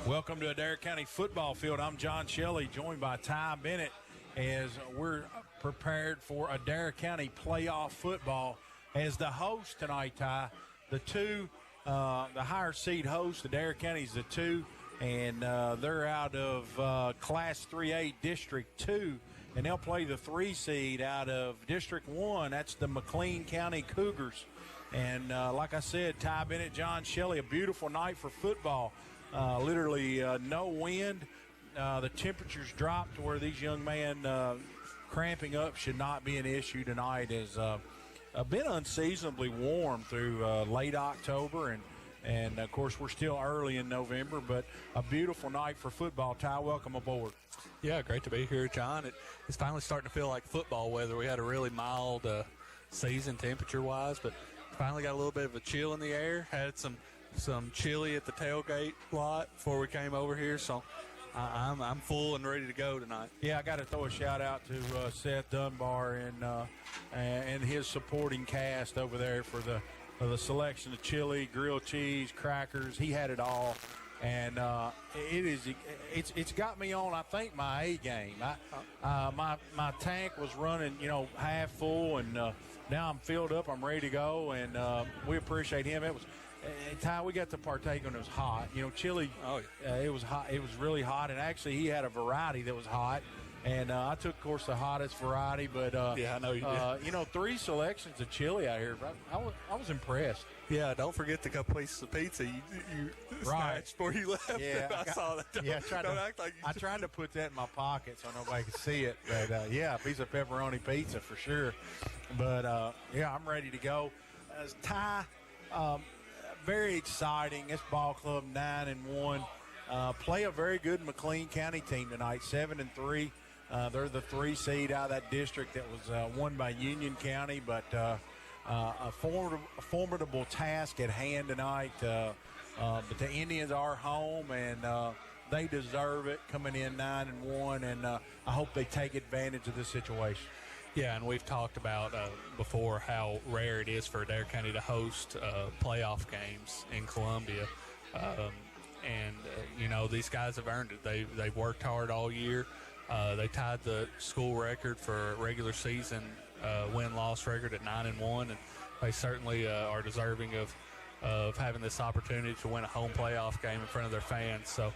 Welcome to Adair County Football Field. I'm John Shelley, joined by Ty Bennett as we're prepared for Adair County playoff football. As the host tonight, Ty, the higher seed host, Adair County's the 2, and they're out of Class 3A District 2, and they'll play the 3 seed out of District 1. That's the McLean County Cougars. And like I said, Ty Bennett, John Shelley, a beautiful night for football. Literally no wind. The temperatures dropped to where these young men cramping up should not be an issue tonight. It's been unseasonably warm through late October, and of course we're still early in November, but a beautiful night for football. Ty, welcome aboard. Yeah, great to be here, John. It's finally starting to feel like football weather. We had a really mild season temperature-wise, but finally got a little bit of a chill in the air. Had some chili at the tailgate lot before we came over here, so I'm full and ready to go tonight. Yeah, I got to throw a shout out to Seth Dunbar and his supporting cast over there for the selection of chili, grilled cheese, crackers. He had it all, and it's got me on, I think, my A game. My tank was running, half full, and now I'm filled up. I'm ready to go, and we appreciate him. It was. Ty, we got to partake when it was hot. Chili, it was hot. It was really hot, and actually he had a variety that was hot, and I took, of course, the hottest variety. But yeah, I know you did. 3 selections of chili out here. I was impressed. Yeah, don't forget the couple pieces of pizza you snatched before you left. Yeah, I saw that. I tried to put that in my pocket so nobody could see it. But yeah, a piece of pepperoni pizza for sure. But yeah, I'm ready to go. Ty. Very exciting. This ball club 9-1. Play a very good McLean County team tonight, 7-3. They're the 3 seed out of that district that was won by Union County, but a formidable task at hand tonight. But the Indians are home, and they deserve it, coming in 9-1, and I hope they take advantage of this situation. Yeah, and we've talked about before how rare it is for Adair County to host playoff games in Columbia. These guys have earned it. They've worked hard all year. They tied the school record for regular season win-loss record at 9-1, and they certainly are deserving of having this opportunity to win a home playoff game in front of their fans. So,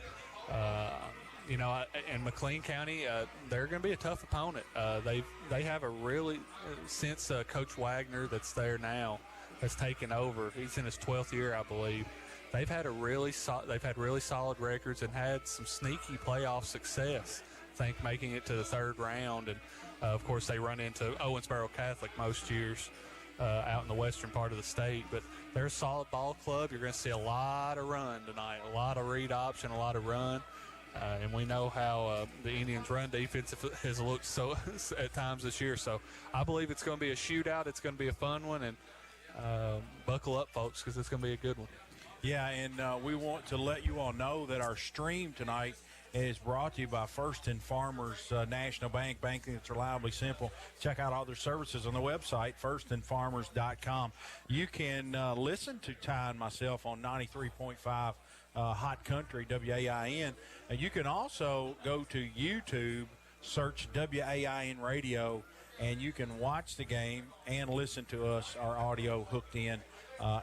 in McLean County, they're going to be a tough opponent. They have a really, since Coach Wagner that's there now has taken over, he's in his 12th year, I believe. They've had really solid records and had some sneaky playoff success. I think making it to the 3rd round, and of course they run into Owensboro Catholic most years out in the western part of the state. But they're a solid ball club. You're going to see a lot of run tonight, a lot of read option, a lot of run. And we know how the Indians' run defense has looked so at times this year. So I believe it's going to be a shootout. It's going to be a fun one, and buckle up, folks, because it's going to be a good one. Yeah, and we want to let you all know that our stream tonight is brought to you by First and Farmers National Bank, banking that's reliably simple. Check out all their services on the website, firstandfarmers.com. You can listen to Ty and myself on 93.5 Hot Country, WAIN. And you can also go to YouTube, search WAIN Radio, and you can watch the game and listen to us, our audio hooked in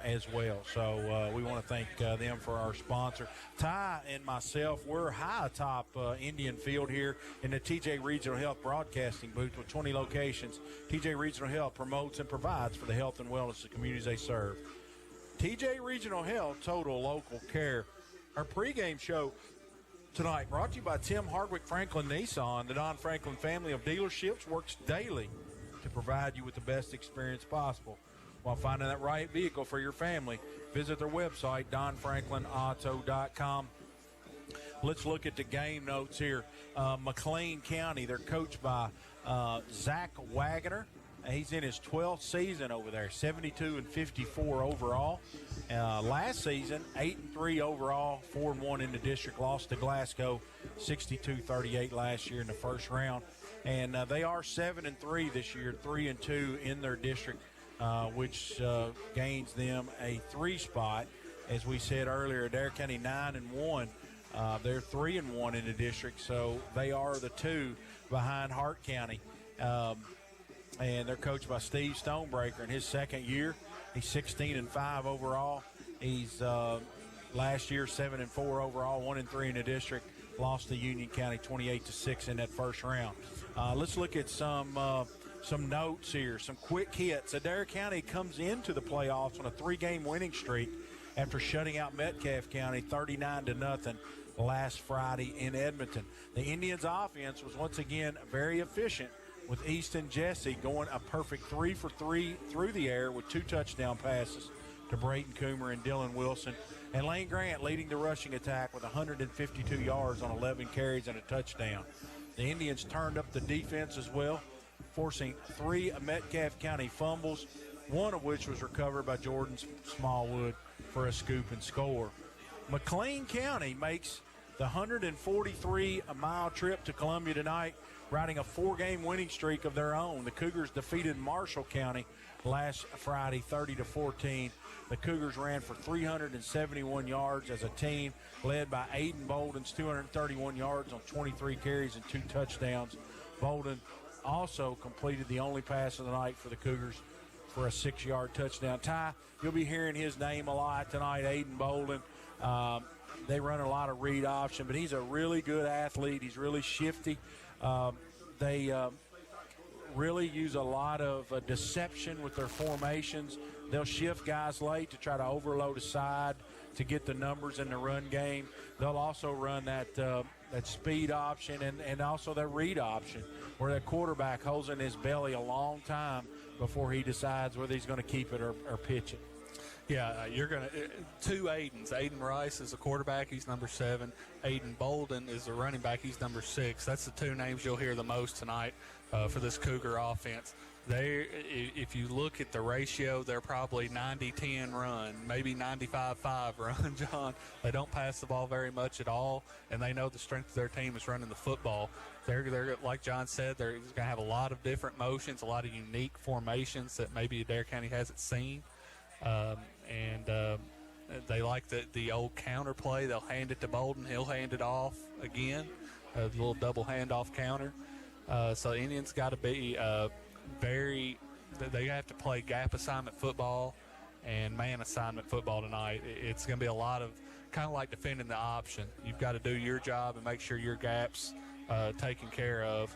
as well. So we want to thank them for our sponsor. Ty and myself, we're high atop Indian Field here in the TJ Regional Health Broadcasting booth with 20 locations. TJ Regional Health promotes and provides for the health and wellness of the communities they serve. TJ Regional Health, total local care. Our pregame show tonight brought to you by Tim Hardwick Franklin Nissan. The Don Franklin family of dealerships works daily to provide you with the best experience possible while finding that right vehicle for your family. Visit their website, donfranklinauto.com. Let's look at the game notes here. McLean County, they're coached by Zach Wagner. He's in his 12th season over there, 72-54 overall. Last season, 8-3 overall, 4-1 in the district. Lost to Glasgow, 62-38 last year in the first round. And they are 7-3 this year, 3-2 in their district, which gains them a 3 spot. As we said earlier, Adair County 9-1. They're 3-1 in the district, so they are the 2 behind Hart County. And they're coached by Steve Stonebreaker in his second year. He's 16-5 overall. He's last year 7-4 overall, 1-3 in the district. Lost to Union County 28-6 in that first round. Let's look at some notes here, some quick hits. Adair County comes into the playoffs on a 3-game winning streak after shutting out Metcalfe County 39-0 last Friday in Edmonton. The Indians' offense was once again very efficient, with Easton Jesse going a perfect 3 for 3 through the air with 2 touchdown passes to Brayton Coomer and Dylan Wilson. And Lane Grant leading the rushing attack with 152 yards on 11 carries and a touchdown. The Indians turned up the defense as well, forcing 3 Metcalfe County fumbles, one of which was recovered by Jordan Smallwood for a scoop and score. McLean County makes the 143-mile trip to Columbia tonight, riding a 4-game winning streak of their own. The Cougars defeated Marshall County last Friday 30-14. The Cougars ran for 371 yards as a team, led by Aiden Bolden's 231 yards on 23 carries and 2 touchdowns. Bolden also completed the only pass of the night for the Cougars for a 6-yard touchdown. Ty, you'll be hearing his name a lot tonight, Aiden Bolden. They run a lot of read option, but he's a really good athlete. He's really shifty. They really use a lot of deception with their formations. They'll shift guys late to try to overload a side to get the numbers in the run game. They'll also run that speed option and also that read option, where the quarterback holds in his belly a long time before he decides whether he's going to keep it or pitch it. Yeah, you're going to 2 Aidens. Aiden Rice is a quarterback. He's number 7. Aiden Bolden is a running back. He's number 6. That's the 2 names you'll hear the most tonight for this Cougar offense. If you look at the ratio, they're probably 90-10 run, maybe 95-5 run, John. They don't pass the ball very much at all, and they know the strength of their team is running the football. They're like John said, they're going to have a lot of different motions, a lot of unique formations that maybe Adair County hasn't seen. They like the old counter play. They'll hand it to Bolden. He'll hand it off again, the little double handoff counter. So the Indians got to be they have to play gap assignment football and man assignment football tonight. It's going to be a lot of kind of like defending the option. You've got to do your job and make sure your gaps taken care of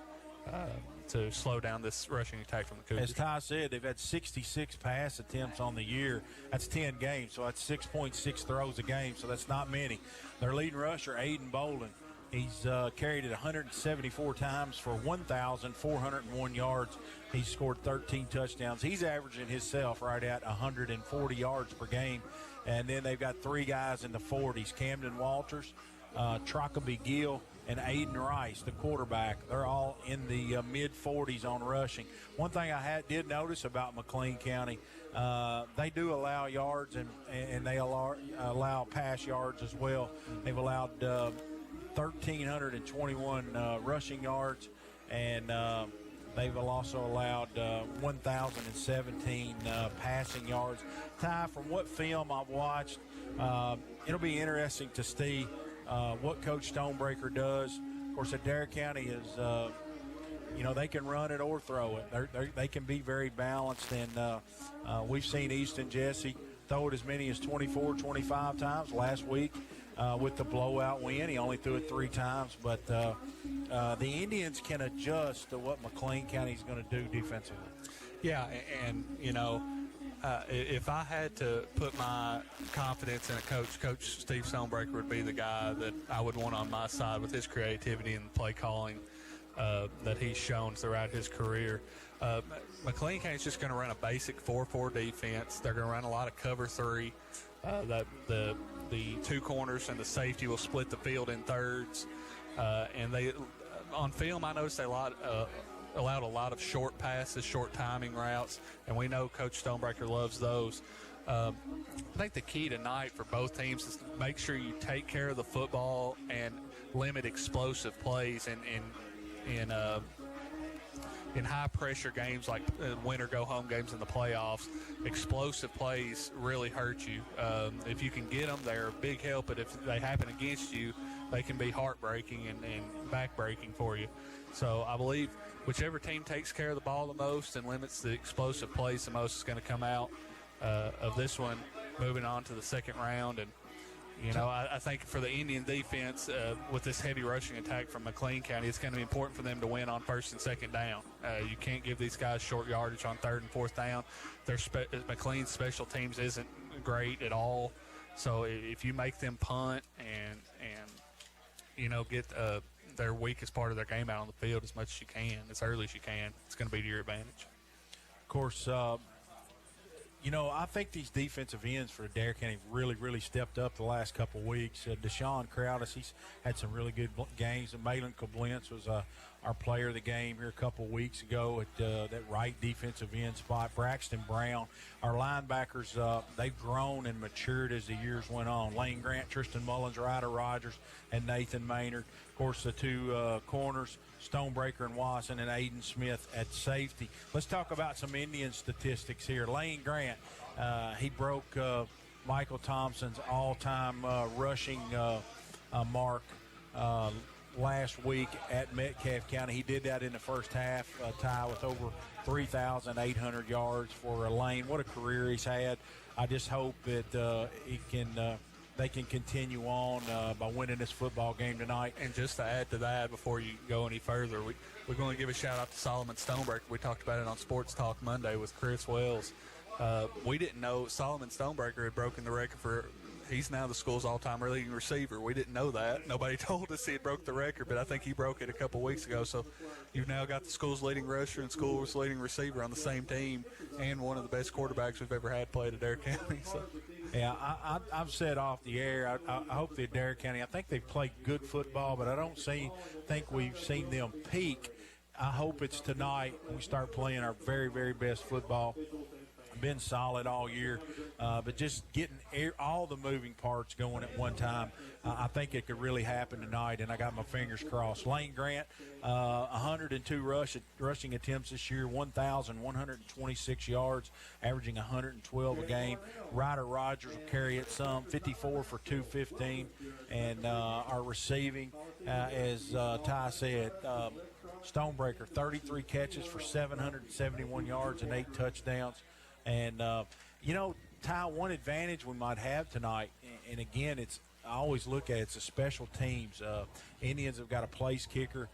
to slow down this rushing attack from the Cougars. As Ty said, they've had 66 pass attempts on the year. That's 10 games, so that's 6.6 throws a game, so that's not many. Their leading rusher, Aiden Bolden, he's carried it 174 times for 1,401 yards. He's scored 13 touchdowns. He's averaging himself right at 140 yards per game. And then they've got 3 guys in the 40s, Camden Walters, Trockaby Gill, and Aiden Rice, the quarterback. They're all in the mid-40s on rushing. One thing I did notice about McLean County, they do allow yards and they allow pass yards as well. They've allowed 1,321 rushing yards, and they've also allowed 1,017 passing yards. Ty, from what film I've watched, it'll be interesting to see what Coach Stonebreaker does. Of course, Adair County is, they can run it or throw it. They can be very balanced, and we've seen Easton Jesse throw it as many as 24, 25 times last week with the blowout win. He only threw it 3 times, but the Indians can adjust to what McLean County is going to do defensively. Yeah, and if I had to put my confidence in a Coach Steve Stonebreaker would be the guy that I would want on my side with his creativity and play calling that he's shown throughout his career. McLean County's just going to run a basic 4-4 defense. They're going to run a lot of cover 3. The 2 corners and the safety will split the field in thirds. And they, on film, I noticed they allowed a lot of short passes, short timing routes, and we know Coach Stonebreaker loves those. I think the key tonight for both teams is to make sure you take care of the football and limit explosive plays and in high-pressure games like win-or-go-home games in the playoffs, explosive plays really hurt you. If you can get them, they're a big help, but if they happen against you, they can be heartbreaking and back-breaking for you. So I believe whichever team takes care of the ball the most and limits the explosive plays the most is going to come out of this one, moving on to the second round. And I think for the Indian defense, with this heavy rushing attack from McLean County, it's going to be important for them to win on first and second down. You can't give these guys short yardage on third and fourth down. McLean's special teams isn't great at all. So if you make them punt and get their weakest part of their game out on the field as much as you can, as early as you can, it's going to be to your advantage. Of course, I think these defensive ends for Adair County really, really stepped up the last couple of weeks. Deshaun Crowdis, he's had some really good games. And Malin Koblentz was our player of the game here a couple of weeks ago at that right defensive end spot. Braxton Brown, our linebackers, they've grown and matured as the years went on. Lane Grant, Tristan Mullins, Ryder Rogers, and Nathan Maynard. Of course, the two corners, Stonebreaker and Wasson, and Aiden Smith at safety. Let's talk about some Indian statistics here. Lane Grant, he broke Michael Thompson's all-time rushing mark last week at Metcalfe County. He did that in the first half, tie with over 3,800 yards for Lane. What a career he's had. I just hope that they can continue on by winning this football game tonight. And just to add to that, before you go any further, we're going to give a shout-out to Solomon Stonebreaker. We talked about it on Sports Talk Monday with Chris Wells. We didn't know Solomon Stonebreaker had broken the record for – he's now the school's all-time leading receiver. We didn't know that. Nobody told us he had broke the record, but I think he broke it a couple weeks ago. So you've now got the school's leading rusher and school's leading receiver on the same team, and one of the best quarterbacks we've ever had play at Adair County. So. Yeah, I've said off the air, I hope the Adair County, I think they've played good football, but I don't think we've seen them peak. I hope it's tonight we start playing our very, very best football. Been solid all year, but just getting all the moving parts going at one time, I think it could really happen tonight, and I got my fingers crossed. Lane Grant, 102 rushing attempts this year, 1,126 yards, averaging 112 a game. Ryder Rogers will carry it some, 54 for 215, and our receiving, as Ty said, Stonebreaker, 33 catches for 771 yards and 8 touchdowns. And, Ty, one advantage we might have tonight, and again, I always look at it's the special teams. Indians have got a place kicker,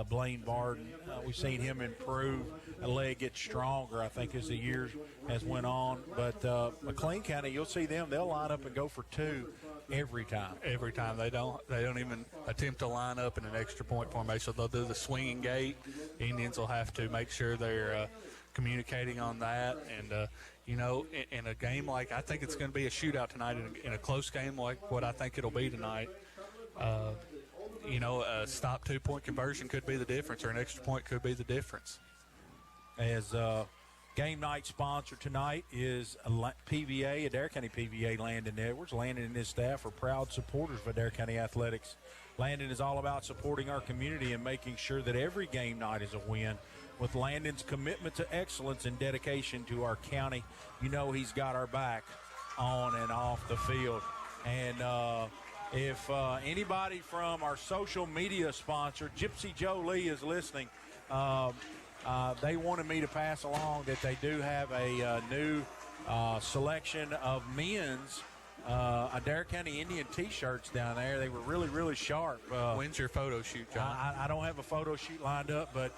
Blaine Barden. We've seen him improve. A leg gets stronger, I think, as the years has went on. But McLean County, you'll see them. They'll line up and go for two every time. Every time. They don't even attempt to line up in an extra point formation. They'll do the swinging gate. Indians will have to make sure they're communicating on that. And, in a game like, I think it's going to be a shootout tonight, in a close game like what I think it'll be tonight. A stop 2-point conversion could be the difference, or an extra point could be the difference. As game night sponsor tonight is PVA, Adair County PVA. Landon Edwards. Landon and his staff are proud supporters of Adair County Athletics. Landon is all about supporting our community and making sure that every game night is a win. With Landon's commitment to excellence and dedication to our county, he's got our back on and off the field. And if anybody from our social media sponsor, Gypsy Joe Lee, is listening, they wanted me to pass along that they do have a new selection of men's Adair County Indian T-shirts down there. They were really, really sharp. When's your photo shoot, John? I don't have a photo shoot lined up, but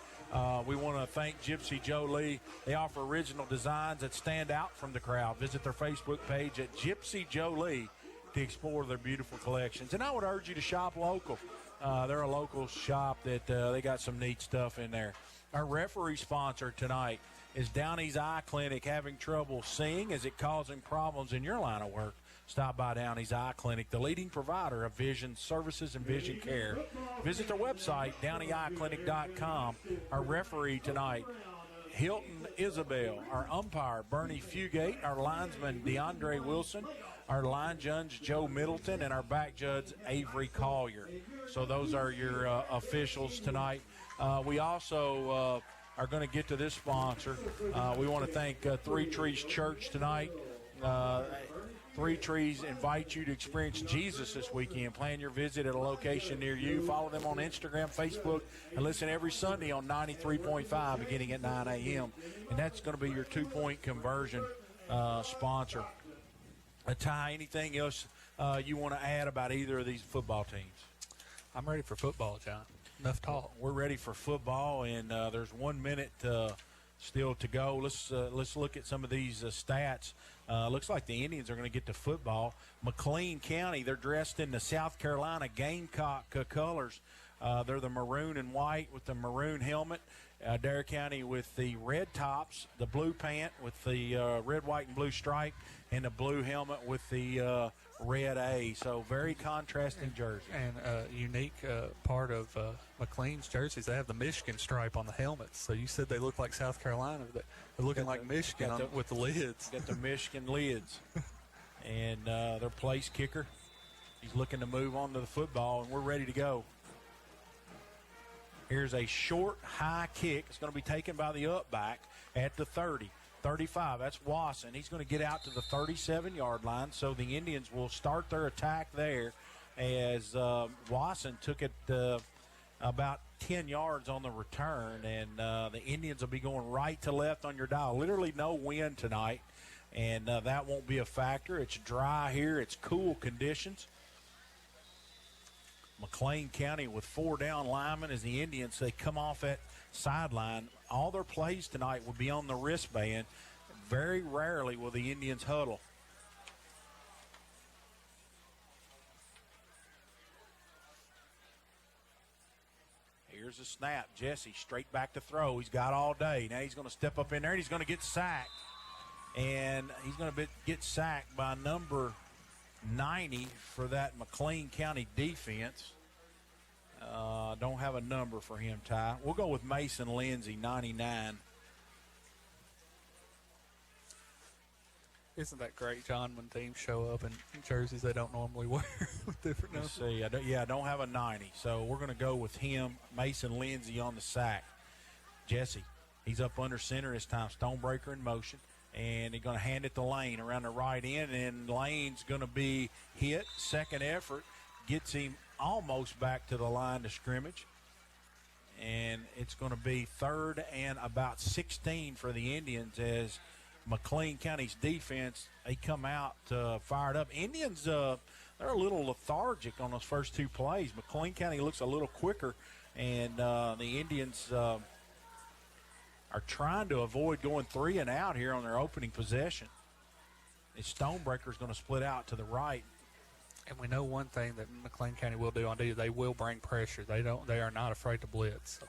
we want to thank Gypsy Joe Lee. They offer original designs that stand out from the crowd. Visit their Facebook page at Gypsy Joe Lee to explore their beautiful collections. And I would urge you to shop local. They're a local shop that they got some neat stuff in there. Our referee sponsor tonight is Downey's Eye Clinic. Having trouble seeing? Is it causing problems in your line of work? Stop by Downey's Eye Clinic, the leading provider of vision services and vision care. Visit their website, DowneyEyeClinic.com. Our referee tonight, Hilton Isabel. Our umpire, Bernie Fugate. Our linesman, DeAndre Wilson. Our line judge, Joe Middleton. And our back judge, Avery Collier. So those are your officials tonight. We also are going to get to this sponsor. We want to thank Three Trees Church tonight. Three Trees invite you to experience Jesus this weekend. Plan your visit at a location near you. Follow them on Instagram, Facebook, and listen every Sunday on 93.5 beginning at 9 a.m. And that's going to be your 2-point conversion sponsor. Ty, anything else you want to add about either of these football teams? I'm ready for football, John. Enough talk. We're ready for football, and there's 1 minute still to go. Let's look at some of these stats. Looks like the Indians are going to get to football. McLean County, they're dressed in the South Carolina Gamecock colors. They're the maroon and white with the maroon helmet. Adair County with the red tops, the blue pant with the red, white, and blue stripe, and the blue helmet with the red A. So very contrasting jersey. And unique part of McLean's jerseys, they have the Michigan stripe on the helmets. So you said they look like South Carolina. They're looking like Michigan with the lids. Got the Michigan lids. And their place kicker, he's looking to move on to the football, and we're ready to go. Here's a short, high kick. It's going to be taken by the up back at the 30. 35, that's Wasson. He's going to get out to the 37-yard line, so the Indians will start their attack there as Wasson took it about 10 yards on the return, and the Indians will be going right to left on your dial. Literally no wind tonight, and that won't be a factor. It's dry here. It's cool conditions. McLean County with 4 down linemen as the Indians, they come off that sideline. All their plays tonight will be on the wristband. Very rarely will the Indians huddle. Here's a snap. Jesse straight back to throw. He's got all day. Now he's going to step up in there, and he's going to get sacked. And he's going to get sacked by number 90 for that McLean County defense. Don't have a number for him, Ty. We'll go with Mason Lindsay, 99. Isn't that great, John, when teams show up in jerseys they don't normally wear with different numbers? Let's see. I don't have a 90, so we're going to go with him, Mason Lindsay, on the sack. Jesse, he's up under center this time. Stonebreaker in motion. And he's going to hand it to Lane around the right end, and Lane's going to be hit. Second effort gets him almost back to the line of scrimmage. And it's going to be 3rd and about 16 for the Indians as McLean County's defense, they come out fired up. Indians, they're a little lethargic on those first 2 plays. McLean County looks a little quicker, and the Indians are trying to avoid going 3 and out here on their opening possession. The Stonebreaker's going to split out to the right. And we know one thing that McLean County will do on D, they will bring pressure. They are not afraid to blitz. So.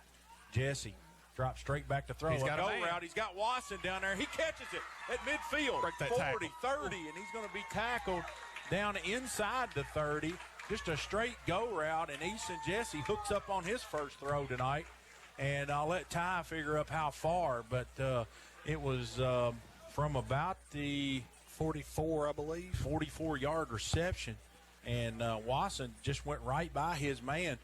Jesse drops straight back to throw. He's got a man. Route. He's got Wasson down there. He catches it at midfield. 40, tackle. 30, and he's going to be tackled down inside the 30. Just a straight go route, and Easton Jesse hooks up on his first throw tonight. And I'll let Ty figure up how far, but it was from about the 44, I believe. 44-yard reception. And Wasson just went right by his man.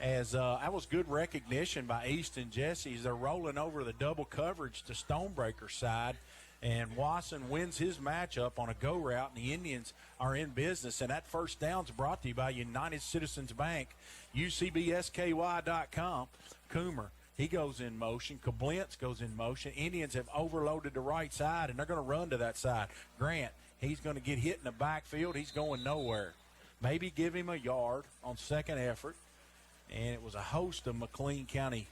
As that was good recognition by Easton Jesse as they're rolling over the double coverage to Stonebreaker's side. And Wasson wins his matchup on a go route, and the Indians are in business. And that first down's brought to you by United Citizens Bank, UCBSKY.com. Coomer, he goes in motion. Koblentz goes in motion. Indians have overloaded the right side, and they're going to run to that side. Grant, he's going to get hit in the backfield. He's going nowhere. Maybe give him a yard on second effort. And it was a host of McLean County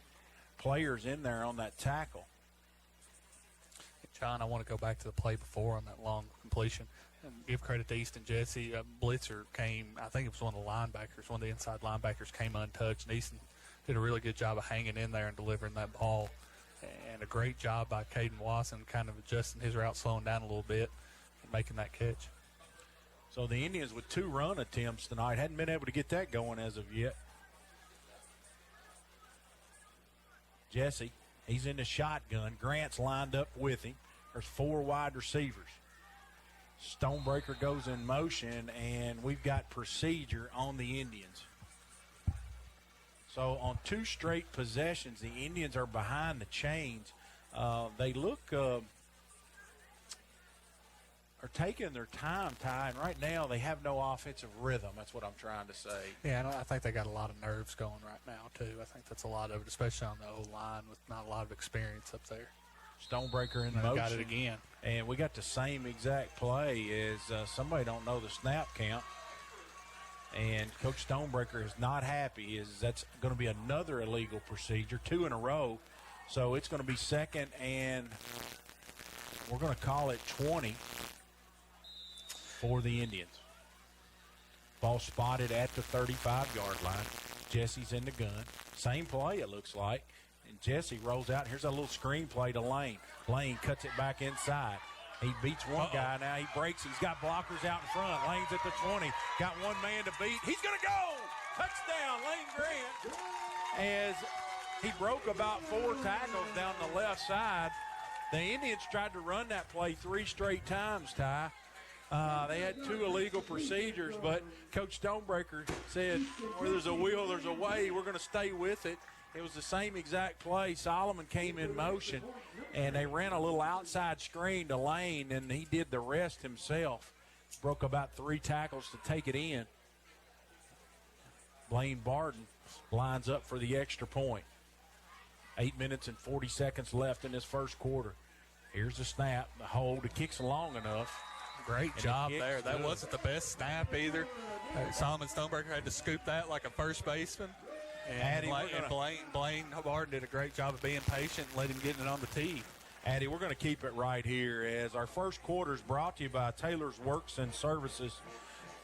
players in there on that tackle. John, I want to go back to the play before on that long completion and give credit to Easton Jesse. Blitzer came, I think it was one of the linebackers, one of the inside linebackers came untouched, and Easton did a really good job of hanging in there and delivering that ball. And a great job by Caden Wasson kind of adjusting his route, slowing down a little bit, and making that catch. So the Indians with 2 run attempts tonight. Hadn't been able to get that going as of yet. Jesse, he's in the shotgun. Grant's lined up with him. There's 4 wide receivers. Stonebreaker goes in motion, and we've got procedure on the Indians. So on 2 straight possessions, the Indians are behind the chains. They look are taking their time, Ty, and right now they have no offensive rhythm. That's what I'm trying to say. Yeah, and I think they got a lot of nerves going right now, too. I think that's a lot of it, especially on the O-line with not a lot of experience up there. Stonebreaker in motion. Got it again. And we got the same exact play as somebody don't know the snap count. And Coach Stonebreaker is not happy. That's going to be another illegal procedure, 2 in a row. So it's going to be second, and we're going to call it 20 for the Indians. Ball spotted at the 35-yard line. Jesse's in the gun. Same play, it looks like. And Jesse rolls out. Here's a little screen play to Lane. Lane cuts it back inside. He beats one guy now. He breaks. He's got blockers out in front. Lane's at the 20. Got one man to beat. He's going to go. Touchdown, Lane Grant. As he broke about 4 tackles down the left side. The Indians tried to run that play 3 straight times, Ty. They had 2 illegal procedures, but Coach Stonebreaker said, where there's a will, there's a way. We're going to stay with it. It was the same exact play. Solomon came in motion, and they ran a little outside screen to Lane, and he did the rest himself. Broke about 3 tackles to take it in. Blaine Barton lines up for the extra point. 8 minutes and 40 seconds left in this first quarter. Here's the snap, the hold. It kicks long enough. Great job there. That wasn't the best snap either. Solomon Stonebreaker had to scoop that like a first baseman. And Blaine Barton did a great job of being patient and letting him get it on the tee. Addy, we're going to keep it right here as our first quarter is brought to you by Taylor's Works and Services.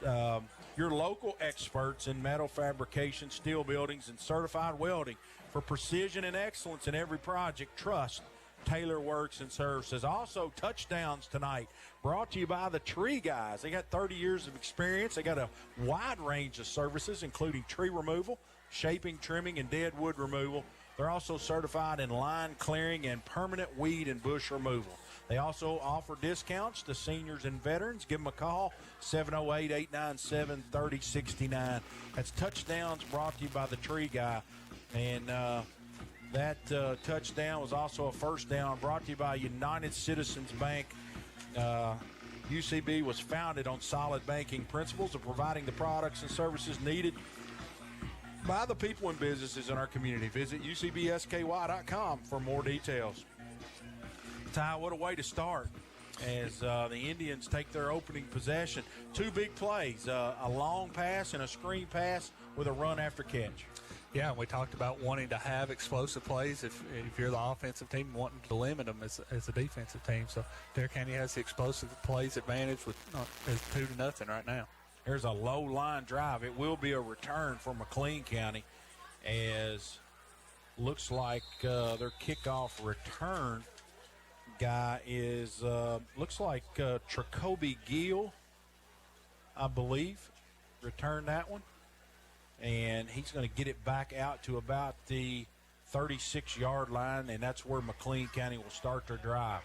Your local experts in metal fabrication, steel buildings, and certified welding. For precision and excellence in every project, trust Taylor Works and Services. Also, touchdowns tonight brought to you by the Tree Guys. They got 30 years of experience. They got a wide range of services, including tree removal, shaping, trimming, and dead wood removal. They're also certified in line clearing and permanent weed and bush removal. They also offer discounts to seniors and veterans. Give them a call, 708-897-3069. That's touchdowns brought to you by the Tree Guy. And that touchdown was also a first down brought to you by United Citizens Bank. UCB was founded on solid banking principles of providing the products and services needed by the people and businesses in our community. Visit ucbsky.com for more details. Ty, what a way to start as the Indians take their opening possession. 2 big plays, a long pass and a screen pass with a run after catch. Yeah, we talked about wanting to have explosive plays if you're the offensive team, wanting to limit them as a defensive team. So Adair County has the explosive plays advantage with 2-0 right now. There's a low line drive. It will be a return for McLean County as looks like their kickoff return guy is looks like Tracoby Gill, I believe, returned that one. And he's going to get it back out to about the 36-yard line, and that's where McLean County will start their drive.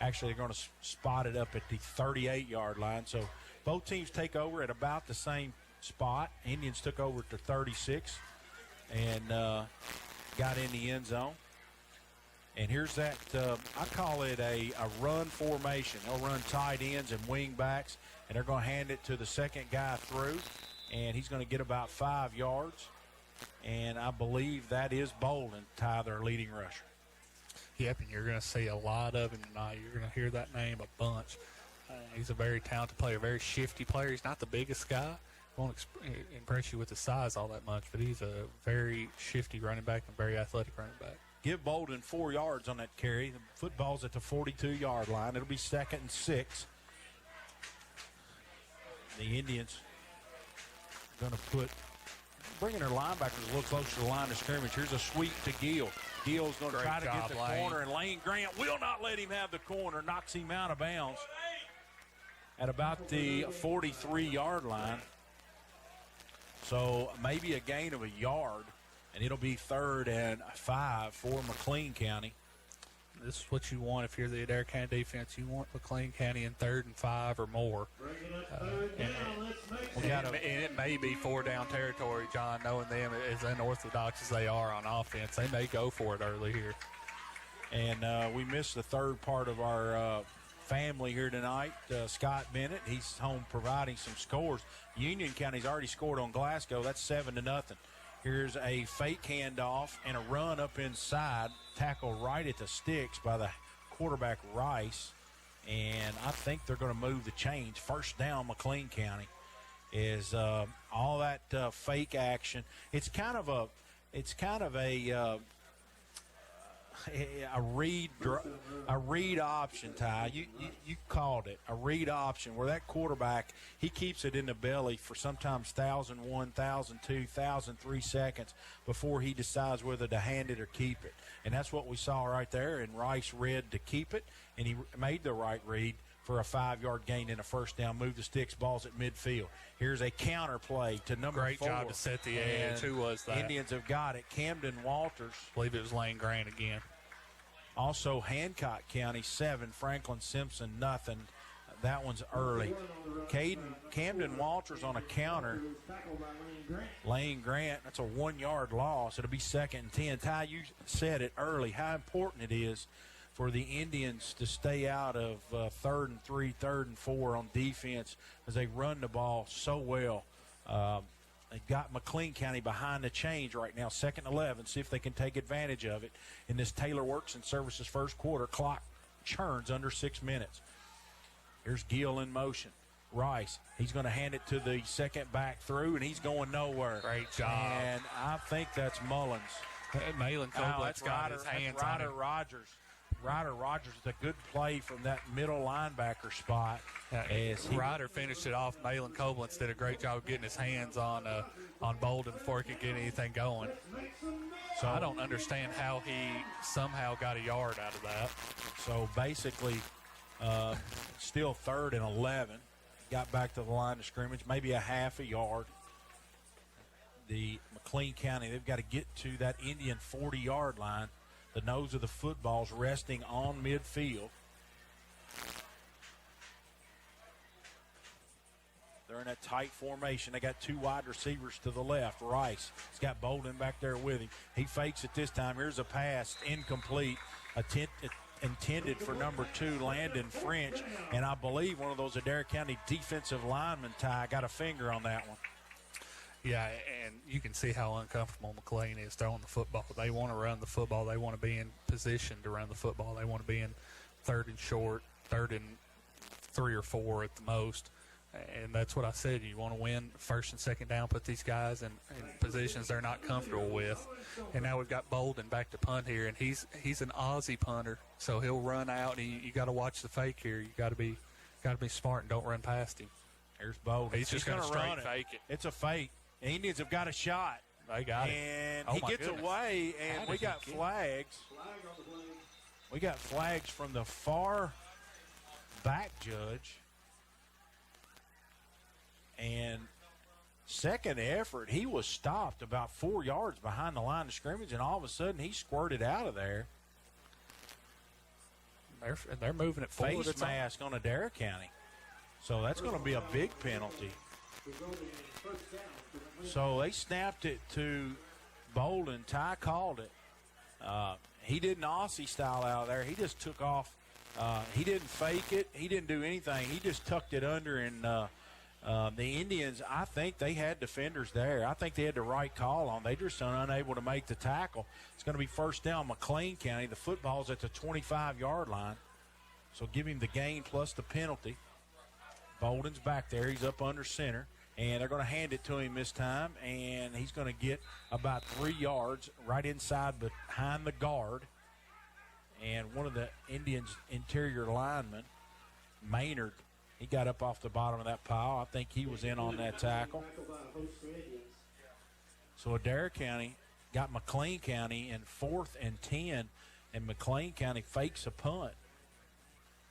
Actually, they're going to spot it up at the 38-yard line. So both teams take over at about the same spot. Indians took over at the 36 and got in the end zone. And here's that, I call it a run formation. They'll run tight ends and wing backs, and they're going to hand it to the second guy through. And he's going to get about 5 yards. And I believe that is Bolden, Ty, their leading rusher. Yep, and you're going to see a lot of him tonight. You're going to hear that name a bunch. He's a very talented player, very shifty player. He's not the biggest guy. Won't impress you with his size all that much, but he's a very shifty running back and very athletic running back. Give Bolden 4 yards on that carry. The football's at the 42-yard line. It'll be 2nd and 6. The Indians going to bringing their linebackers a little closer to the line of scrimmage. Here's a sweep to Gill. Gill's going to try to get the corner, and Lane Grant will not let him have the corner, knocks him out of bounds at about the 43-yard line. So maybe a gain of a yard, and it'll be 3rd and 5 for McLean County. this is what you want if you're the Adair County defense. You want McLean County in 3rd and 5 or more. And it may be 4-down territory, John, knowing them as unorthodox as they are on offense. They may go for it early here. And we missed the third part of our family here tonight, Scott Bennett. He's home providing some scores. Union County's already scored on Glasgow. That's 7-0. Here's a fake handoff and a run up inside, tackle right at the sticks by the quarterback Rice. And I think they're going to move the chains. First down, McLean County is all that fake action. It's kind of a read option, Ty. You called it a read option, where that quarterback, he keeps it in the belly for sometimes 1,001, 1,002, 1,003 seconds before he decides whether to hand it or keep it. And that's what we saw right there. And Rice read to keep it, and he made the right read for a 5-yard gain and a first down. Move the sticks, balls at midfield. Here's a counter play to number 4. Great job to set the edge. Who was that? Indians have got it. Camden Walters. I believe it was Lane Grant again. Also, Hancock County 7, Franklin Simpson nothing. That one's early. Camden Walters on a counter. Lane Grant, that's a 1-yard loss. It'll be 2nd and 10. Ty, you said it early, how important it is for the Indians to stay out of 3rd and 3, 3rd and 4 on defense as they run the ball so well. They've got McLean County behind the chains right now, 2nd and 11. See if they can take advantage of it in this Taylor Works and Services first quarter. Clock churns under 6 minutes. Here's Gill in motion. Rice, he's going to hand it to the second back through, and he's going nowhere. Great job. And I think that's Mullins. Malin Koblenz got his hands on it. Ryder Rogers with a good play from that middle linebacker spot. Ryder finished it off. Malin Koblenz did a great job of getting his hands on Bolden before he could get anything going. So I don't understand how he somehow got a yard out of that. So basically, still 3rd and 11. Got back to the line of scrimmage, maybe a half a yard. The McLean County, they've got to get to that Indian 40-yard line. The nose of the football's resting on midfield. They're in a tight formation. They got 2 wide receivers to the left. Rice has got Bolden back there with him. He fakes it this time. Here's a pass, incomplete, intended for number 2, Landon French. And I believe one of those Adair County defensive linemen, Ty, got a finger on that one. Yeah, and you can see how uncomfortable McLean is throwing the football. They want to run the football. They want to be in position to run the football. They want to be in 3rd and short, 3rd and 3 or 4 at the most. And that's what I said. You want to win 1st and 2nd down, put these guys in positions they're not comfortable with. And now we've got Bolden back to punt here, and he's an Aussie punter, so he'll run out. And you got to watch the fake here. You got to be smart and don't run past him. Here's Bolden. He's just going to straight fake it. It's a fake. The Indians have got a shot. They got it. And he gets away, and we got flags. We got flags from the far back judge. And second effort, he was stopped about 4 yards behind the line of scrimmage, and all of a sudden he squirted out of there. They're moving it forward. Face mask on Adair County. So that's going to be a big penalty. So they snapped it to Bolden. Ty called it. He didn't Aussie style out of there. He just took off. He didn't fake it. He didn't do anything. He just tucked it under. And the Indians, I think they had defenders there. I think they had the right call on. They just are unable to make the tackle. It's going to be first down McLean County. The football's at the 25-yard line. So give him the gain plus the penalty. Bolden's back there. He's up under center. And they're going to hand it to him this time, and he's going to get about 3 yards right inside behind the guard. And one of the Indians' interior linemen, Maynard, he got up off the bottom of that pile. I think he was in on that tackle. So Adair County got McLean County in 4th and 10, and McLean County fakes a punt.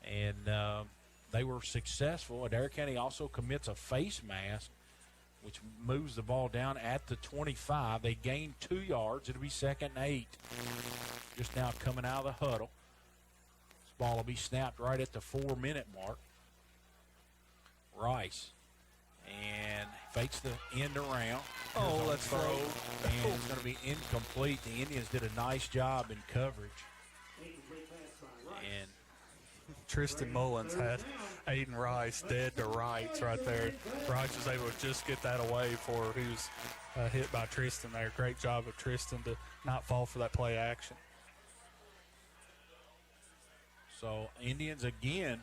And they were successful. Adair County also commits a face mask, which moves the ball down at the 25. They gain 2 yards. It'll be 2nd and 8. Just now coming out of the huddle. Ball will be snapped right at the 4-minute mark. Rice. And fakes the end around. Oh, that's throw. throw. And it's going to be incomplete. The Indians did a nice job in coverage. And Tristan Mullins had Aiden Rice dead to rights right there. Rice was able to just get that away before he was hit by Tristan there. Great job of Tristan to not fall for that play action. so Indians again,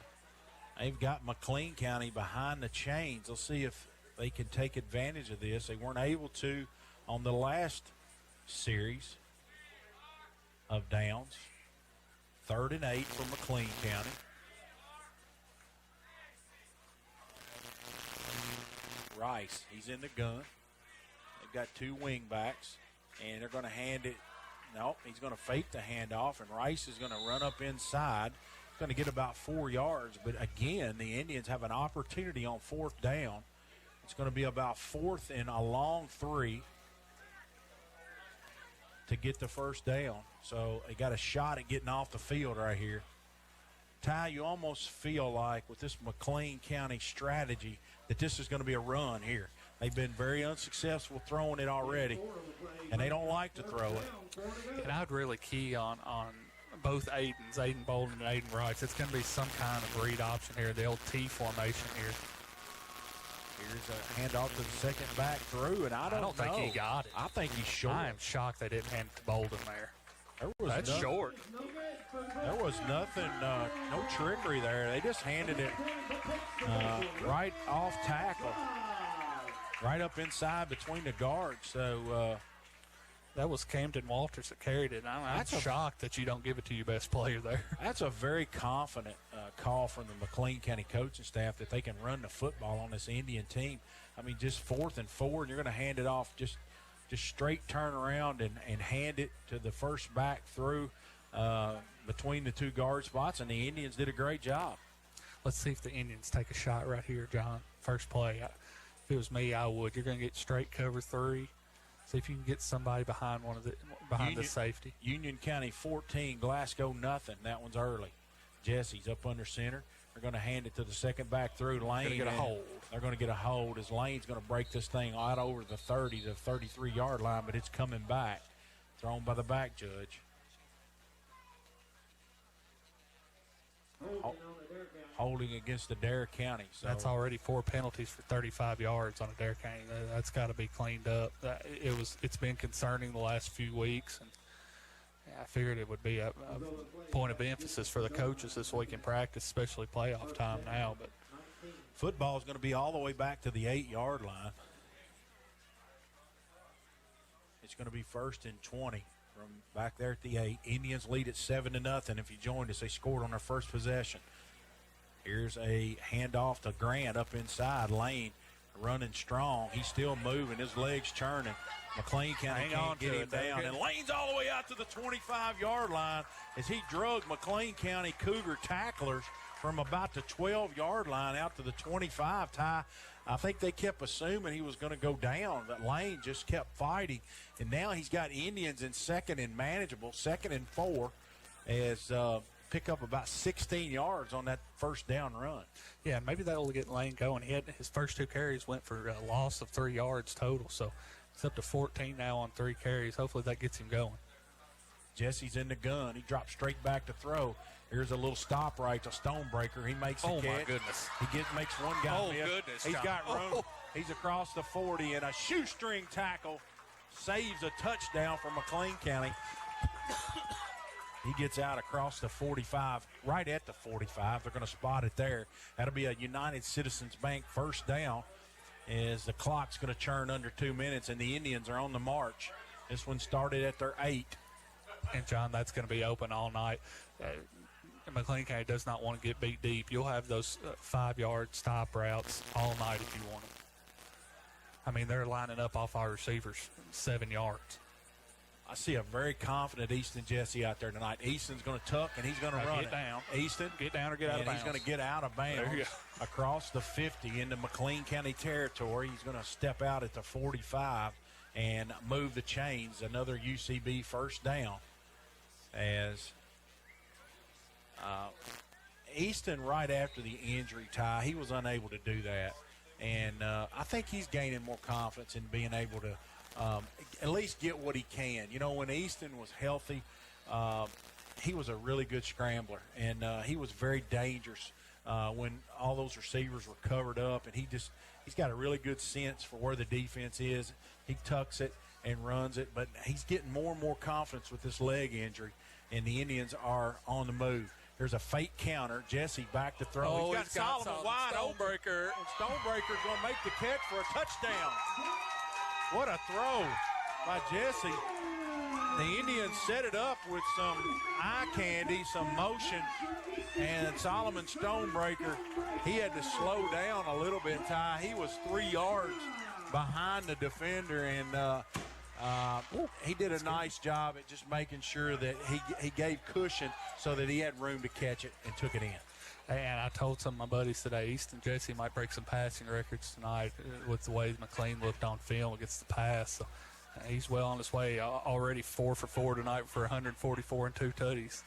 they've got McLean County behind the chains. They'll see if they can take advantage of this. They weren't able to on the last series of downs. 3rd and 8 for McLean County. Rice, he's in the gun. They've got 2 wing backs, and they're going to hand it. Nope, he's going to fake the handoff, and Rice is going to run up inside. Going to get about 4 yards, but again, the Indians have an opportunity on 4th down. It's going to be about 4th and a long 3 to get the first down. So they got a shot at getting off the field right here. Ty, you almost feel like with this McLean County strategy that this is going to be a run here. They've been very unsuccessful throwing it already, and they don't like to throw it. And I'd really key on both Aidens, Aiden Bolden and Aiden Rice. It's going to be some kind of read option here, the old T formation here. Here's a handoff to the second back through, and I don't think he got it. I think he's short. I am shocked they didn't hand it to Bolden there. That's short. There was nothing, no trickery there. They just handed it right off tackle, right up inside between the guards. So that was Camden Walters that carried it. I'm shocked that you don't give it to your best player there. That's a very confident call from the McLean County coaching staff that they can run the football on this Indian team. I mean, just 4th and 4, and you're going to hand it off just straight turn around and hand it to the first back through between the 2 guard spots, and the Indians did a great job. Let's see if the Indians take a shot right here, John. First play. If it was me, I would. You're going to get straight cover 3. See if you can get somebody behind the safety. Union County 14, Glasgow nothing. That one's early. Jesse's up under center. They're going to hand it to the second back through Lane. They're going to get a hold. They're going to get a hold as Lane's going to break this thing out over the 30 to 33-yard line, but it's coming back. Thrown by the back judge. Holding against Adair County. So that's already 4 penalties for 35 yards on Adair County. That's got to be cleaned up. It's been concerning the last few weeks, and I figured it would be a point of emphasis for the coaches this week in practice, especially playoff time now. But football is going to be all the way back to the 8-yard line. It's going to be 1st and 20 from back there at the 8. Indians lead at 7-0. If you joined us, they scored on their first possession. Here's a handoff to Grant up inside. Lane running strong. He's still moving. His legs churning. McLean County can't get him down. And Lane's all the way out to the 25-yard line as he drug McLean County Cougar tacklers from about the 12-yard line out to the 25. Ty, I think they kept assuming he was going to go down, but Lane just kept fighting. And now he's got Indians in 2nd and manageable, 2nd and 4, as pick up about 16 yards on that first down run. Yeah, maybe that'll get Lane going. He had his first 2 carries went for a loss of 3 yards total, so it's up to 14 now on 3 carries. Hopefully that gets him going. Jesse's in the gun. He drops straight back to throw. Here's a little stop right to Stonebreaker. He makes the catch. Oh, my goodness. He makes one guy miss. Goodness, He's John. got room. He's across the 40, and a shoestring tackle saves a touchdown for McLean County. He gets out across the 45, right at the 45. They're going to spot it there. That'll be a United Citizens Bank first down as the clock's going to churn under 2 minutes, and the Indians are on the march. This one started at their 8. And, John, that's going to be open all night. McLean County does not want to get beat deep. You'll have those 5-yard stop routes all night if you want them. I mean, they're lining up off our receivers 7 yards. I see a very confident Easton Jesse out there tonight. Easton's going to tuck, and he's going to run get down. Easton. Get down or get out of bounds. He's going to get out of bounds There you across the 50 into McLean County territory. He's going to step out at the 45 and move the chains. Another UCB first down as Easton, right after the injury, Ty, he was unable to do that. And I think he's gaining more confidence in being able to at least get what he can. You know, when Easton was healthy, he was a really good scrambler, and he was very dangerous when all those receivers were covered up. And he's got a really good sense for where the defense is. He tucks it and runs it, but he's getting more and more confidence with this leg injury, and the Indians are on the move. There's a fake counter. Jesse back to throw. Oh, he's got Solomon wide open. Stonebreaker. And Stonebreaker's going to make the catch for a touchdown. What a throw by Jesse. The Indians set it up with some eye candy, some motion, and Solomon Stonebreaker, he had to slow down a little bit, Ty. He was 3 yards behind the defender, and he did a nice job at just making sure that he gave cushion so that he had room to catch it and took it in. And I told some of my buddies today, Easton Jesse might break some passing records tonight with the way McLean looked on film against the pass. So he's well on his way. Already 4 for 4 tonight for 144 and 2 tutties.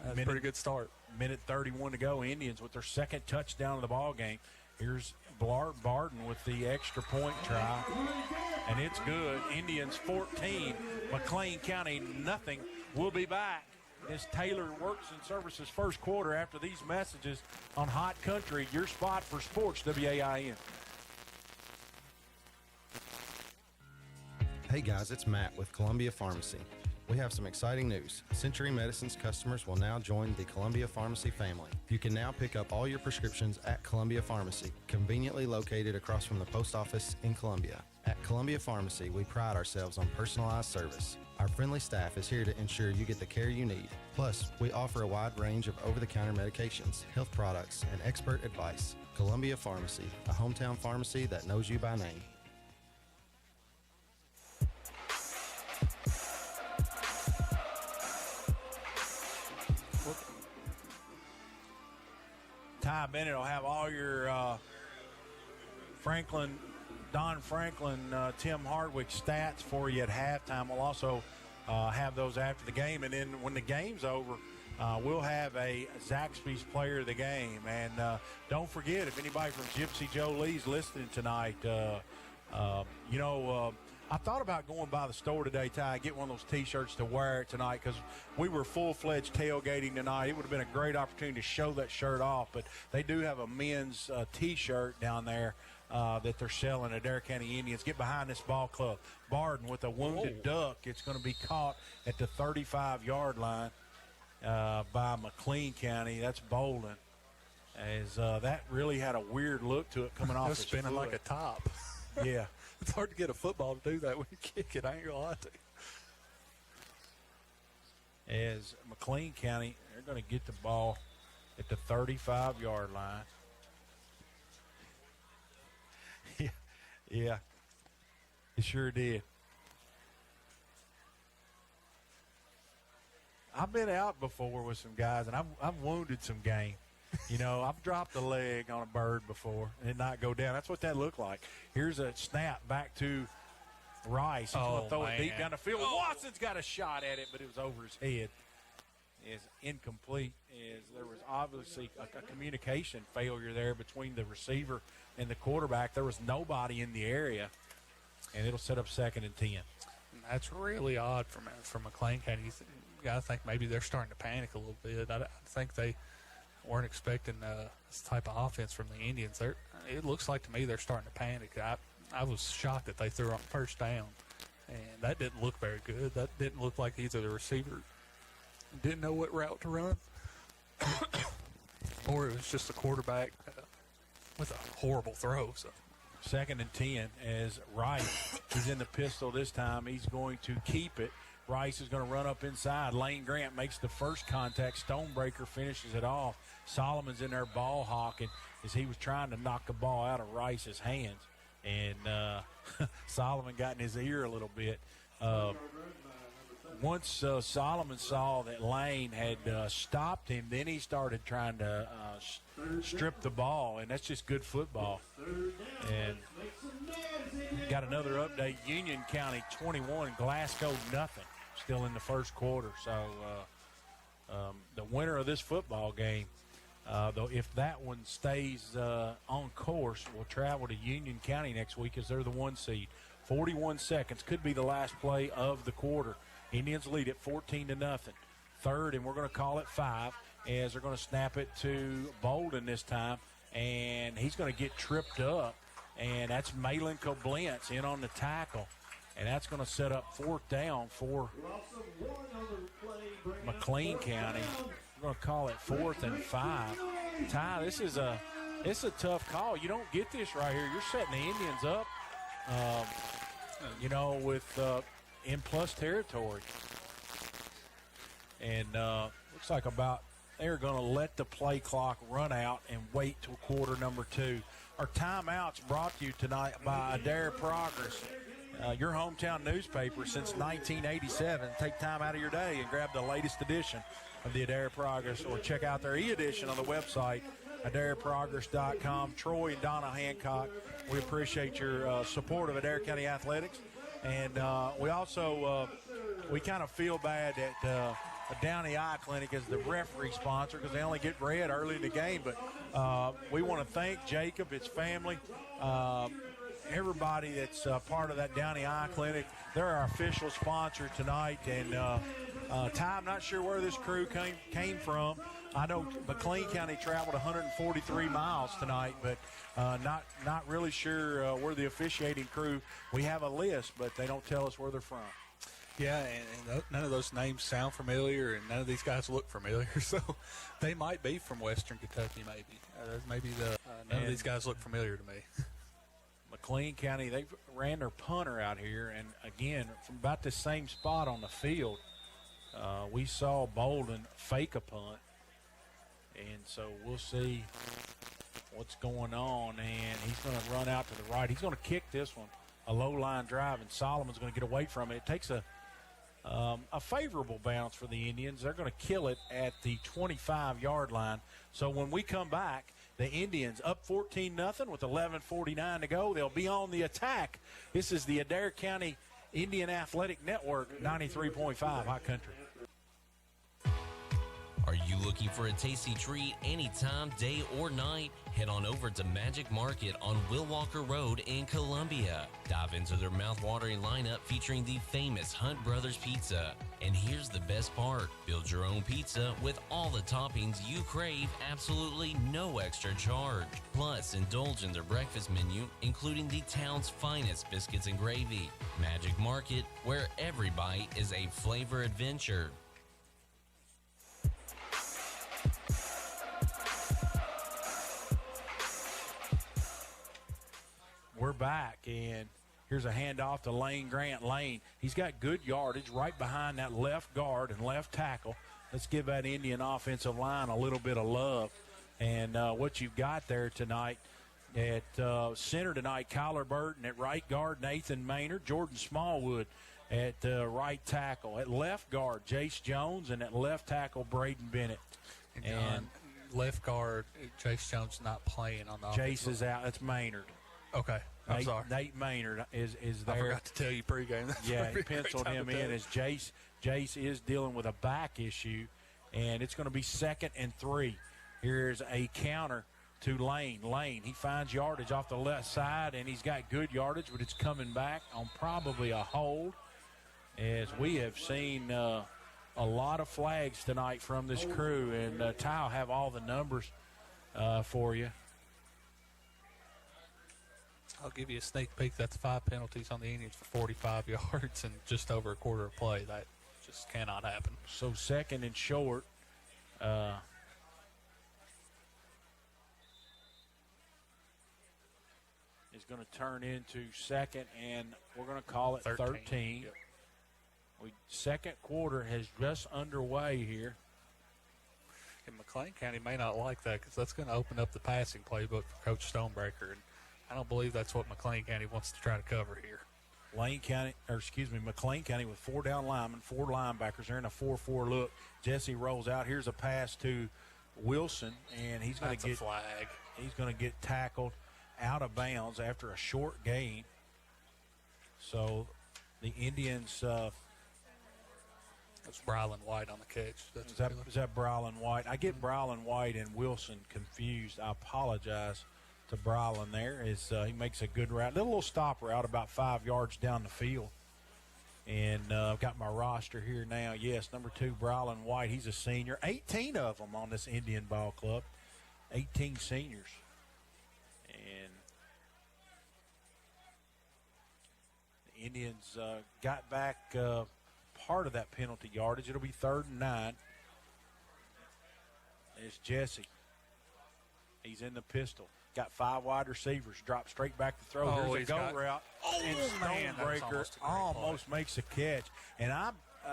That's a pretty good start. Minute 31 to go. Indians with their second touchdown of the ball game. Here's Barden with the extra point try, and it's good. Indians 14, McLean County nothing. We'll be back as Taylor Works and Services first quarter after these messages on Hot Country, your spot for sports, WAIN. Hey guys, it's Matt with Columbia Pharmacy. We have some exciting news. Century Medicine's customers will now join the Columbia Pharmacy family. You can now pick up all your prescriptions at Columbia Pharmacy, conveniently located across from the post office in Columbia. At Columbia Pharmacy, we pride ourselves on personalized service. Our friendly staff is here to ensure you get the care you need. Plus, we offer a wide range of over-the-counter medications, health products, and expert advice. Columbia Pharmacy, a hometown pharmacy that knows you by name. Ty Bennett will have all your Don Franklin, Tim Hardwick stats for you at halftime. We'll also have those after the game. And then when the game's over, we'll have a Zaxby's player of the game. And don't forget, if anybody from Gypsy Joe Lee's listening tonight, I thought about going by the store today, Ty, get one of those T-shirts to wear tonight because we were full-fledged tailgating tonight. It would have been a great opportunity to show that shirt off, but they do have a men's T-shirt down there that they're selling at Adair County Indians. Get behind this ball club. Barden with a wounded duck. It's going to be caught at the 35-yard line by McLean County. That's bowling. As that really had a weird look to it coming off his spinning foot. like a top. Yeah. It's hard to get a football to do that when you kick it. I ain't going to lie to you. As McLean County, they're going to get the ball at the 35-yard line. Yeah, it sure did. I've been out before with some guys, and I've wounded some game. You know, I've dropped a leg on a bird before and it not go down. That's what that looked like. Here's a snap back to Rice. He's going to throw it deep down the field. Watson's got a shot at it, but it was over his head. It's incomplete. There was obviously a communication failure there between the receiver and the quarterback. There was nobody in the area, and it'll set up 2nd and 10. That's really odd from McLean County. You got to think maybe they're starting to panic a little bit. I think they weren't expecting this type of offense from the Indians. It looks like to me they're starting to panic. I was shocked that they threw on first down, and that didn't look very good. That didn't look like either the receiver didn't know what route to run or it was just the quarterback with a horrible throw. So 2nd and 10 as Rice, he's in the pistol this time. He's going to keep it. Rice is going to run up inside. Lane Grant makes the first contact. Stonebreaker finishes it off. Solomon's in there ball hawking as he was trying to knock the ball out of Rice's hands. And Solomon got in his ear a little bit. Once Solomon saw that Lane had stopped him, then he started trying to strip the ball, and that's just good football. And got another update. Union County 21, Glasgow nothing. Still in the first quarter. So the winner of this football game, though, if that one stays on course, will travel to Union County next week as they're the 1 seed. 41 seconds could be the last play of the quarter. Indians lead it 14-0. Third, and we're going to call it 5, as they're going to snap it to Bolden this time, and he's going to get tripped up, and that's Malin Koblentz in on the tackle, and that's going to set up 4th down for McLean County. We're going to call it 4th and 5. Ty, it's a tough call. You don't get this right here. You're setting the Indians up, with in plus territory. And looks like they're going to let the play clock run out and wait till quarter number 2. Our timeout's brought to you tonight by Adair Progress, your hometown newspaper since 1987. Take time out of your day and grab the latest edition of the Adair Progress, or check out their e-edition on the website, AdairProgress.com. Troy and Donna Hancock, we appreciate your support of Adair County Athletics. And we also, we kind of feel bad that the Downey Eye Clinic is the referee sponsor because they only get red early in the game. But we want to thank Jacob, his family, everybody that's part of that Downey Eye Clinic. They're our official sponsor tonight. And Ty, I'm not sure where this crew came from. I know McLean County traveled 143 miles tonight, but not really sure where the officiating crew. We have a list, but they don't tell us where they're from. Yeah, and none of those names sound familiar, and none of these guys look familiar. So they might be from Western Kentucky, maybe. None of these guys look familiar to me. McLean County, they ran their punter out here, and again, from about the same spot on the field, we saw Bolden fake a punt. And so we'll see what's going on. And he's going to run out to the right. He's going to kick this one, a low-line drive, and Solomon's going to get away from it. It takes a favorable bounce for the Indians. They're going to kill it at the 25-yard line. So when we come back, the Indians up 14-0 with 11:49 to go. They'll be on the attack. This is the Adair County Indian Athletic Network, 93.5 Hot Country. Are you looking for a tasty treat anytime, day or night? Head on over to Magic Market on Will Walker Road in Columbia. Dive into their mouth-watering lineup featuring the famous Hunt Brothers Pizza. And here's the best part. Build your own pizza with all the toppings you crave, absolutely no extra charge. Plus, indulge in their breakfast menu, including the town's finest biscuits and gravy. Magic Market, where every bite is a flavor adventure. We're back, and here's a handoff to Lane Grant. Lane, he's got good yardage right behind that left guard and left tackle. Let's give that Indian offensive line a little bit of love. And what you've got there tonight at center tonight, Kyler Burton. At right guard, Nathan Maynard. Jordan Smallwood at right tackle. At left guard, Jace Jones. And at left tackle, Braden Bennett. And left guard, Jace Jones not playing on the Jace is out. That's Maynard. Okay, I'm sorry. Nate Maynard is there. I forgot to tell you pregame. Yeah, he penciled him in as Jace. Jace is dealing with a back issue, and it's going to be 2nd and 3. Here's a counter to Lane. Lane, he finds yardage off the left side, and he's got good yardage, but it's coming back on probably a hold, as we have seen a lot of flags tonight from this crew, and Ty will have all the numbers for you. I'll give you a sneak peek. That's 5 penalties on the Indians for 45 yards and just over a quarter of play. That just cannot happen. So 2nd and short. Is going to turn into 2nd, and we're going to call it 13. Yep. Second quarter has just underway here. And McLean County may not like that because that's going to open up the passing playbook for Coach Stonebreaker. And I don't believe that's what McLean County wants to try to cover here. McLean County with 4 down linemen, 4 linebackers. They're in a 4-4 look. Jesse rolls out. Here's a pass to Wilson, and he's going to get a flag. He's going to get tackled out of bounds after a short gain. So the Indians That's Brylan White on the catch. Is that Brylan White? I get Brylan White and Wilson confused. I apologize to Brylan there. He makes a good route. Little stop route about 5 yards down the field. And I've got my roster here now. Yes, number 2, Brylan White. He's a senior. 18 of them on this Indian Ball Club. 18 seniors. And the Indians got back part of that penalty yardage. It'll be 3rd and 9. There's Jesse. He's in the pistol. Got 5 wide receivers. Drop straight back to throw. Here's a go route. And Stonebreaker almost makes a catch. And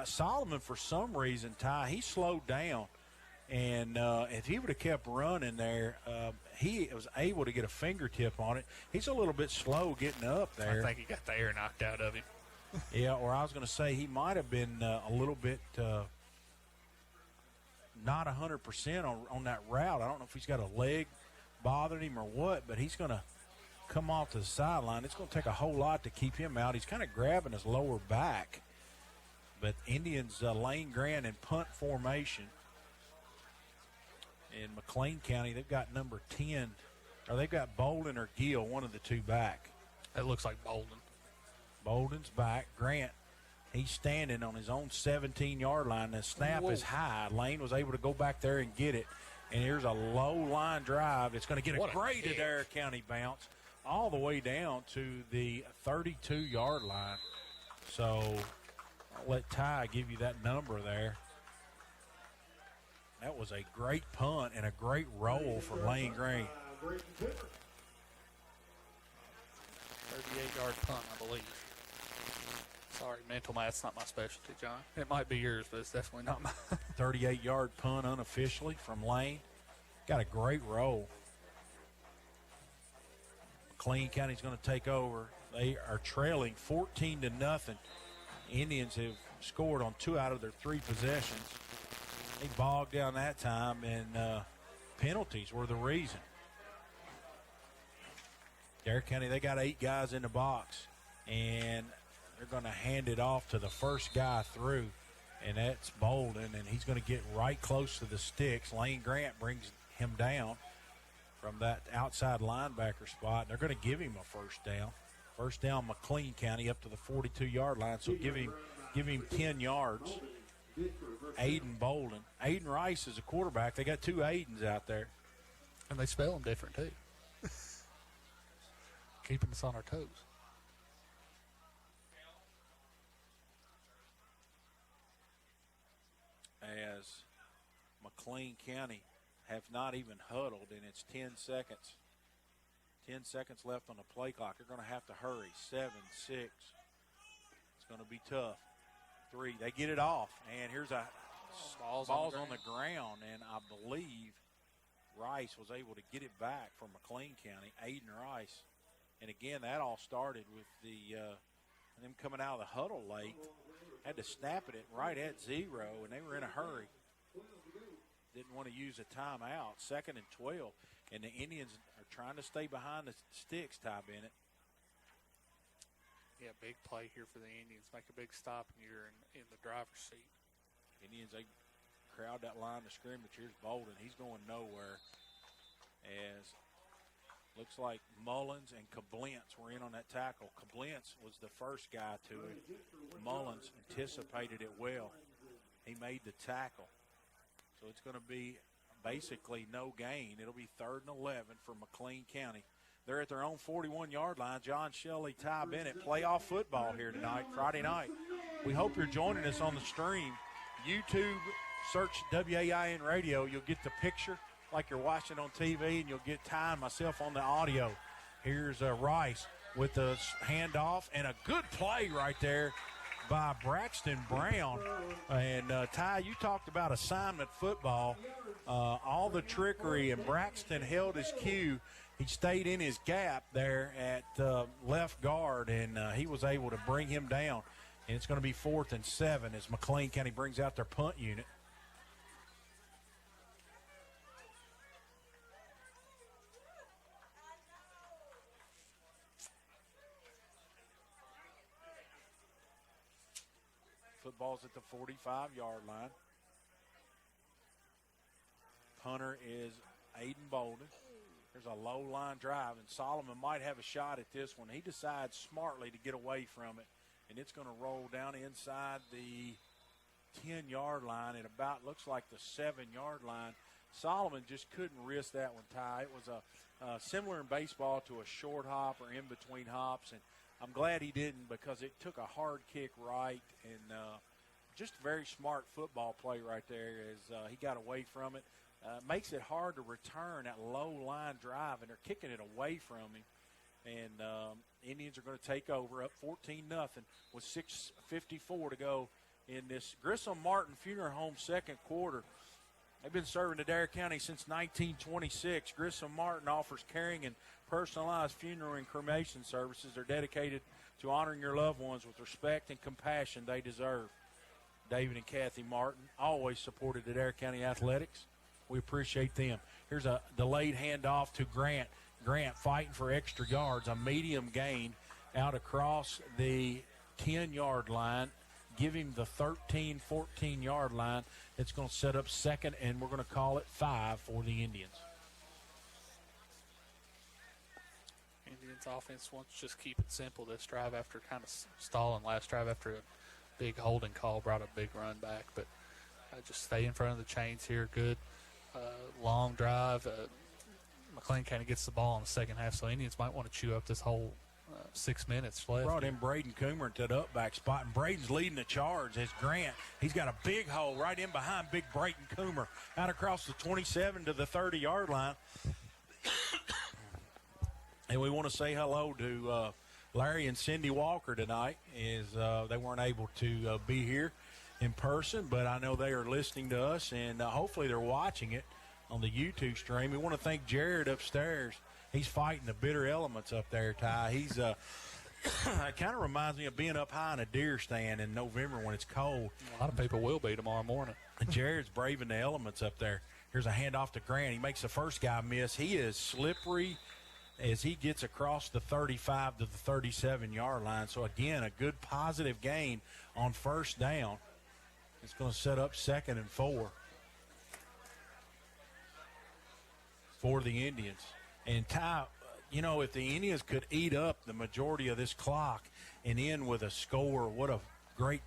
Solomon, for some reason, Ty, he slowed down. And if he would have kept running there, he was able to get a fingertip on it. He's a little bit slow getting up there. I think he got the air knocked out of him. Yeah, or I was going to say he might have been a little bit not 100% on that route. I don't know if he's got a leg bothering him or what, but he's going to come off to the sideline. It's going to take a whole lot to keep him out. He's kind of grabbing his lower back. But Indians, Lane Grant in punt formation. In McLean County, they've got number 10, or they've got Bolden or Gill, one of the two back. That looks like Bolden. Bolden's back. Grant, he's standing on his own 17-yard line. The snap is high. Lane was able to go back there and get it. And here's a low line drive. It's going to get a great Adair County bounce all the way down to the 32-yard line. So I'll let Ty give you that number there. That was a great punt and a great roll for Lane Green. 38-yard punt, I believe. Sorry, mental math's not my specialty, John. It might be yours, but it's definitely not mine. 38-yard punt unofficially from Lane. Got a great roll. McLean County's going to take over. They are trailing 14-0. Indians have scored on 2 out of their 3 possessions. They bogged down that time, and penalties were the reason. Adair County, they got 8 guys in the box, and they're going to hand it off to the first guy through, and that's Bolden, and he's going to get right close to the sticks. Lane Grant brings him down from that outside linebacker spot. They're going to give him a first down. First down, McLean County up to the 42-yard line, so give him 10 yards. Aiden Bolden. Aiden Rice is a quarterback. They got 2 Aidens out there. And they spell them different, too. Keeping us on our toes. As McLean County have not even huddled, and it's 10 seconds. 10 seconds left on the play clock. They're going to have to hurry. 7, 6. It's going to be tough. 3. They get it off, and here's a ball's on the ground, and I believe Rice was able to get it back for McLean County. Aiden Rice. And again, that all started with them coming out of the huddle late. Had to snap it right at 0, and they were in a hurry. Didn't want to use a timeout. 2nd and 12, and the Indians are trying to stay behind the sticks, Ty Bennett. Yeah, big play here for the Indians. Make a big stop, and you're in the driver's seat. Indians, they crowd that line of scrimmage. Here's Bolden. He's going nowhere. As looks like Mullins and Kablentz were in on that tackle. Kablentz was the first guy to it. Mullins anticipated it well. He made the tackle. So it's going to be basically no gain. It'll be 3rd and 11 for McLean County. They're at their own 41-yard line. John Shelley, Ty Bennett, playoff football here tonight, Friday night. We hope you're joining us on the stream. YouTube, search WAIN Radio. You'll get the picture like you're watching on TV, and you'll get Ty and myself on the audio. Here's Rice with the handoff, and a good play right there by Braxton Brown. And Ty, you talked about assignment football. All the trickery, and Braxton held his cue. He stayed in his gap there at left guard, and he was able to bring him down. And it's going to be 4th and 7 as McLean County brings out their punt unit. Football's at the 45-yard line. Punter is Aiden Bolden. There's a low line drive, and Solomon might have a shot at this one. He decides smartly to get away from it, and it's going to roll down inside the 10-yard line. It about looks like the 7-yard line. Solomon just couldn't risk that one, Ty. It was similar in baseball to a short hop or in between hops, and I'm glad he didn't because it took a hard kick right, and just a very smart football play right there as he got away from it. Makes it hard to return that low line drive, and they're kicking it away from him. And Indians are going to take over up 14-0 with 6:54 to go in this Grissom Martin Funeral Home second quarter. They've been serving Adair County since 1926. Grissom Martin offers caring and personalized funeral and cremation services. They're dedicated to honoring your loved ones with respect and compassion they deserve. David and Kathy Martin always supported Adair County Athletics. We appreciate them. Here's a delayed handoff to Grant. Grant fighting for extra yards, a medium gain out across the 10-yard line. Give him the 13, 14-yard line. It's going to set up second, and we're going to call it 5 for the Indians. Indians offense wants to just keep it simple this drive after kind of stalling last drive after a big holding call brought a big run back. But just stay in front of the chains here. Good long drive. McLean kind of gets the ball in the second half, so Indians might want to chew up this whole 6 minutes left. Brought in Braden Coomer into the up-back spot, and Braden's leading the charge as Grant. He's got a big hole right in behind big Braden Coomer out across the 27 to the 30-yard line. And we want to say hello to Larry and Cindy Walker tonight as they weren't able to be here in person, but I know they are listening to us, and hopefully they're watching it on the YouTube stream. We want to thank Jared upstairs. He's fighting the bitter elements up there, Ty. He's it kind of reminds me of being up high in a deer stand in November when it's cold. A lot of people will be tomorrow morning. And Jared's braving the elements up there. Here's a handoff to Grant. He makes the first guy miss. He is slippery as he gets across the 35 to the 37-yard line. So, again, a good positive gain on first down. It's going to set up 2nd and 4 for the Indians. And, Ty, you know, if the Indians could eat up the majority of this clock and end with a score, what a great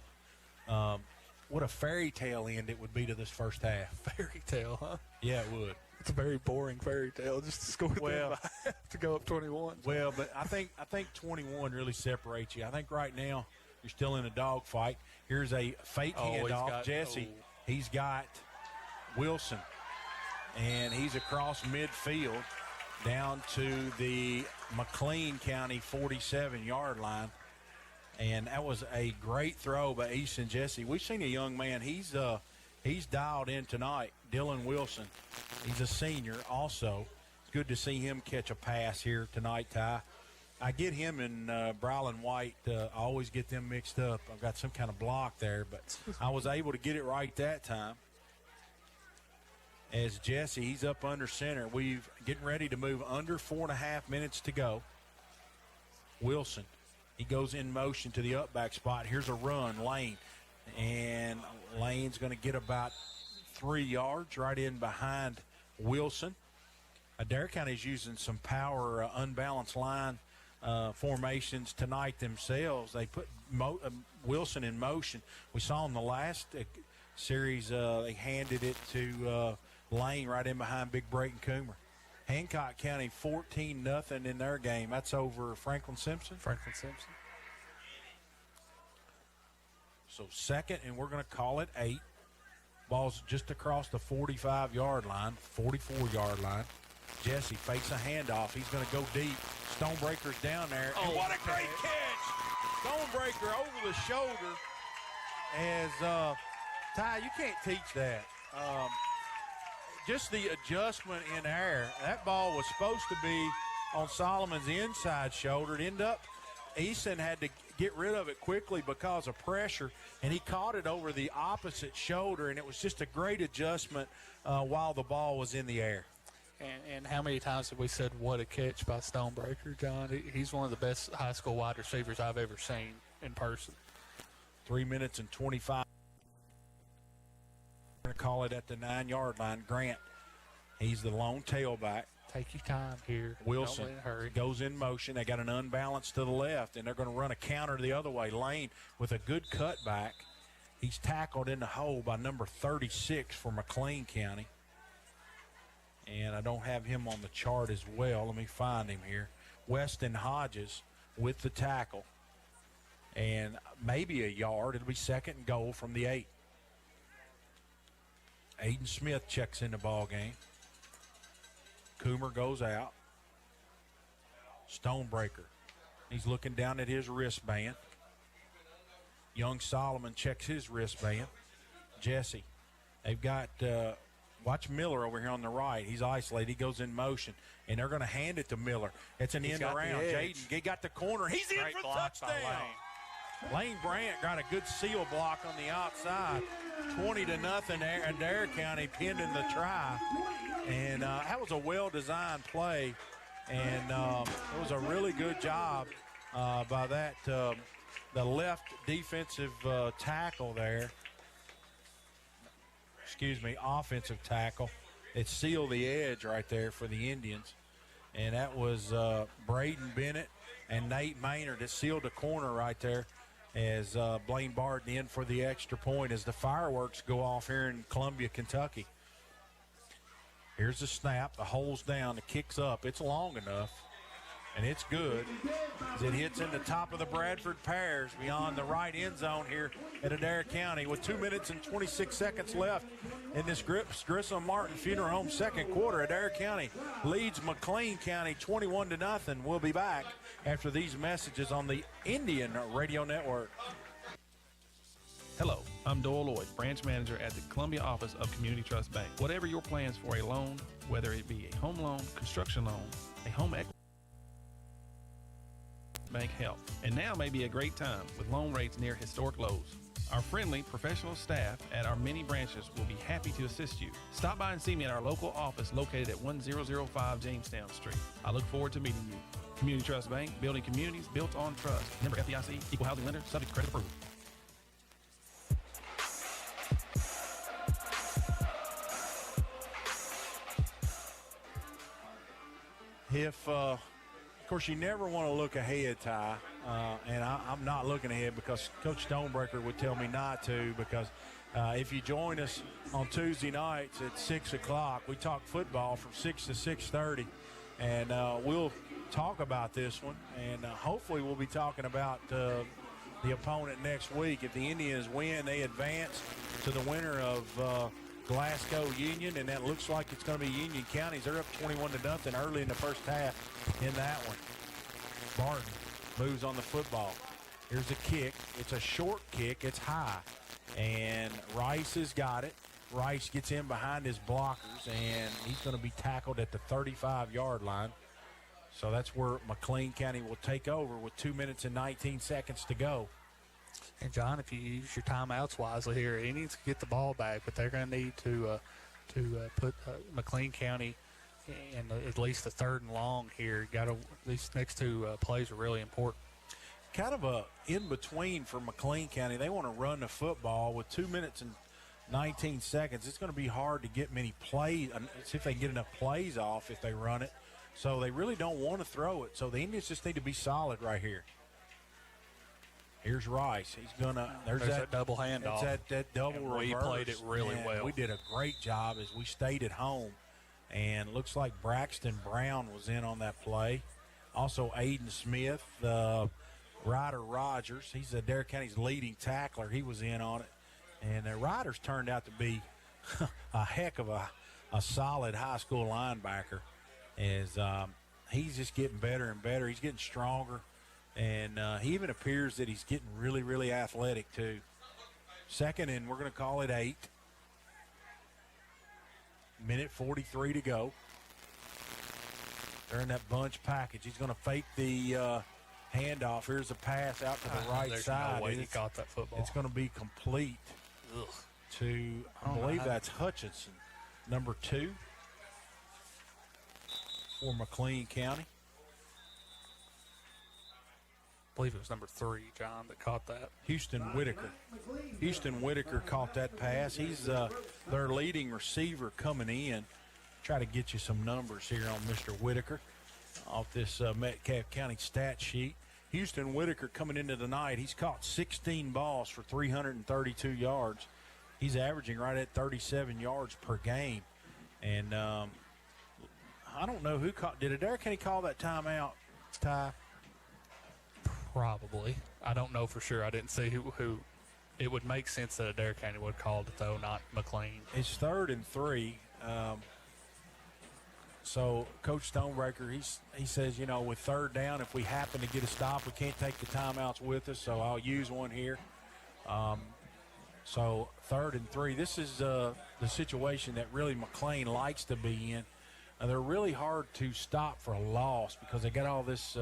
what a fairy tale end it would be to this first half. Fairy tale, huh? Yeah, it would. It's a very boring fairy tale just to score to go up 21. Well, but I think 21 really separates you. I think right now you're still in a dogfight. Here's a fake handoff. Jesse, he's got Wilson, and he's across midfield down to the McLean County 47-yard line. And that was a great throw by Easton Jesse. We've seen a young man. He's dialed in tonight, Dylan Wilson. He's a senior also. It's good to see him catch a pass here tonight, Ty. I get him and Brylan White. I always get them mixed up. I've got some kind of block there, but I was able to get it right that time. As Jesse, he's up under center. We're getting ready to move under 4.5 minutes to go. Wilson, he goes in motion to the up-back spot. Here's a run, Lane. And Lane's going to get about 3 yards right in behind Wilson. Adair County's using some power unbalanced line formations tonight themselves. They put Wilson in motion. We saw in the last series they handed it to Lane right in behind big Brayton Coomer. Hancock County 14-0 in their game. That's over Franklin Simpson. So second, and we're going to call it 8. Ball's just across the 45-yard line, 44-yard line. Jesse fakes a handoff. He's going to go deep. Stonebreaker's down there. And what a great catch! Stonebreaker over the shoulder. As Ty, you can't teach that. Just the adjustment in air. That ball was supposed to be on Solomon's inside shoulder. It ended up, Easton had to get rid of it quickly because of pressure, and he caught it over the opposite shoulder, and it was just a great adjustment while the ball was in the air. And how many times have we said what a catch by Stonebreaker, John? He's one of the best high school wide receivers I've ever seen in person. 3 minutes and 25. We're going to call it at the 9-yard line. Grant, he's the lone tailback. Take your time here. Wilson Don't let it hurry. goes in motion. They got an unbalance to the left, and they're going to run a counter the other way. Lane with a good cutback. He's tackled in the hole by number 36 for McLean County. And I don't have him on the chart as well. Let me find him here. Weston Hodges with the tackle. And maybe a yard. It'll be 2nd and goal from the 8. Aiden Smith checks in the ball game. Coomer goes out. Stonebreaker. He's looking down at his wristband. Young Solomon checks his wristband. Jesse. They've got, watch Miller over here on the right. He's isolated. He goes in motion. And they're going to hand it to Miller. It's an end around. Jaden, he got the corner. He's in for the touchdown. Lane Brandt got a good seal block on the outside. 20-0. Adair County pinned in the try. And that was a well-designed play. And it was a really good job by that, the left defensive tackle there. Offensive tackle. It sealed the edge right there for the Indians. And that was Braden Bennett and Nate Maynard that sealed the corner right there as Blaine Barton in for the extra point as the fireworks go off here in Columbia, Kentucky. Here's the snap. The hole's down. The kick's up. It's long enough. And it's good as it hits in the top of the Bradford Pears beyond the right end zone here at Adair County with 2 minutes and 26 seconds left in this Grissom Martin Funeral Home second quarter. Adair County leads McLean County 21-0. We'll be back after these messages on the Indian Radio Network. Hello, I'm Doyle Lloyd, branch manager at the Columbia office of Community Trust Bank. Whatever your plans for a loan, whether it be a home loan, construction loan, a home equity, bank help. And now may be a great time with loan rates near historic lows. Our friendly professional staff at our many branches will be happy to assist you. Stop by and see me at our local office located at 1005 Jamestown Street. I look forward to meeting you. Community Trust Bank, building communities built on trust. Member FDIC, equal housing lender, subject to credit approval. Of course, you never want to look ahead, Ty, and I'm not looking ahead because Coach Stonebreaker would tell me not to, because if you join us on Tuesday nights at 6 o'clock, we talk football from 6 to 6:30, and we'll talk about this one, and hopefully we'll be talking about the opponent next week. If the Indians win, they advance to the winner of Glasgow Union, and that looks like it's going to be Union Counties. They're up 21-0 early in the first half in that one. Barton moves on the football. Here's a kick. It's a short kick. It's high, and Rice has got it. Rice gets in behind his blockers, and he's going to be tackled at the 35-yard line. So that's where McLean County will take over with 2 minutes and 19 seconds to go. And, John, if you use your timeouts wisely here, Indians can get the ball back, but they're going to need to put McLean County in at least the 3rd and long here. These next two plays are really important. Kind of a in-between for McLean County. They want to run the football with 2 minutes and 19 seconds. It's going to be hard to get many plays, see if they can get enough plays off if they run it. So they really don't want to throw it. So the Indians just need to be solid right here. Here's Rice. He's gonna. There's that double handoff. That double reverse. We played it really well. We did a great job as we stayed at home, and looks like Braxton Brown was in on that play. Also, Aiden Smith, Ryder Rogers. He's Adair County's leading tackler. He was in on it, and the Riders turned out to be a heck of a solid high school linebacker. As he's just getting better and better. He's getting stronger. And he even appears that he's getting really, really athletic, too. 2nd, and we're going to call it 8. Minute 43 to go. They're in that bunch package. He's going to fake the handoff. Here's a pass out to the right side. No way he caught that football. It's going to be complete to, I believe that's Hutchinson, number 2 for McLean County. believe it was number 3, John, that caught that. Houston Whitaker. Houston Whitaker caught that pass. He's their leading receiver coming in. Try to get you some numbers here on Mr. Whitaker off this Metcalfe County stat sheet. Houston Whitaker coming into the night, he's caught 16 balls for 332 yards. He's averaging right at 37 yards per game. And I don't know who caught. Did Adair County call that timeout, Ty? Probably. I don't know for sure. I didn't see who. It would make sense that Adair County would have called it, though, not McLean. It's 3rd and 3. So Coach Stonebreaker, he says, you know, with 3rd down, if we happen to get a stop, we can't take the timeouts with us, so I'll use one here. So 3rd and 3. This is the situation that really McLean likes to be in. They're really hard to stop for a loss because they got all this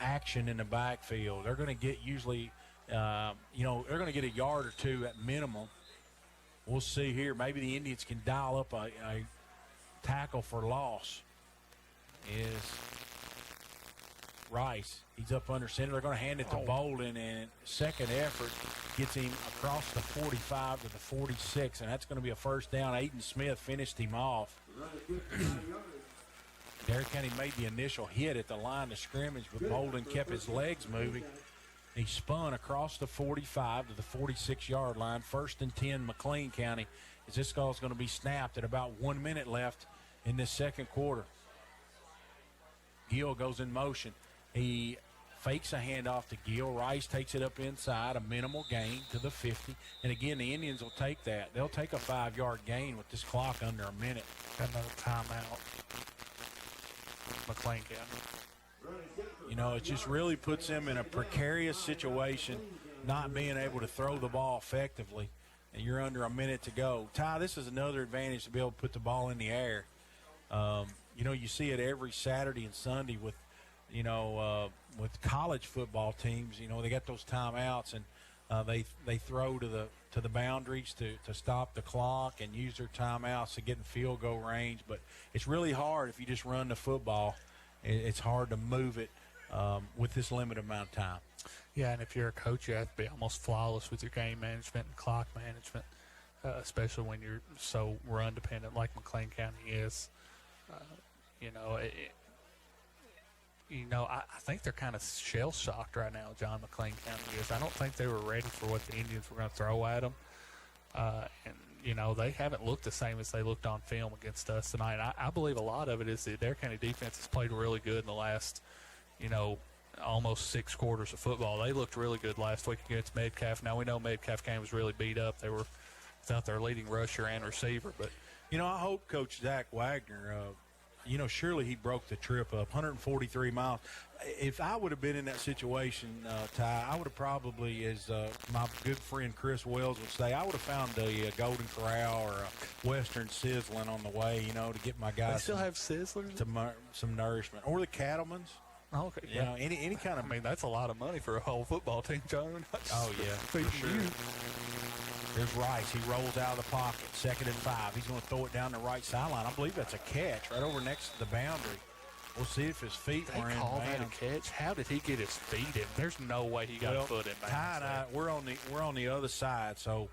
action in the backfield. They're going to get usually, they're going to get a yard or two at minimum. We'll see here. Maybe the Indians can dial up a tackle for loss. Is Rice. He's up under center. They're going to hand it to Bolden, and second effort gets him across the 45 to the 46, and that's going to be a first down. Aiden Smith finished him off. Derrick County made the initial hit at the line of scrimmage, but Bolden kept his legs moving. He spun across the 45 to the 46-yard line. 1st and 10, McLean County, as this ball is going to be snapped at about 1 minute left in this second quarter. Gill goes in motion. He fakes a handoff to Gill. Rice takes it up inside, a minimal gain to the 50. And again, the Indians will take that. They'll take a 5-yard gain with this clock under a minute. Got another timeout. McLean County. You know, it just really puts them in a precarious situation, not being able to throw the ball effectively. And you're under a minute to go. Ty, this is another advantage to be able to put the ball in the air. You see it every Saturday and Sunday with college football teams. You know, they got those timeouts, and they throw to the boundaries to stop the clock and use their timeouts to get in field goal range. But it's really hard if you just run the football. It's hard to move it with this limited amount of time. Yeah, and if you're a coach, you have to be almost flawless with your game management and clock management, especially when you're so run dependent like McLean County is. I think they're kind of shell-shocked right now, John. McLean County is. I don't think they were ready for what the Indians were going to throw at them. They haven't looked the same as they looked on film against us tonight. I believe a lot of it is the Adair County defense has played really good in the last, almost 6 quarters of football. They looked really good last week against Metcalfe. Now, we know Metcalfe County was really beat up. They were without their leading rusher and receiver. But, I hope Coach Zach Wagner, surely he broke the trip up, 143 miles. If I would have been in that situation, Ty, I would have probably, as my good friend Chris Wells would say, I would have found a Golden Corral or a Western Sizzling on the way, to get my guys. They still have Sizzlers? Some nourishment. Or the Cattleman's. Okay, yeah. Any kind of. I mean, that's a lot of money for a whole football team, John. Oh, yeah, for sure. There's Rice. He rolls out of the pocket. 2nd and 5. He's going to throw it down the right sideline. I believe that's a catch right over next to the boundary. We'll see if his feet were in bounds. They call that a catch? How did he get his feet in? There's no way he got a foot in bounds. Ty and I, we're on the other side, so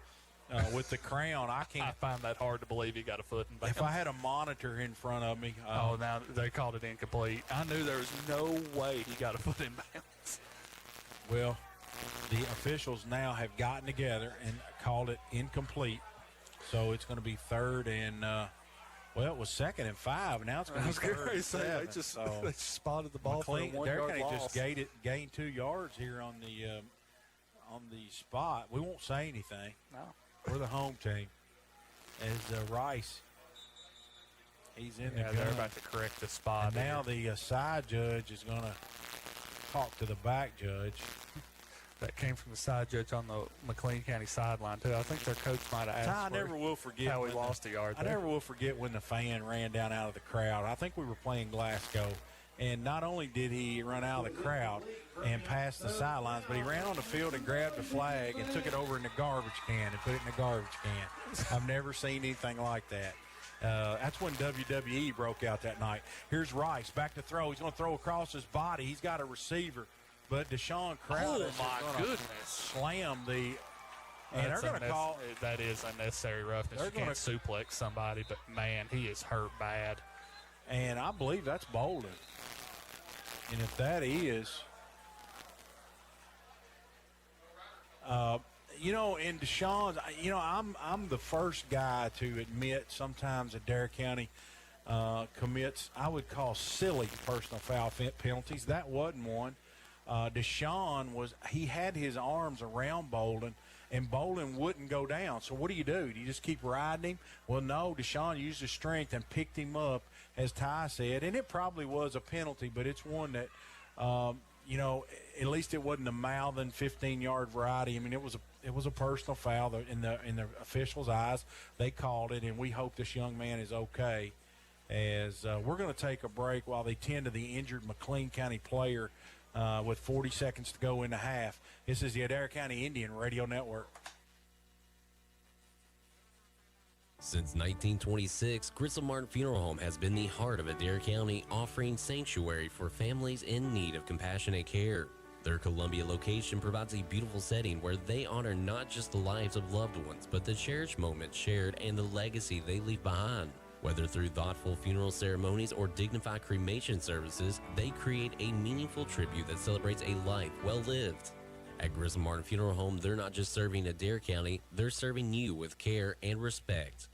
with the crown, I can't. I find that hard to believe he got a foot in bounds. If I had a monitor in front of me. Now they called it incomplete. I knew there was no way he got a foot in bounds. Well, the officials now have gotten together and called it incomplete. So it's going to be 3rd and, it was 2nd and 5. Now it's going to be 3rd and 7. They just spotted the ball for a 1-yard loss. Just gained 2 yards here on the spot. We won't say anything. No. We're the home team. As Rice, he's in the gun. They're about to correct the spot. And now the side judge is going to talk to the back judge. That came from the side judge on the McLean County sideline, too. I think their coach might have asked I never will forget how he lost a yard there. I never will forget when the fan ran down out of the crowd. I think we were playing Glasgow. And not only did he run out of the crowd and pass the sidelines, but he ran on the field and grabbed the flag and took it over in the garbage can and put it in the garbage can. I've never seen anything like that. That's when WWE broke out that night. Here's Rice back to throw. He's going to throw across his body. He's got a receiver. but Deshaun Crowder slam the. And they're going to call that is unnecessary roughness. You can't suplex somebody, but man, he is hurt bad. And I believe that's Bolden. And if that is, in Deshaun's, I'm the first guy to admit sometimes that Adair County commits, I would call silly personal foul penalties. That wasn't one. Deshaun he had his arms around Bolden, and Bolden wouldn't go down. So what do? Do you just keep riding him? Well, no, Deshaun used his strength and picked him up, as Ty said, and it probably was a penalty, but it's one that, at least it wasn't a mouthing 15-yard variety. I mean, it was a personal foul in the officials' eyes. They called it, and we hope this young man is okay. As we're going to take a break while they tend to the injured McLean County player with 40 seconds to go in the half. This is the Adair County Indian Radio Network. Since 1926, Grissom Martin Funeral Home has been the heart of Adair County, offering sanctuary for families in need of compassionate care. Their Columbia location provides a beautiful setting where they honor not just the lives of loved ones, but the cherished moments shared and the legacy they leave behind. Whether through thoughtful funeral ceremonies or dignified cremation services, they create a meaningful tribute that celebrates a life well lived. At Grissom Martin Funeral Home, they're not just serving Adair County, they're serving you with care and respect.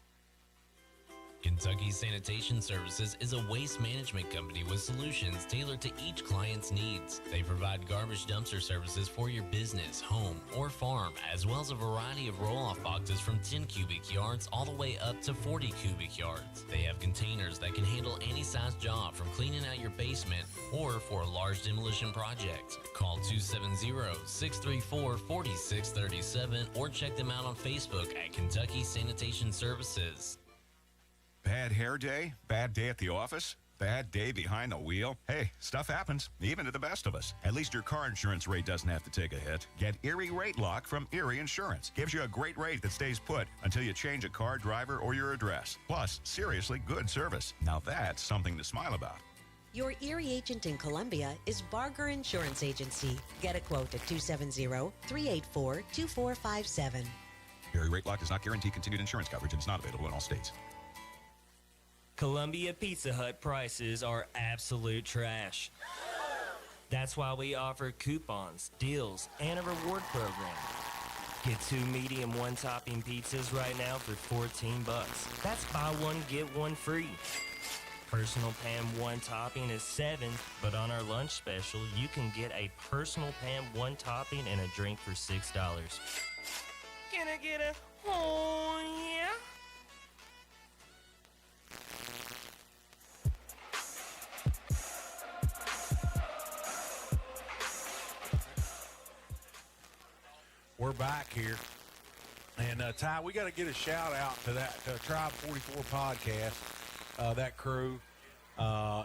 Kentucky Sanitation Services is a waste management company with solutions tailored to each client's needs. They provide garbage dumpster services for your business, home, or farm, as well as a variety of roll-off boxes from 10 cubic yards all the way up to 40 cubic yards. They have containers that can handle any size job, from cleaning out your basement or for a large demolition project. Call 270-634-4637 or check them out on Facebook at Kentucky Sanitation Services. Bad hair day? Bad day at the office? Bad day behind the wheel? Hey, stuff happens, even to the best of us. At least your car insurance rate doesn't have to take a hit. Get Erie Rate Lock from Erie Insurance. Gives you a great rate that stays put until you change a car, driver, or your address. Plus, seriously good service. Now that's something to smile about. Your Erie agent in Columbia is Barger Insurance Agency. Get a quote at 270-384-2457. Erie Rate Lock does not guarantee continued insurance coverage and is not available in all states. Columbia Pizza Hut prices are absolute trash. That's why we offer coupons, deals, and a reward program. Get 2 medium one-topping pizzas right now for $14. That's buy one, get one free. Personal pan one topping is $7, but on our lunch special, you can get a personal pan one topping and a drink for $6. Can I get a oh yeah? We're back here. And, Ty, we got to get a shout-out to that Tribe 44 podcast. That crew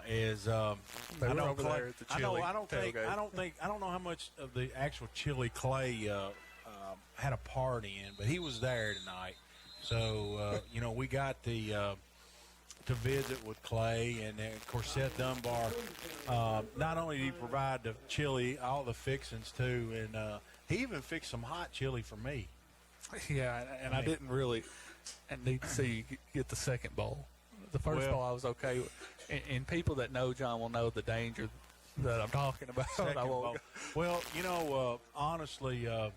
is They were over there at the chili I don't know how much of the actual chili Clay had a part in, but he was there tonight. So, we got to visit with Clay, and of course Seth Dunbar. Not only did he provide the chili, all the fixings too, and he even fixed some hot chili for me. Yeah, and I didn't really need to see you get the second bowl. The first bowl I was okay with. And people that know John will know the danger that I'm talking about. Well, honestly, I've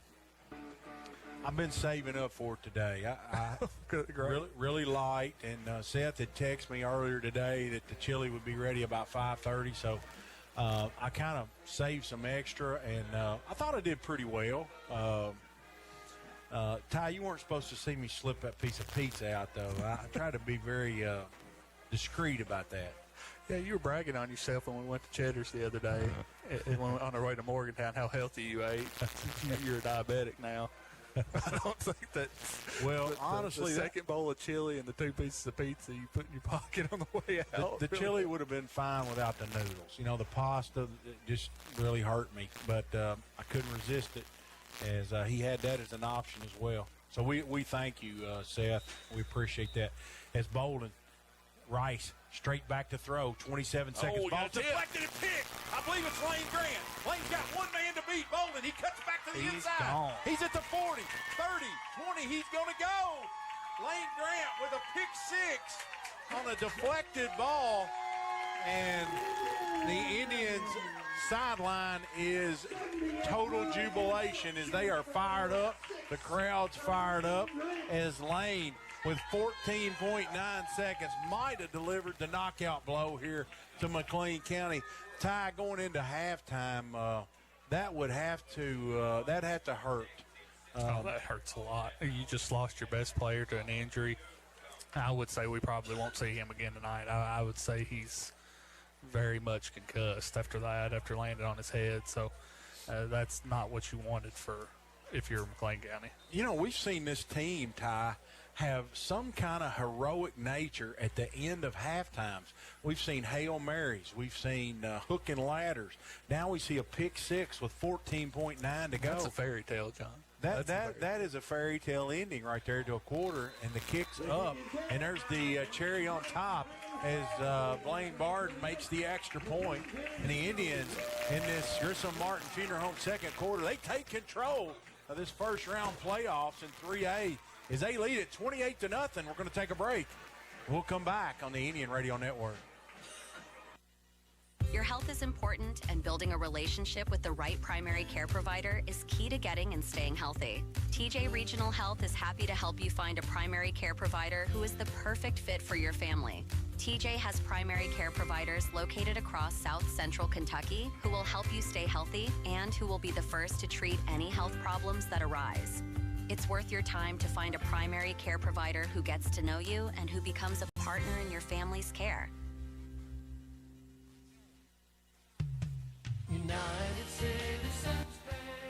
been saving up for it today. I really light, and Seth had texted me earlier today that the chili would be ready about 5:30, so I kind of saved some extra, and I thought I did pretty well. Ty, you weren't supposed to see me slip that piece of pizza out, though. I tried to be very discreet about that. Yeah, you were bragging on yourself when we went to Cheddar's the other day on our way to Morgantown, how healthy you ate. You're a diabetic now. I don't think that. Well, honestly, the second bowl of chili and the 2 pieces of pizza you put in your pocket on the way out. The chili would have been fine without the noodles. The pasta just really hurt me, but I couldn't resist it, as he had that as an option as well. So we thank you, Seth. We appreciate that. As Bolden Rice straight back to throw. 27 seconds. we Ball got a tip. deflected and picked. I believe it's Lane Grant. Lane's got one man to beat. Bolden. He cuts back to the He's inside. gone. He's at the 40, 30, 20. He's going to go. Lane Grant with a pick six on a deflected ball. And the Indians sideline is total jubilation as they are fired up. The crowd's fired up as Lane, with 14.9 seconds, might have delivered the knockout blow here to McLean County. Ty, going into halftime, that would have to hurt. That hurts a lot. You just lost your best player to an injury. I would say we probably won't see him again tonight. I would say he's very much concussed after that, after landing on his head. So that's not what you wanted for if you're McLean County. You know, we've seen this team, Ty, have some kind of heroic nature at the end of halftimes. We've seen Hail Marys. We've seen hook and ladders. Now we see a pick six with 14.9 to go. That's a fairy tale, John. That is a fairy tale ending right there to a quarter, and the kick's up, and there's the cherry on top as Blaine Barden makes the extra point, and the Indians in this Grissom Martin Funeral Home second quarter, they take control of this first round playoffs in 3A as they lead it 28-0. We're going to take a break. We'll come back on the Indian Radio Network. Your health is important, and building a relationship with the right primary care provider is key to getting and staying healthy. TJ Regional Health is happy to help you find a primary care provider who is the perfect fit for your family. TJ has primary care providers located across South Central Kentucky who will help you stay healthy and who will be the first to treat any health problems that arise. It's worth your time to find a primary care provider who gets to know you and who becomes a partner in your family's care.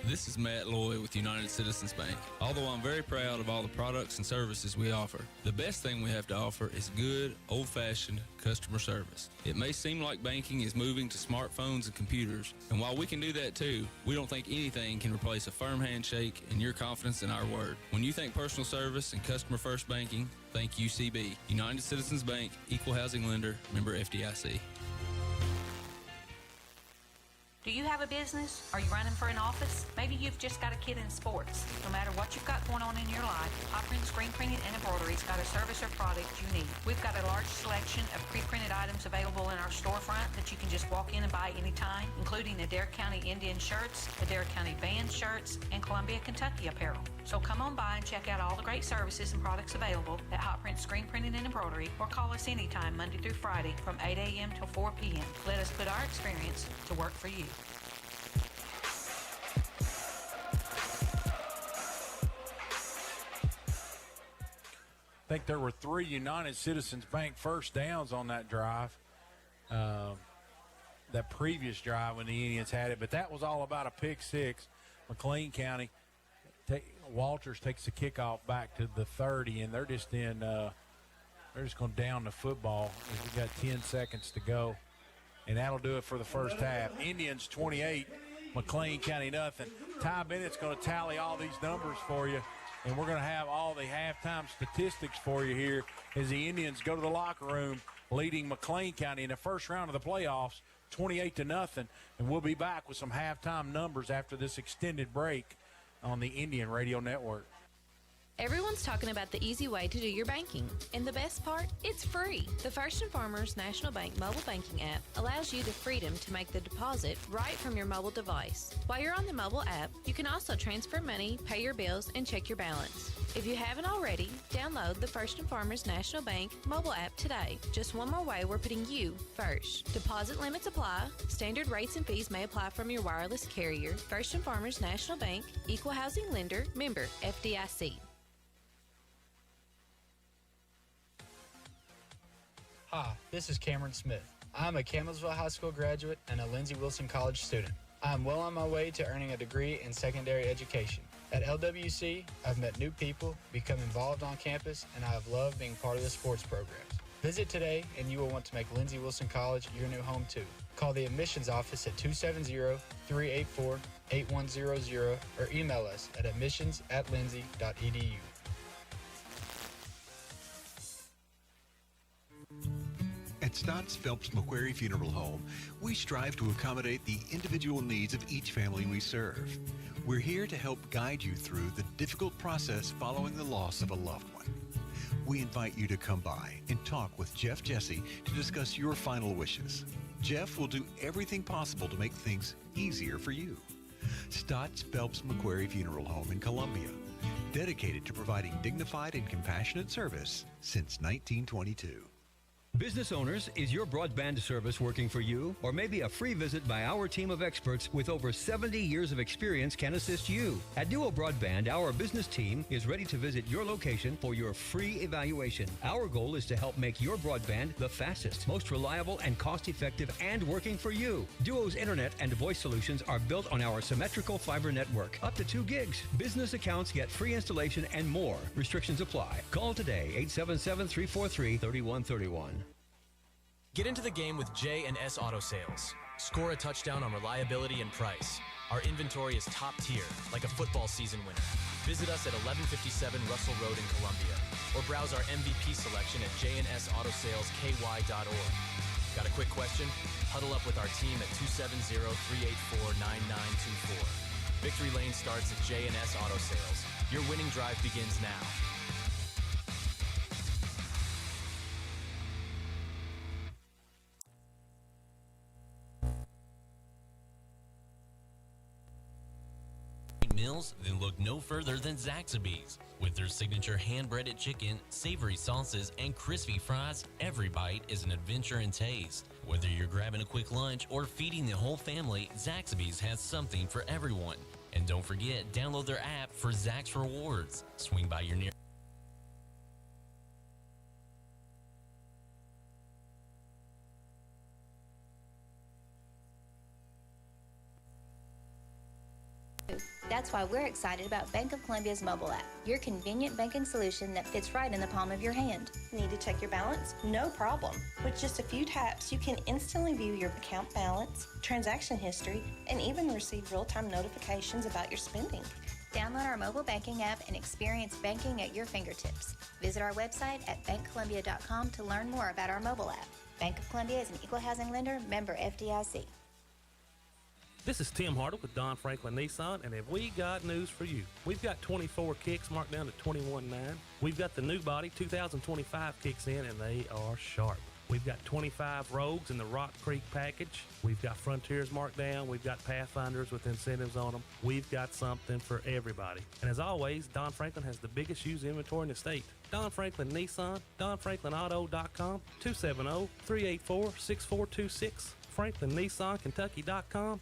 This is Matt Loy with United Citizens Bank. Although I'm very proud of all the products and services we offer, the best thing we have to offer is good, old-fashioned customer service. It may seem like banking is moving to smartphones and computers, and while we can do that too, we don't think anything can replace a firm handshake and your confidence in our word. When you think personal service and customer-first banking, think UCB. United Citizens Bank, Equal Housing Lender, member FDIC. Do you have a business? Are you running for an office? Maybe you've just got a kid in sports. No matter what you've got going on in your life, Hot Print Screen Printing and Embroidery's got a service or product you need. We've got a large selection of pre-printed items available in our storefront that you can just walk in and buy anytime, including Adair County Indian shirts, Adair County band shirts, and Columbia, Kentucky apparel. So come on by and check out all the great services and products available at Hot Print Screen Printing and Embroidery, or call us anytime Monday through Friday from 8 a.m. till 4 p.m. Let us put our experience to work for you. I think there were 3 United Citizens Bank first downs on that drive, that previous drive when the Indians had it. But that was all about a pick six. McLean County, Walters takes the kickoff back to the 30, and they're just in. They're just going down the football. We've got 10 seconds to go, and that'll do it for the first half. Indians 28, McLean County nothing. Ty Bennett's going to tally all these numbers for you. And we're going to have all the halftime statistics for you here as the Indians go to the locker room, leading McLean County in the first round of the playoffs, 28-0. And we'll be back with some halftime numbers after this extended break on the Indian Radio Network. Everyone's talking about the easy way to do your banking. And the best part? It's free. The First & Farmers National Bank mobile banking app allows you the freedom to make the deposit right from your mobile device. While you're on the mobile app, you can also transfer money, pay your bills, and check your balance. If you haven't already, download the First & Farmers National Bank mobile app today. Just one more way we're putting you first. Deposit limits apply. Standard rates and fees may apply from your wireless carrier. First & Farmers National Bank, Equal Housing Lender, member FDIC. Hi, this is Cameron Smith. I'm a Campbellsville High School graduate and a Lindsey Wilson College student. I'm well on my way to earning a degree in secondary education. At LWC, I've met new people, become involved on campus, and I have loved being part of the sports programs. Visit today and you will want to make Lindsey Wilson College your new home too. Call the admissions office at 270-384-8100 or email us at admissions@lindsey.edu. At Stotts Phelps McQuarrie Funeral Home, we strive to accommodate the individual needs of each family we serve. We're here to help guide you through the difficult process following the loss of a loved one. We invite you to come by and talk with Jeff Jesse to discuss your final wishes. Jeff will do everything possible to make things easier for you. Stotts Phelps McQuarrie Funeral Home in Columbia, dedicated to providing dignified and compassionate service since 1922. Business owners, is your broadband service working for you? Or maybe a free visit by our team of experts with over 70 years of experience can assist you. At Duo Broadband, our business team is ready to visit your location for your free evaluation. Our goal is to help make your broadband the fastest, most reliable, and cost-effective, and working for you. Duo's internet and voice solutions are built on our symmetrical fiber network, up to 2 gigs. Business accounts get free installation and more. Restrictions apply. Call today, 877-343-3131. Get into the game with J&S Auto Sales. Score a touchdown on reliability and price. Our inventory is top tier, like a football season winner. Visit us at 1157 Russell Road in Columbia, or browse our MVP selection at jnsautosales.ky.org. Got a quick question? Huddle up with our team at 270-384-9924. Victory lane starts at J&S Auto Sales. Your winning drive begins now. Meals, then look no further than Zaxby's. With their signature hand-breaded chicken, savory sauces, and crispy fries, every bite is an adventure in taste. Whether you're grabbing a quick lunch or feeding the whole family, Zaxby's has something for everyone. And don't forget, download their app for Zax Rewards. Swing by your near... That's why we're excited about Bank of Columbia's mobile app, your convenient banking solution that fits right in the palm of your hand. Need to check your balance? No problem. With just a few taps, you can instantly view your account balance, transaction history, and even receive real-time notifications about your spending. Download our mobile banking app and experience banking at your fingertips. Visit our website at bankcolumbia.com to learn more about our mobile app. Bank of Columbia is an equal housing lender, member FDIC. This is Tim Harder with Don Franklin Nissan, and have we got news for you. We've got 24 kicks marked down to 21.9. We've got the new body 2025 kicks in, and they are sharp. We've got 25 Rogues in the Rock Creek package. We've got Frontiers marked down. We've got Pathfinders with incentives on them. We've got something for everybody. And as always, Don Franklin has the biggest used inventory in the state. Don Franklin Nissan, DonFranklinAuto.com, 270-384-6426, FranklinNissanKentucky.com.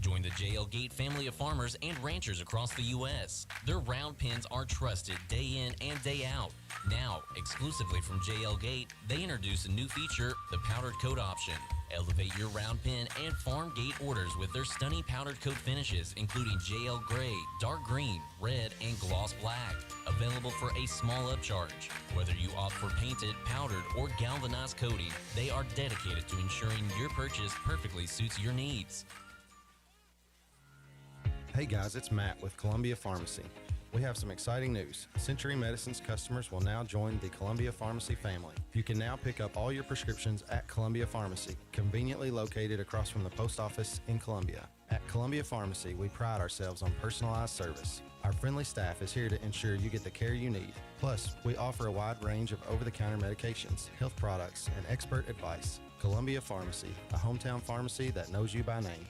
Join the JL Gate family of farmers and ranchers across the U.S. Their round pins are trusted day in and day out. Now, exclusively from JL Gate, they introduce a new feature, the powdered coat option. Elevate your round pin and farm gate orders with their stunning powdered coat finishes, including JL Gray, dark green, red, and gloss black. Available for a small upcharge. Whether you opt for painted, powdered, or galvanized coating, they are dedicated to ensuring your purchase perfectly suits your needs. Hey guys, it's Matt with Columbia Pharmacy. We have some exciting news. Century Medicine's customers will now join the Columbia Pharmacy family. You can now pick up all your prescriptions at Columbia Pharmacy, conveniently located across from the post office in Columbia. At Columbia Pharmacy, we pride ourselves on personalized service. Our friendly staff is here to ensure you get the care you need. Plus, we offer a wide range of over-the-counter medications, health products, and expert advice. Columbia Pharmacy, a hometown pharmacy that knows you by name.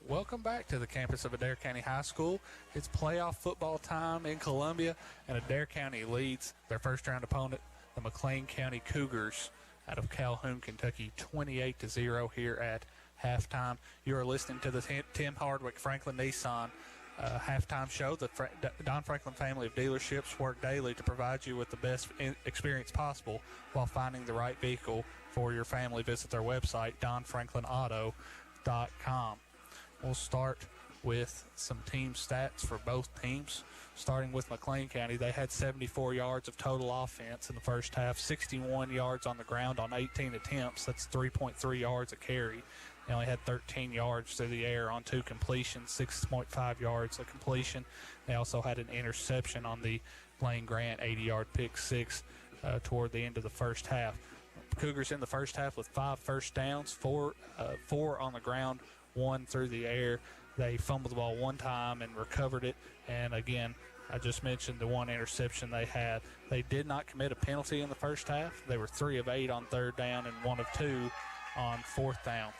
Welcome back to the campus of Adair County High School. It's playoff football time in Columbia, and Adair County leads their first-round opponent, the McLean County Cougars, out of Calhoun, Kentucky, 28-0 here at halftime. You are listening to the Tim Hardwick Franklin Nissan halftime show. The Don Franklin family of dealerships work daily to provide you with the best experience possible while finding the right vehicle for your family. Visit their website, donfranklinauto.com. We'll start with some team stats for both teams. Starting with McLean County, they had 74 yards of total offense in the first half, 61 yards on the ground on 18 attempts. That's 3.3 yards a carry. He only had 13 yards through the air on 2 completions, 6.5 yards a completion. They also had an interception on the Blaine Grant 80-yard pick six toward the end of the first half. Cougars in the first half with 5 first downs, four on the ground, 1 through the air. They fumbled the ball 1 time and recovered it. And again, I just mentioned the 1 interception they had. They did not commit a penalty in the first half. They were 3 of 8 on 3rd down and 1 of 2 on 4th down.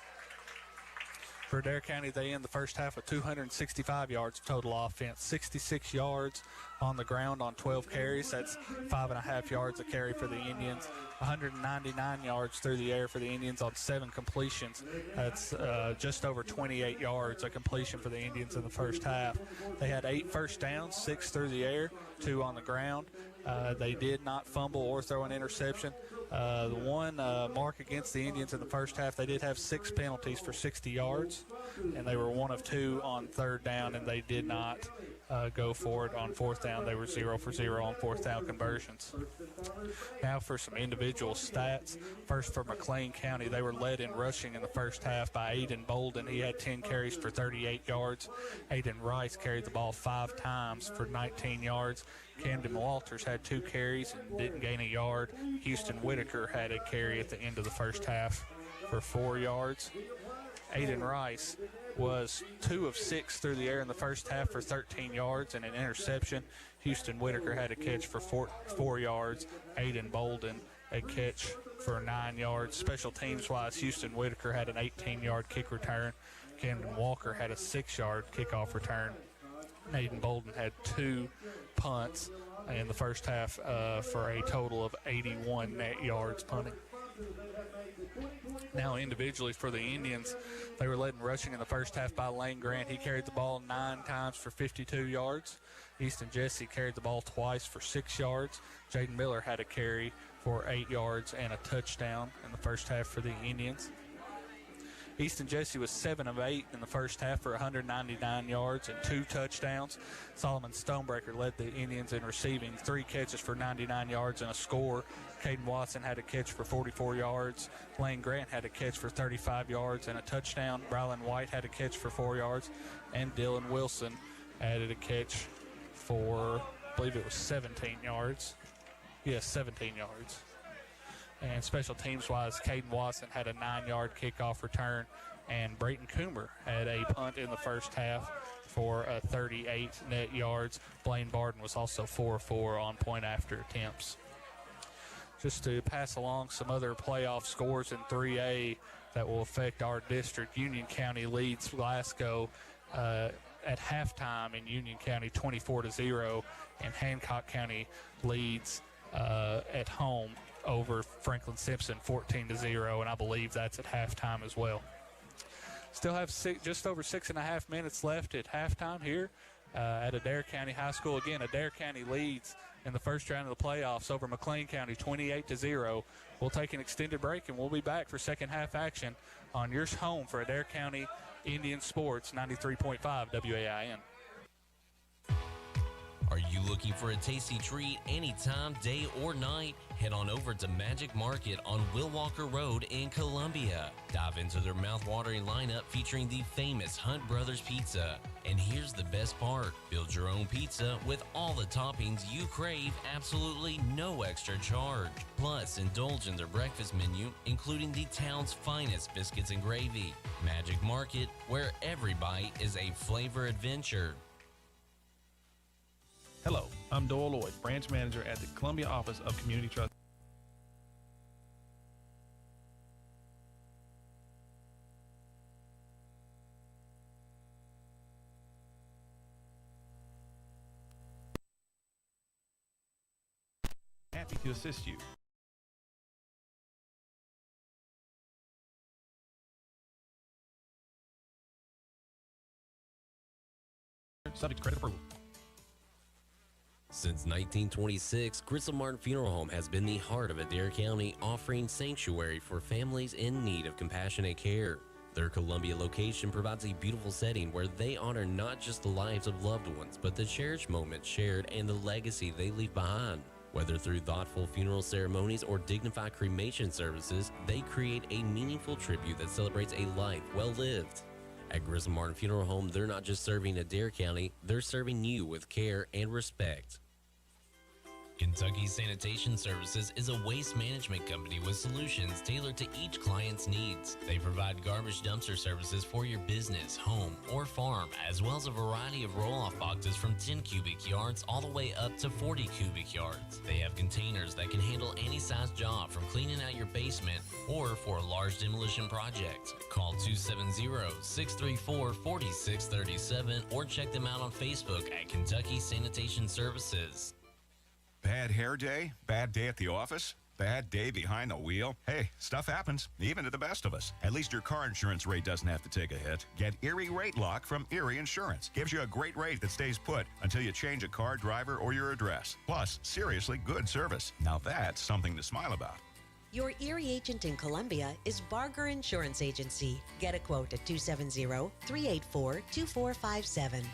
For Adair County, they end the first half with 265 yards of total offense, 66 yards on the ground on 12 carries. That's 5.5 yards a carry for the Indians, 199 yards through the air for the Indians on 7 completions. That's just over 28 yards a completion for the Indians in the first half. They had 8 first downs, 6 through the air, 2 on the ground. They did not fumble or throw an interception. The one mark against the Indians in the first half, they did have 6 penalties for 60 yards, and they were 1 of 2 on 3rd down, and they did not go for it on 4th down. They were 0 for 0 on 4th down conversions. Now for some individual stats. First for McLean County, they were led in rushing in the first half by Aiden Bolden. He had 10 carries for 38 yards. Aiden Rice carried the ball 5 times for 19 yards. Camden Walters had 2 carries and didn't gain a yard. Houston Whitaker had a carry at the end of the first half for 4 yards. Aiden Rice was 2 of 6 through the air in the first half for 13 yards and an interception. Houston Whitaker had a catch for 4 yards. Aiden Bolden a catch for 9 yards. Special teams-wise, Houston Whitaker had an 18-yard kick return. Camden Walker had a 6-yard kickoff return. Aiden Bolden had 2 punts in the first half for a total of 81 net yards punting. Now individually for the Indians, they were led in rushing in the first half by Lane Grant. He carried the ball 9 times for 52 yards. Easton Jesse carried the ball twice for 6 yards. Jaden Miller had a carry for 8 yards and a touchdown in the first half for the Indians. Easton Jesse was 7 of 8 in the first half for 199 yards and 2 touchdowns. Solomon Stonebreaker led the Indians in receiving, 3 catches for 99 yards and a score. Caden Watson had a catch for 44 yards. Lane Grant had a catch for 35 yards and a touchdown. Brylan White had a catch for 4 yards. And Dylan Wilson added a catch for, I believe it was 17 yards. Yes, 17 yards. And special teams-wise, Caden Watson had a 9-yard kickoff return, and Brayton Coomer had a punt in the first half for 38 net yards. Blaine Barden was also 4-4 on point-after attempts. Just to pass along some other playoff scores in 3A that will affect our district, Union County leads Glasgow at halftime in Union County 24-0, and Hancock County leads at home over Franklin Simpson 14-0, and I believe that's at halftime as well. Still have just over 6.5 minutes left at halftime here at Adair County High School. Again, Adair County leads in the first round of the playoffs over McLean County 28-0. We'll take an extended break, and we'll be back for second half action on your home for Adair County Indian Sports 93.5 WAIN. Are you looking for a tasty treat anytime, day or night? Head on over to Magic Market on Will Walker Road in Columbia. Dive into their mouth-watering lineup featuring the famous Hunt Brothers Pizza. And here's the best part. Build your own pizza with all the toppings you crave, absolutely no extra charge. Plus, indulge in their breakfast menu, including the town's finest biscuits and gravy. Magic Market, where every bite is a flavor adventure. Hello, I'm Doyle Lloyd, branch manager at the Columbia Office of Community Trust. Happy to assist you. Subject to credit approval. Since 1926, Grissom Martin Funeral Home has been the heart of Adair County, offering sanctuary for families in need of compassionate care. Their Columbia location provides a beautiful setting where they honor not just the lives of loved ones, but the cherished moments shared and the legacy they leave behind. Whether through thoughtful funeral ceremonies or dignified cremation services, they create a meaningful tribute that celebrates a life well lived. At Grissom Martin Funeral Home, they're not just serving Adair County, they're serving you with care and respect. Kentucky Sanitation Services is a waste management company with solutions tailored to each client's needs. They provide garbage dumpster services for your business, home, or farm, as well as a variety of roll-off boxes from 10 cubic yards all the way up to 40 cubic yards. They have containers that can handle any size job, from cleaning out your basement or for a large demolition project. Call 270-634-4637 or check them out on Facebook at Kentucky Sanitation Services. Bad hair day? Bad day at the office? Bad day behind the wheel? Hey, stuff happens, even to the best of us. At least your car insurance rate doesn't have to take a hit. Get Erie Rate Lock from Erie Insurance. Gives you a great rate that stays put until you change a car, driver, or your address. Plus, seriously good service. Now that's something to smile about. Your Erie agent in Columbia is Barger Insurance Agency. Get a quote at 270-384-2457.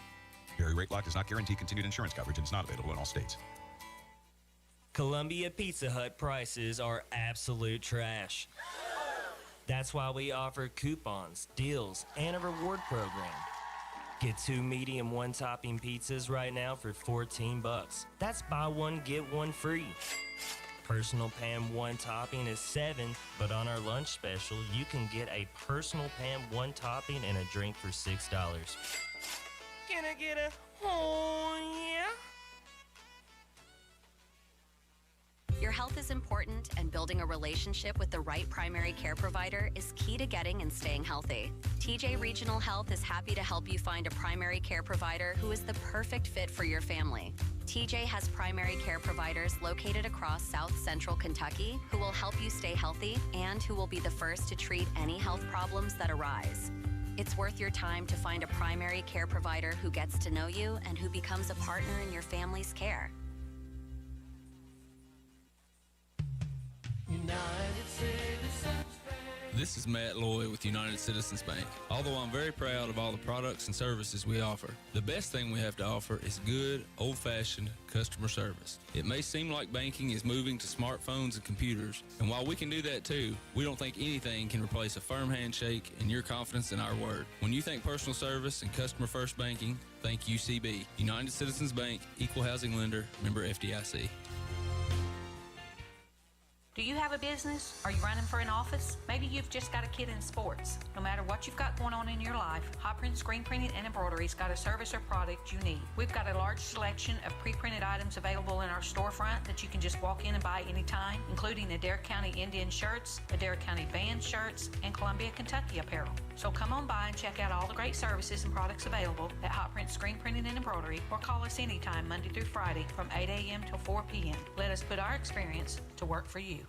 Erie Rate Lock does not guarantee continued insurance coverage and is not available in all states. Columbia Pizza Hut prices are absolute trash. That's why we offer coupons, deals, and a reward program. Get 2 medium 1-topping pizzas right now for $14. That's buy one, get one free. Personal pan 1-topping is $7, but on our lunch special, you can get a personal pan 1-topping and a drink for $6. Can I get a oh yeah? Your health is important, and building a relationship with the right primary care provider is key to getting and staying healthy. TJ Regional Health is happy to help you find a primary care provider who is the perfect fit for your family. TJ has primary care providers located across South Central Kentucky who will help you stay healthy and who will be the first to treat any health problems that arise. It's worth your time to find a primary care provider who gets to know you and who becomes a partner in your family's care. This is Matt Loy with United Citizens Bank. Although I'm very proud of all the products and services we offer, the best thing we have to offer is good, old-fashioned customer service. It may seem like banking is moving to smartphones and computers, and while we can do that too, we don't think anything can replace a firm handshake and your confidence in our word. When you think personal service and customer-first banking, think UCB. United Citizens Bank, Equal Housing Lender, member FDIC. Do you have a business? Are you running for an office? Maybe you've just got a kid in sports. No matter what you've got going on in your life, Hot Print Screen Printing and Embroidery's got a service or product you need. We've got a large selection of pre-printed items available in our storefront that you can just walk in and buy anytime, including Adair County Indian shirts, Adair County band shirts, and Columbia, Kentucky apparel. So come on by and check out all the great services and products available at Hot Print Screen Printing and Embroidery, or call us anytime Monday through Friday from 8 a.m. till 4 p.m. Let us put our experience to work for you.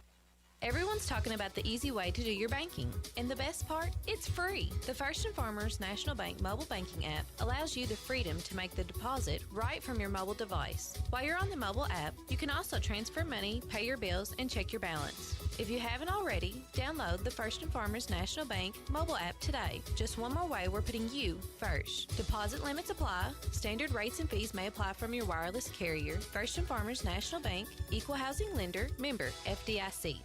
Everyone's talking about the easy way to do your banking. And the best part? It's free. The First and Farmers National Bank mobile banking app allows you the freedom to make the deposit right from your mobile device. While you're on the mobile app, you can also transfer money, pay your bills, and check your balance. If you haven't already, download the First and Farmers National Bank mobile app today. Just one more way we're putting you first. Deposit limits apply. Standard rates and fees may apply from your wireless carrier. First and Farmers National Bank, Equal Housing Lender, member FDIC.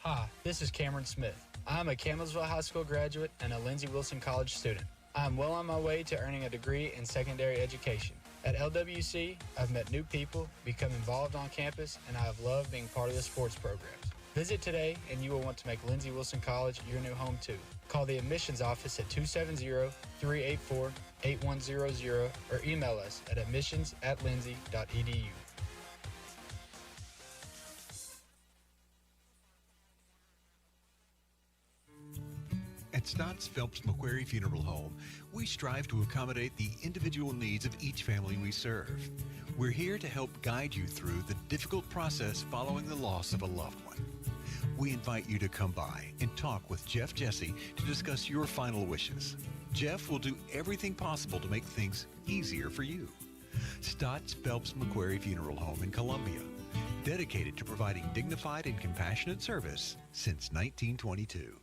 Hi, this is Cameron Smith. I'm a Campbellsville High School graduate and a Lindsey Wilson College student. I'm well on my way to earning a degree in secondary education. At LWC, I've met new people, become involved on campus, and I have loved being part of the sports programs. Visit today and you will want to make Lindsey Wilson College your new home too. Call the admissions office at 270-384-8100 or email us at admissions@lindsey.edu. At Stotts Phelps McQuarrie Funeral Home, we strive to accommodate the individual needs of each family we serve. We're here to help guide you through the difficult process following the loss of a loved one. We invite you to come by and talk with Jeff Jesse to discuss your final wishes. Jeff will do everything possible to make things easier for you. Stotts Phelps McQuarrie Funeral Home in Columbia, dedicated to providing dignified and compassionate service since 1922.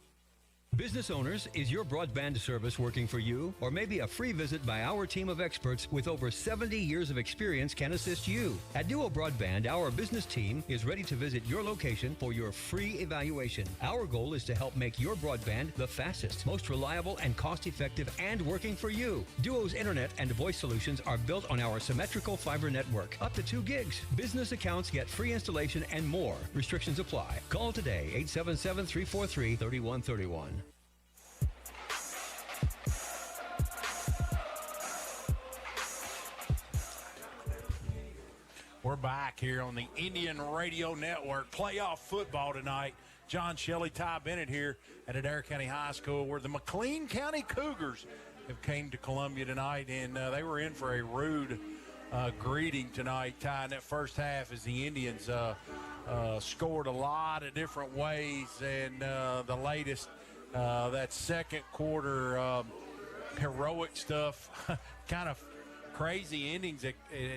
Business owners, is your broadband service working for you? Or maybe a free visit by our team of experts with over 70 years of experience can assist you. At Duo Broadband, our business team is ready to visit your location for your free evaluation. Our goal is to help make your broadband the fastest, most reliable, and cost-effective, and working for you. Duo's internet and voice solutions are built on our symmetrical fiber network, up to 2 gigs. Business accounts get free installation and more. Restrictions apply. Call today, 877-343-3131. We're back here on the Indian Radio Network. Playoff football tonight. John Shelley, Ty Bennett here at Adair County High School, where the McLean County Cougars have came to Columbia tonight, and they were in for a rude greeting tonight, Ty, in that first half, as the Indians scored a lot of different ways, and the latest, that second quarter heroic stuff, kind of crazy endings at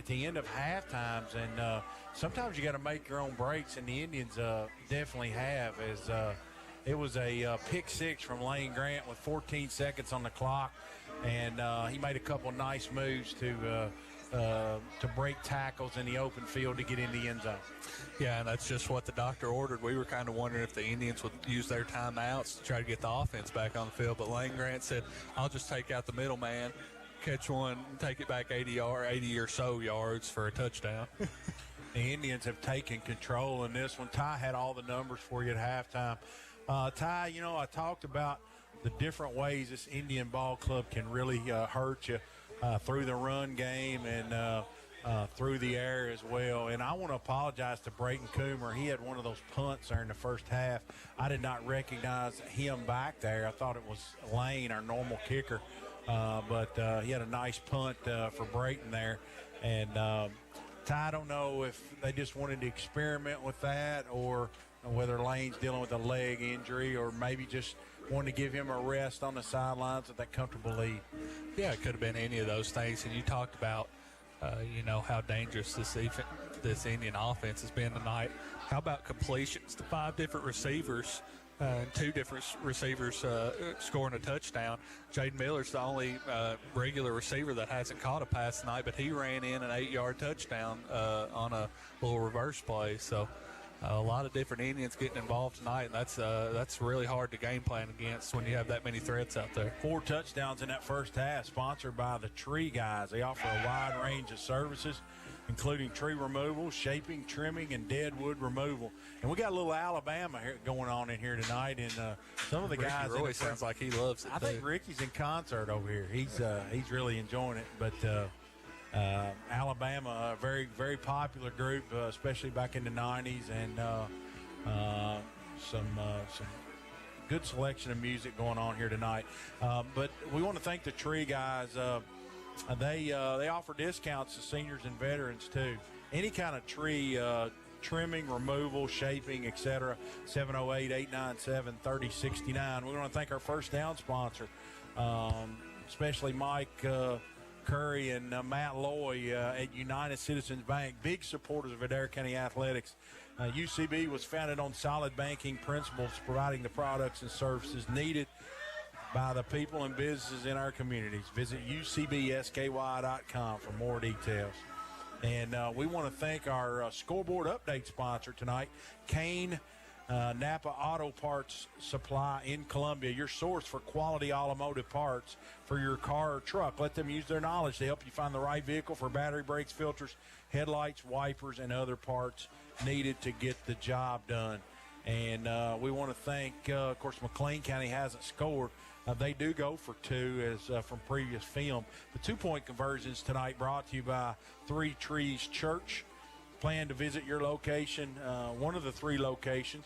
the end of half times, and sometimes you got to make your own breaks, and the Indians definitely have, as it was a pick six from Lane Grant with 14 seconds on the clock, and he made a couple nice moves to break tackles in the open field to get in the end zone. Yeah, and that's just what the doctor ordered. We were kind of wondering if the Indians would use their timeouts to try to get the offense back on the field, but Lane Grant said, I'll just take out the middleman, catch one, take it back 80 or so yards for a touchdown. The Indians have taken control in this one. Ty had all the numbers for you at halftime. Ty, you know, I talked about the different ways this Indian ball club can really hurt you through the run game and through the air as well. And I want to apologize to Brayton Coomer. He had one of those punts there in the first half. I did not recognize him back there. I thought it was Lane, our normal kicker. But he had a nice punt for Brayton there. And Ty, I don't know if they just wanted to experiment with that, or whether Lane's dealing with a leg injury, or maybe just wanted to give him a rest on the sidelines with that comfortable lead. Yeah, it could have been any of those things. And you talked about, you know, how dangerous this Indian offense has been tonight. How about completions? The 5 different receivers, and 2 different receivers scoring a touchdown. Jaden Miller's the only regular receiver that hasn't caught a pass tonight, but he ran in an 8-yard touchdown on a little reverse play. So a lot of different Indians getting involved tonight, and that's really hard to game plan against when you have that many threats out there. 4 touchdowns in that first half, sponsored by the Tree Guys. They offer a wide range of services, including tree removal, shaping, trimming, and deadwood removal. And we got a little Alabama here going on in here tonight, and some of the Ricky guys. Roy sounds like he loves it. I think Ricky's in concert over here. He's really enjoying it. But Alabama, a very, very popular group, especially back in the 90s, and some good selection of music going on here tonight. But we want to thank the Tree Guys. They offer discounts to seniors and veterans too. Any kind of tree trimming, removal, shaping, etc. 708-897-3069. We want to thank our first down sponsor, especially Mike Curry and Matt Loy at United Citizens Bank, big supporters of Adair County Athletics. UCB was founded on solid banking principles, providing the products and services needed by the people and businesses in our communities. Visit ucbsky.com for more details. And we want to thank our scoreboard update sponsor tonight, Kane Napa Auto Parts Supply in Columbia, your source for quality automotive parts for your car or truck. Let them use their knowledge to help you find the right vehicle for battery, brakes, filters, headlights, wipers, and other parts needed to get the job done. And we want to thank, of course, McLean County hasn't scored. They do go for 2 as from previous film. The 2-point conversions tonight brought to you by Three Trees Church. Plan to visit your location, one of the 3 locations,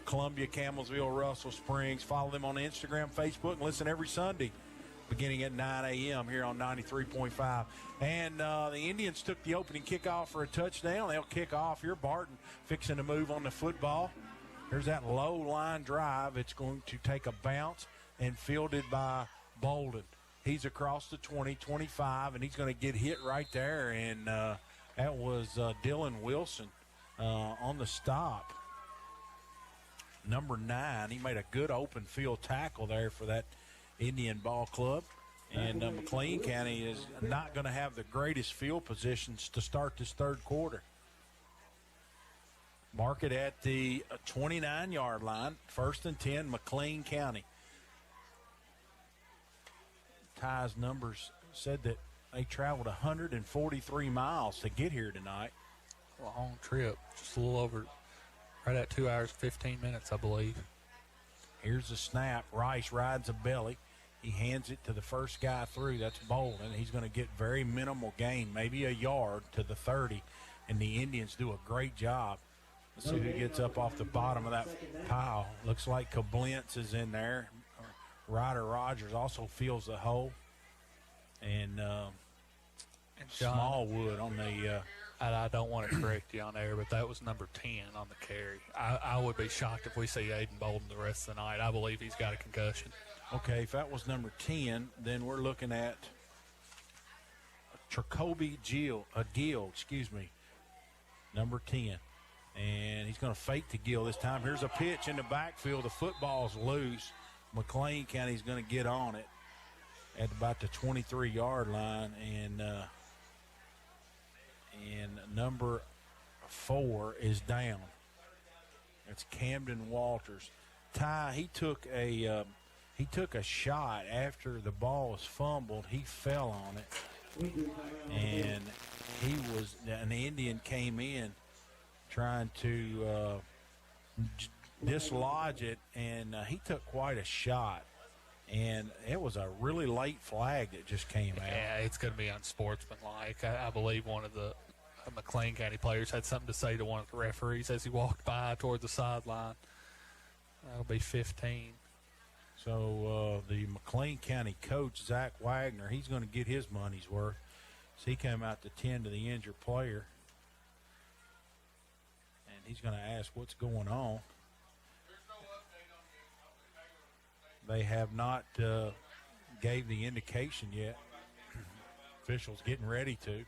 Columbia, Campbellsville, Russell Springs. Follow them on Instagram, Facebook, and listen every Sunday beginning at 9 a.m. here on 93.5. And the Indians took the opening kickoff for a touchdown. They'll kick off here. Barton fixing to move on the football. There's that low line drive. It's going to take a bounce and fielded by Bolden. He's across the 20, 25, and he's going to get hit right there. And that was Dylan Wilson on the stop. number 9. He made a good open field tackle there for that Indian ball club. And McLean County is not going to have the greatest field positions to start this third quarter. Mark it at the 29-yard line, 1st and 10, McLean County. Ty's numbers said that they traveled 143 miles to get here tonight. Long trip, just a little over, right at 2 hours, 15 minutes, I believe. Here's the snap. Rice rides a belly. He hands it to the first guy through. That's Bolden. He's going to get very minimal gain, maybe a yard to the 30, and the Indians do a great job. Let's see who gets up off the bottom of that pile. Looks like Koblenz is in there. Ryder Rogers also feels the hole. And John, Smallwood on the I don't want to correct you on there, but that was number 10 on the carry. I would be shocked if we see Aiden Bolden the rest of the night. I believe he's got a concussion. Okay, if that was number 10, then we're looking at Jacoby Gill, number 10. And he's going to fake to Gill this time. Here's a pitch in the backfield. The football's loose. McLean County's going to get on it at about the 23-yard line. And number 4 is down. It's Camden Walters. Ty, he took a shot after the ball was fumbled. He fell on it. And an Indian came in trying to dislodge it, and he took quite a shot. And it was a really late flag that just came out. Yeah, it's going to be unsportsmanlike. I believe one of the McLean County players had something to say to one of the referees as he walked by toward the sideline. That'll be 15. So the McLean County coach, Zach Wagner, he's going to get his money's worth. So he came out to tend to the injured player. And he's going to ask what's going on. They have not gave the indication yet. Officials getting ready to.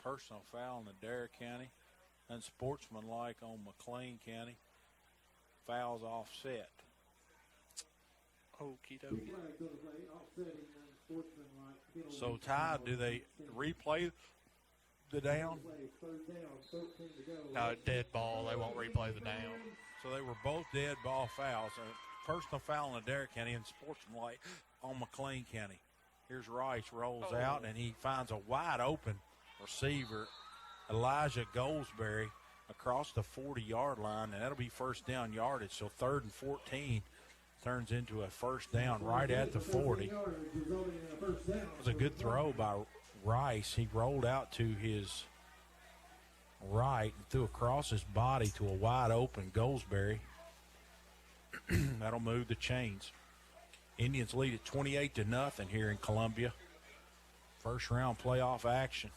Personal foul in Adair County. Unsportsmanlike on McLean County. Fouls offset. Okie dokie. So, Ty, do they replay the down? No, dead ball. They won't replay the down. So they were both dead ball fouls. Personal foul in Adair County and sportsmanlike on McLean County. Here's Rice, rolls out, and he finds a wide open receiver, Elijah Goldsberry, across the 40-yard line, and that'll be first down yardage. So 3rd and 14 turns into a first down right at the 40. It was a good throw by Rice. He rolled out to his right and threw across his body to a wide open Goldsberry. That'll move the chains. Indians lead at 28-0 here in Columbia. First round playoff action.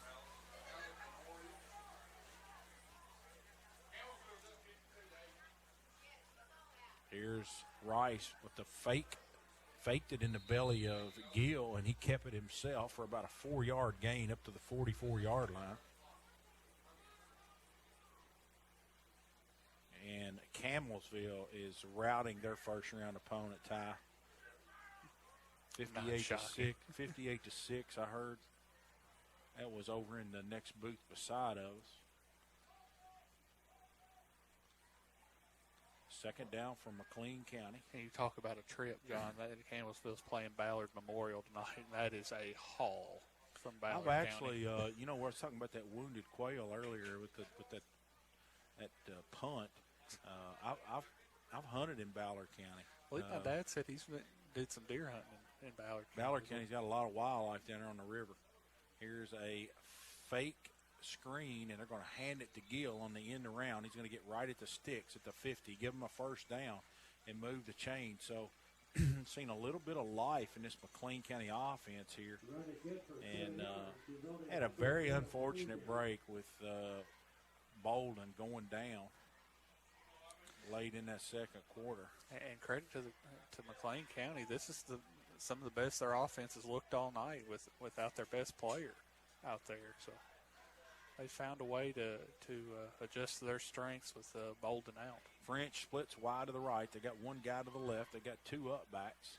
Here's Rice with the faked it in the belly of Gill, and he kept it himself for about a 4-yard gain up to the 44-yard line. And Camelsville is routing their first round opponent, Ty. 58-6. 58-6, I heard. That was over in the next booth beside us. Second down from McLean County. Can you talk about a trip, John? Campbellsville's playing Ballard Memorial tonight, and that is a haul from Ballard I've actually, County. we were talking about that wounded quail earlier with that punt. I've hunted in Ballard County. I believe my dad said did some deer hunting in Ballard County. Ballard County's got a lot of wildlife down there on the river. Here's a fake screen, and they're going to hand it to Gill on the end around. He's going to get right at the sticks at the 50, give him a first down, and move the chain. So, seen a little bit of life in this McLean County offense here, and had a very unfortunate break with Bolden going down late in that second quarter. And credit to McLean County. This is some of the best their offense has looked all night without their best player out there. So they found a way to adjust their strengths with Bolden out. French splits wide to the right. They got one guy to the left. They got two up backs.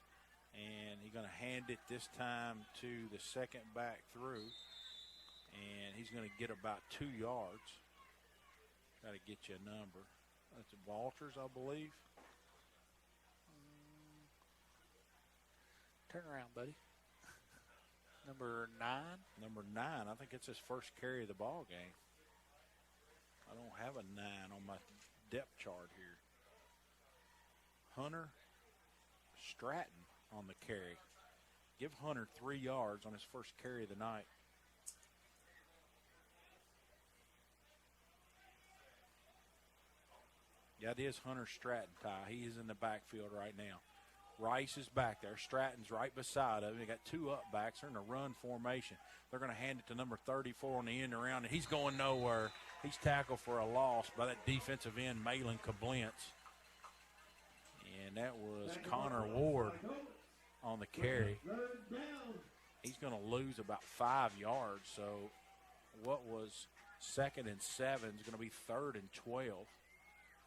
And he's going to hand it this time to the second back through. And he's going to get about 2 yards. Got to get you a number. That's Walters, I believe. Turn around, buddy. Number 9. Number 9. I think it's his first carry of the ball game. I don't have a 9 on my depth chart here. Hunter Stratton on the carry. Give Hunter 3 yards on his first carry of the night. Yeah, it is Hunter Stratton, Ty. He is in the backfield right now. Rice is back there. Stratton's right beside him. They got two up backs. They're in a run formation. They're going to hand it to number 34 on the end around, and he's going nowhere. He's tackled for a loss by that defensive end, Malin Kablintz. And that was Connor Ward on the carry. He's going to lose about 5 yards. So what was 2nd and 7 is going to be 3rd and 12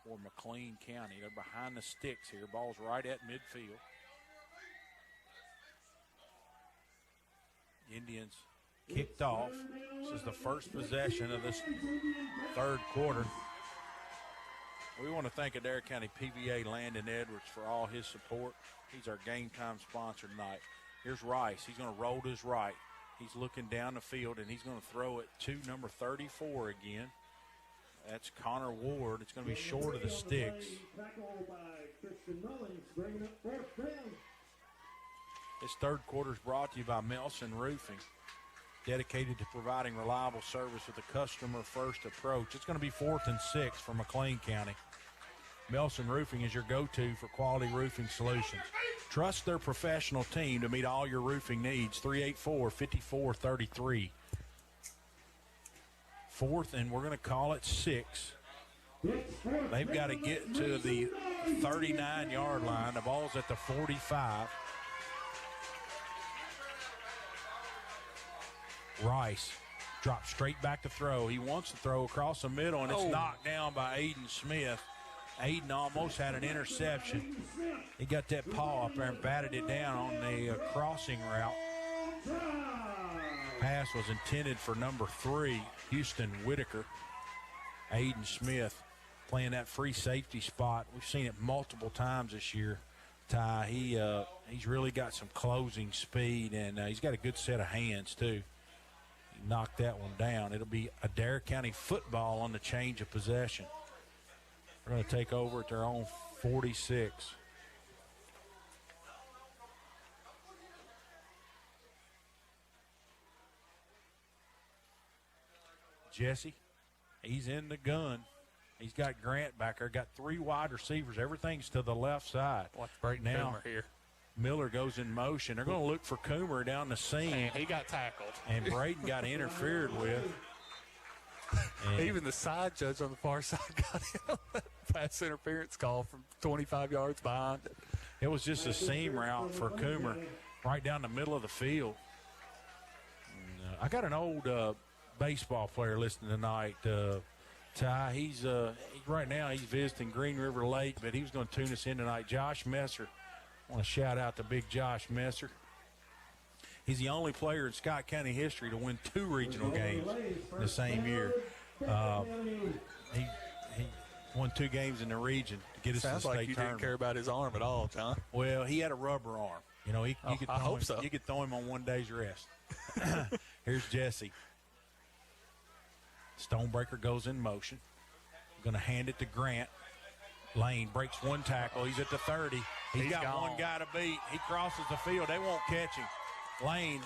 for McLean County. They're behind the sticks here. Ball's right at midfield. Indians kicked off. This is the first possession of this third quarter. We want to thank Adair County PVA Landon Edwards for all his support. He's our game time sponsor tonight. Here's Rice. He's going to roll to his right. He's looking down the field, and he's going to throw it to number 34 again. That's Connor Ward. It's going to be short of the sticks. This third quarter is brought to you by Melson Roofing, dedicated to providing reliable service with a customer-first approach. It's going to be 4th and 6 for McLean County. Melson Roofing is your go-to for quality roofing solutions. Trust their professional team to meet all your roofing needs. 384-5433. 4th, and we're going to call it 6. They've got to get to the 39-yard line. The ball's at the 45. Rice drops straight back to throw. He wants to throw across the middle, and it's knocked down by Aiden Smith. Aiden almost had an interception. He got that paw up there and batted it down on the crossing route. Pass was intended for number 3, Houston Whitaker. Aiden Smith playing that free safety spot. We've seen it multiple times this year. Ty, he's really got some closing speed, and he's got a good set of hands too. He knocked that one down. It'll be Adair County football on the change of possession. They're going to take over at their own 46. Jesse, he's in the gun. He's got Grant back there. Got 3 wide receivers. Everything's to the left side. Watch Brayton now Coomer here. Miller goes in motion. They're going to look for Coomer down the seam. And he got tackled. And Brayton got interfered with. And even the side judge on the far side got in on that pass interference call from 25 yards behind. It was just a seam route for Coomer right down the middle of the field. And, I got an old baseball player listening tonight, Ty. He's right now he's visiting Green River Lake, but he was going to tune us in tonight. Josh Messer. I want to shout out to big Josh Messer. He's the only player in Scott County history to win 2 regional games in the same year. He won 2 games in the region to get us to the state like you tournament. didn't care about his arm at all, John. Well, he had a rubber arm. You know, you could throw him on one day's rest. Here's Jesse. Stonebreaker goes in motion. Going to hand it to Grant. Lane breaks 1 tackle. He's at the 30. He's got gone. 1 guy to beat. He crosses the field. They won't catch him. Lane,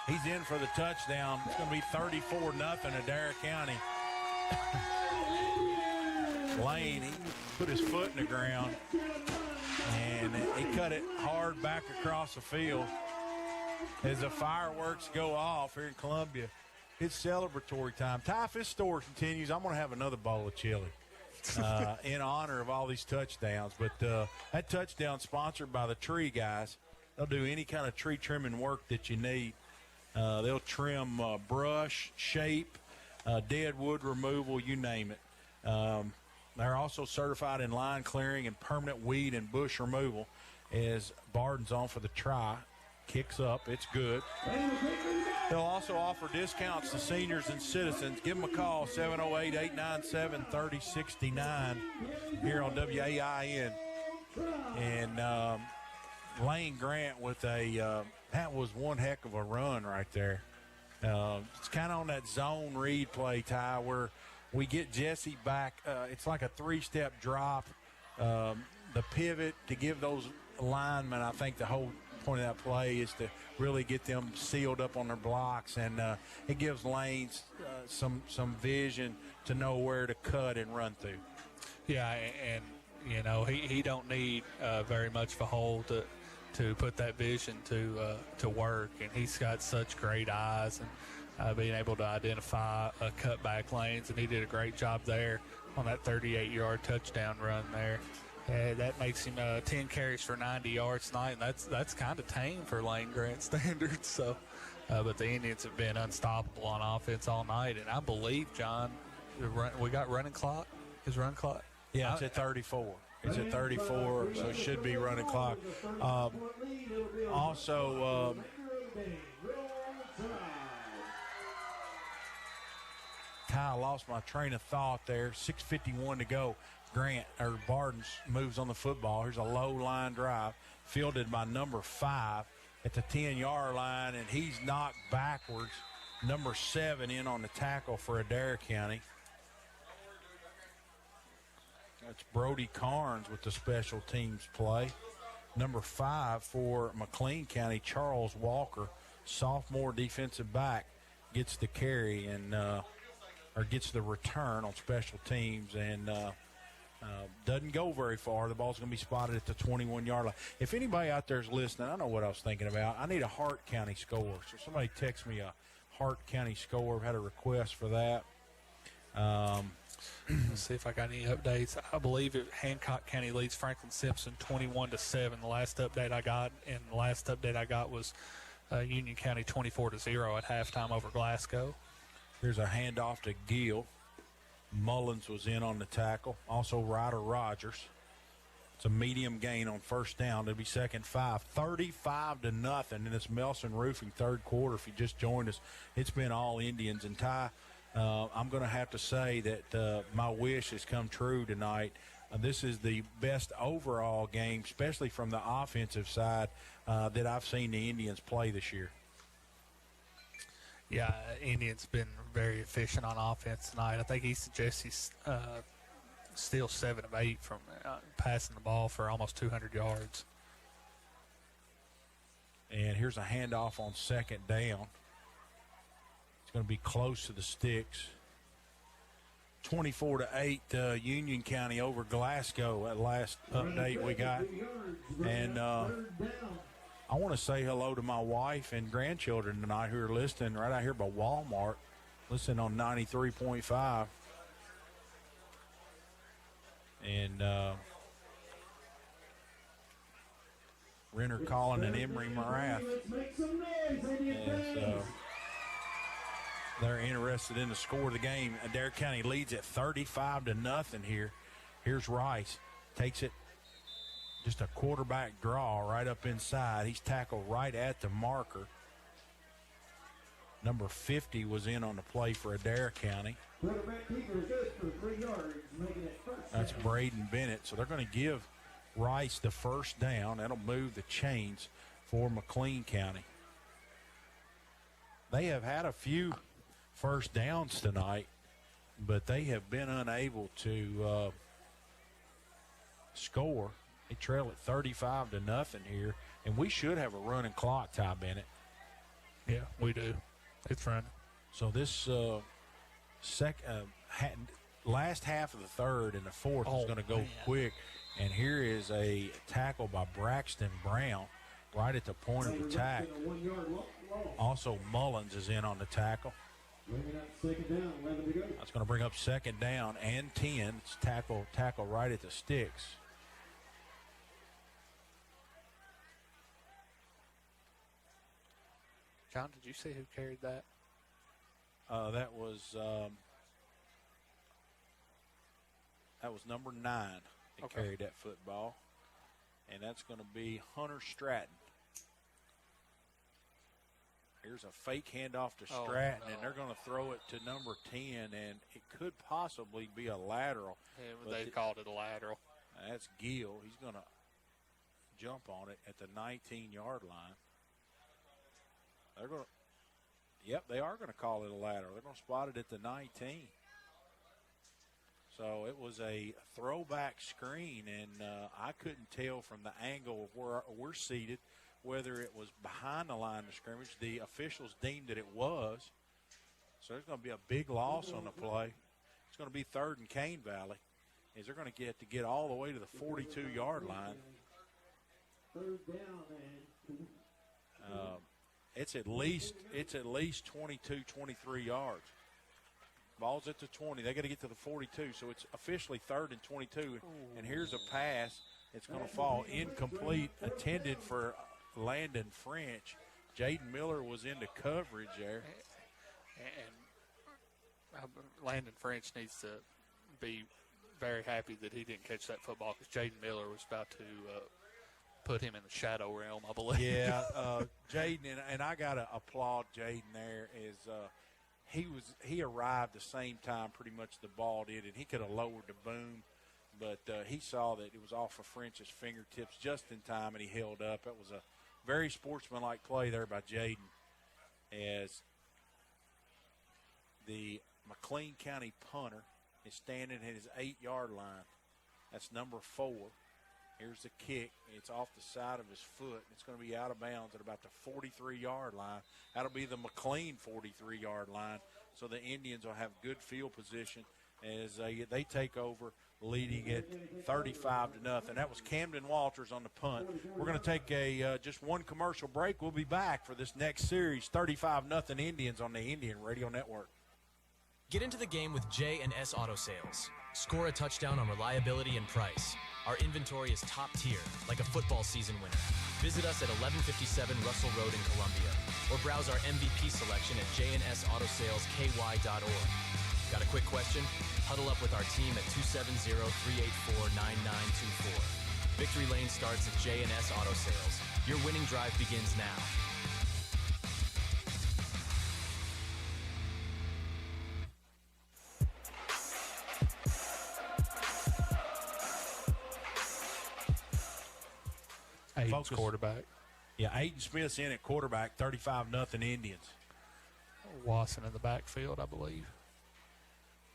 he's in for the touchdown. It's going to be 34-0 Adair County. Lane, he put his foot in the ground, and he cut it hard back across the field. As the fireworks go off here in Columbia, it's celebratory time. Ty, if this story continues, I'm going to have another bowl of chili in honor of all these touchdowns. But that touchdown sponsored by the Tree guys. They'll do any kind of tree trimming work that you need. They'll trim brush, shape, dead wood removal, you name it. They're also certified in line clearing and permanent weed and bush removal. As Barden's on for the try, kicks up, it's good. They'll also offer discounts to seniors and citizens. Give them a call, 708-897-3069 here on WAIN. And Lane Grant with that was one heck of a run right there. It's kind of on that zone read play, Ty, where we get Jesse back. It's like a three-step drop. The pivot to give those linemen, I think the whole point of that play is to really get them sealed up on their blocks, and it gives Lanes some vision to know where to cut and run through. Yeah, and he don't need very much of a hole to put that vision to work, and he's got such great eyes and being able to identify cutback lanes, and he did a great job there on that 38-yard touchdown run there. That makes him 10 carries for 90 yards tonight, and that's kind of tame for Lane Grant standards. So, but the Indians have been unstoppable on offense all night, and I believe, John, we got running clock. His run clock? Yeah, it's at 34. It's at 34, so it should be running clock. Also, Ty, lost my train of thought there. 6:51 to go. Barden's moves on the football. Here's a low line drive fielded by number 5 at the 10-yard line, and he's knocked backwards. Number 7 in on the tackle for Adair County. That's Brody Carnes with the special teams play. Number 5 for McLean County, Charles Walker, sophomore defensive back, gets the carry and or gets the return on special teams, and doesn't go very far. The ball's going to be spotted at the 21-yard line. If anybody out there is listening, I know what I was thinking about. I need a Hart County score. So somebody text me a Hart County score. I've had a request for that. Let's see if I got any updates. I believe Hancock County leads Franklin Simpson 21-7. The last update I got, and the last update I got was Union County 24-0 at halftime over Glasgow. Here's a handoff to Gill. Mullins was in on the tackle. Also Ryder Rogers. It's a medium gain on first down. It'll be second 5. 35-0 in this Melson Roofing third quarter. If you just joined us, it's been all Indians. And Ty, I'm going to have to say that my wish has come true tonight. This is the best overall game, especially from the offensive side, that I've seen the Indians play this year. Yeah, Indians been very efficient on offense tonight. I think Easton Jesse's still 7 of 8 from passing the ball for almost 200 yards. And here's a handoff on second down. It's going to be close to the sticks. 24-8, Union County over Glasgow at last update we got. And I want to say hello to my wife and grandchildren tonight who are listening right out here by Walmart, listening on 93.5. And Renner Collin and Emery Morath. And so they're interested in the score of the game. Adair County leads at 35-0 here. Here's Rice. Takes it. Just a quarterback draw right up inside. He's tackled right at the marker. Number 50 was in on the play for Adair County. That's Braden Bennett. So they're going to give Rice the first down. That'll move the chains for McLean County. They have had a few first downs tonight, but they have been unable to score. They trail at 35-0 here, and we should have a running clock, Ty Bennett. Yeah, we do. It's running. So this last half of the third and the fourth is going to go quick. And here is a tackle by Braxton Brown right at the point of attack. Also, Mullins is in on the tackle. That's going to bring up second down and 10. It's tackle right at the sticks. John, did you see who carried that? That was number 9 that carried that football, and that's going to be Hunter Stratton. Here's a fake handoff to Stratton, and they're going to throw it to number 10, and it could possibly be a lateral. Yeah, they called it a lateral. That's Gill. He's going to jump on it at the 19-yard line. They're going to, they are going to call it a lateral. They're going to spot it at the 19. So it was a throwback screen, and I couldn't tell from the angle of where we're seated whether it was behind the line of scrimmage. The officials deemed that it was. So there's going to be a big loss on the play. It's going to be 3rd and Cane Valley, as they're going to get all the way to the 42-yard line. It's at least 22, 23 yards. Ball's at the 20. They got to get to the 42, so it's officially 3rd and 22. And here's a pass. It's going to fall incomplete, intended for Landon French. Jaden Miller was into coverage there. And Landon French needs to be very happy that he didn't catch that football, because Jaden Miller was about to put him in the shadow realm, I believe. Yeah, Jaden, and I got to applaud Jaden there. He arrived the same time pretty much the ball did, and he could have lowered the boom, but he saw that it was off of French's fingertips just in time, and he held up. It was a very sportsmanlike play there by Jaden, as the McLean County punter is standing at his 8-yard line. That's number 4. Here's the kick. It's off the side of his foot. It's going to be out of bounds at about the 43-yard line. That'll be the McLean 43-yard line. So the Indians will have good field position as they take over, leading it 35-0. That was Camden Walters on the punt. We're going to take just one commercial break. We'll be back for this next series, 35-0 Indians on the Indian Radio Network. Get into the game with J&S Auto Sales. Score a touchdown on reliability and price. Our inventory is top tier, like a football season winner. Visit us at 1157 Russell Road in Columbia, or browse our MVP selection at jnsautosales.ky.org. Got a quick question? Huddle up with our team at 270-384-9924. Victory lane starts at J&S Auto Sales. Your winning drive begins now. Aiden's quarterback. Yeah, Aiden Smith's in at quarterback, 35-0 Indians. Wasson in the backfield, I believe.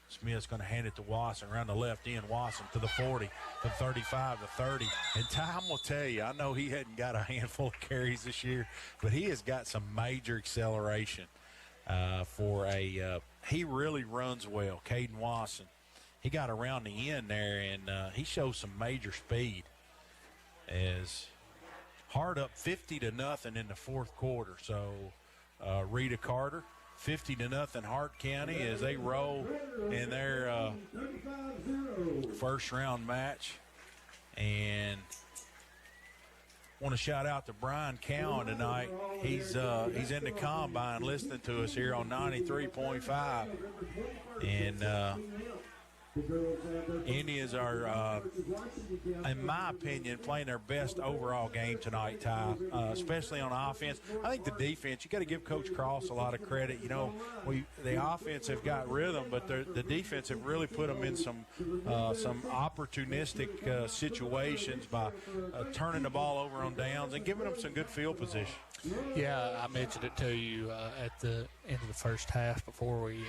Smith's going to hand it to Wasson around the left end. Wasson to the 40, to 35, to 30. And Tom will tell you, I know he hadn't got a handful of carries this year, but he has got some major acceleration he really runs well, Caden Wasson. He got around the end there, and he shows some major speed. As Hard up 50-0 in the fourth quarter. So Rita Carter, 50-0 Hart County as they roll in their first round match. And want to shout out to Brian Cowan tonight. He's in the combine listening to us here on 93.5. And Indians are, in my opinion, playing their best overall game tonight, Ty, especially on offense. I think the defense, you got to give Coach Cross a lot of credit. You know, the offense have got rhythm, but the defense have really put them in some opportunistic situations by turning the ball over on downs and giving them some good field position. Yeah, I mentioned it to you at the end of the first half before we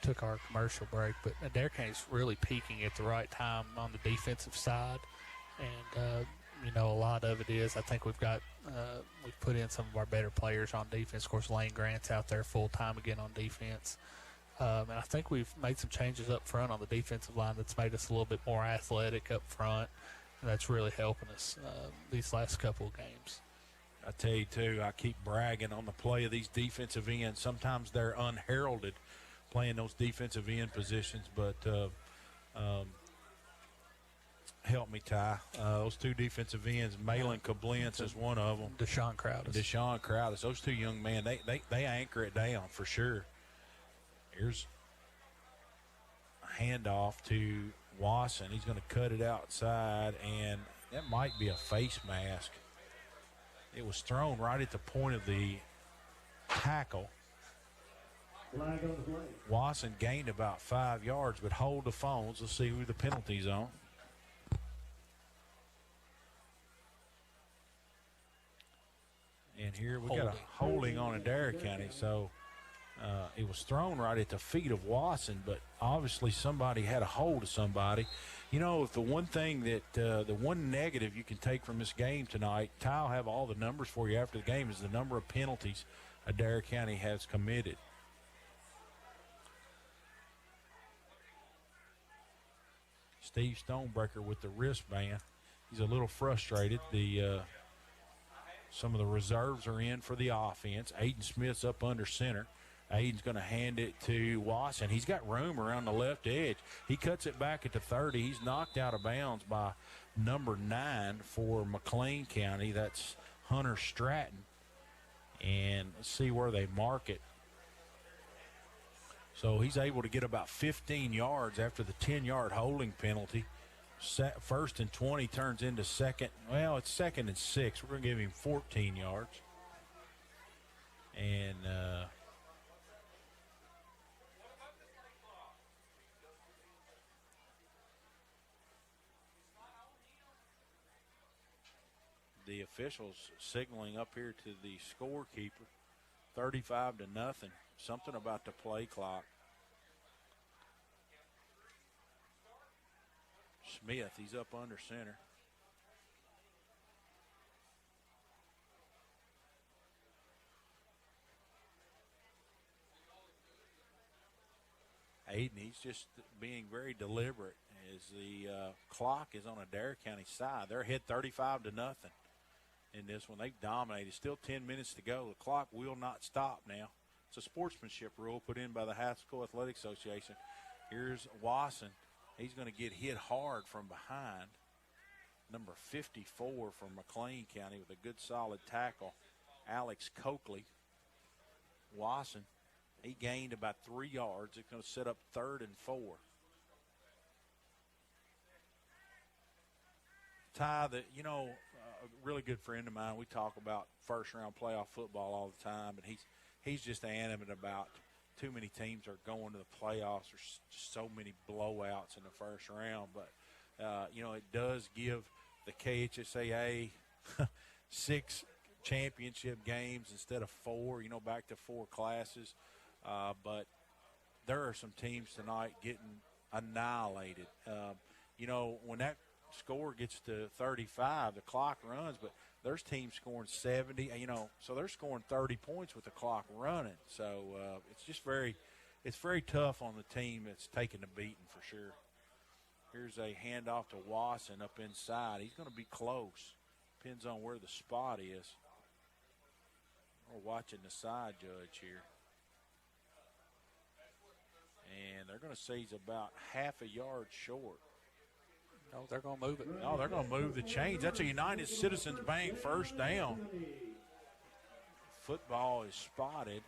took our commercial break, but Adair is really peaking at the right time on the defensive side, and you know, a lot of it is I think we've put in some of our better players on defense. Of course, Lane Grant's out there full time again on defense, and I think we've made some changes up front on the defensive line that's made us a little bit more athletic up front, and that's really helping us these last couple of games. I tell you too, I keep bragging on the play of these defensive ends. Sometimes they're unheralded, playing those defensive end positions, but help me, Ty. Those two defensive ends, Malin Koblenz is one of them. Deshaun Crowdis. Those two young men, they anchor it down for sure. Here's a handoff to Wasson. He's going to cut it outside, and that might be a face mask. It was thrown right at the point of the tackle. Wasson gained about 5 yards, but hold the phones. Let's see who the penalty's on. And here we got a holding on Adair County. So it was thrown right at the feet of Wasson, but obviously somebody had a hold of somebody. You know, if the one thing that the one negative you can take from this game tonight, Ty will have all the numbers for you after the game, is the number of penalties Adair County has committed. Steve Stonebreaker with the wristband. He's a little frustrated. Some of the reserves are in for the offense. Aiden Smith's up under center. Aiden's going to hand it to Wasson. He's got room around the left edge. He cuts it back at the 30. He's knocked out of bounds by number 9 for McLean County. That's Hunter Stratton. And let's see where they mark it. So he's able to get about 15 yards after the 10-yard holding penalty. First and 20 turns into second. Well, it's 2nd and 6. We're going to give him 14 yards. And the officials signaling up here to the scorekeeper, 35-0. Something about the play clock. Smith, he's up under center. Aiden, he's just being very deliberate as the clock is on Adair County side. They're hit 35-0 in this one. They've dominated. Still 10 minutes to go. The clock will not stop now. It's a sportsmanship rule put in by the Haskell Athletic Association. Here's Wasson. He's going to get hit hard from behind. Number 54 from McLean County with a good solid tackle, Alex Coakley. Wasson, he gained about 3 yards. It's going to set up 3rd and 4. Ty, a really good friend of mine, we talk about first-round playoff football all the time, and he's just adamant about too many teams are going to the playoffs. There's just so many blowouts in the first round. But, it does give the KHSAA 6 championship games instead of 4, back to 4 classes. But there are some teams tonight getting annihilated. When that score gets to 35, the clock runs, but there's teams scoring 70, so they're scoring 30 points with the clock running. So it's very tough on the team that's taking the beating for sure. Here's a handoff to Wasson up inside. He's going to be close. Depends on where the spot is. We're watching the side judge here. And they're going to say he's about half a yard short. No, they're going to move it. No, they're going to move the chains. That's a United Citizens Bank first down. Football is spotted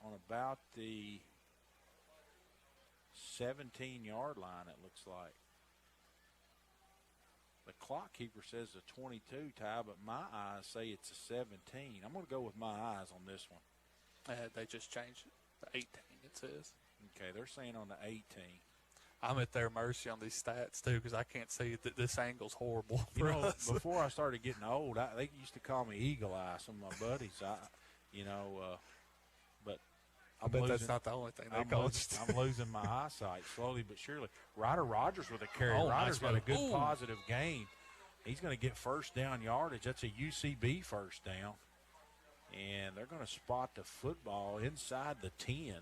on about the 17-yard line, it looks like. The clock keeper says a 22, Ty, but my eyes say it's a 17. I'm going to go with my eyes on this one. They just changed it to 18, it says. Okay, they're saying on the 18. I'm at their mercy on these stats, too, because I can't see that this angle's horrible. Before I started getting old, they used to call me Eagle Eye, some of my buddies. But I bet that's not the only thing they called you. I'm losing my eyesight slowly but surely. Ryder Rogers with a carry. Oh, Ryder's nice got a good move. positive game. He's going to get first down yardage. That's a UCB first down. And they're going to spot the football inside the 10.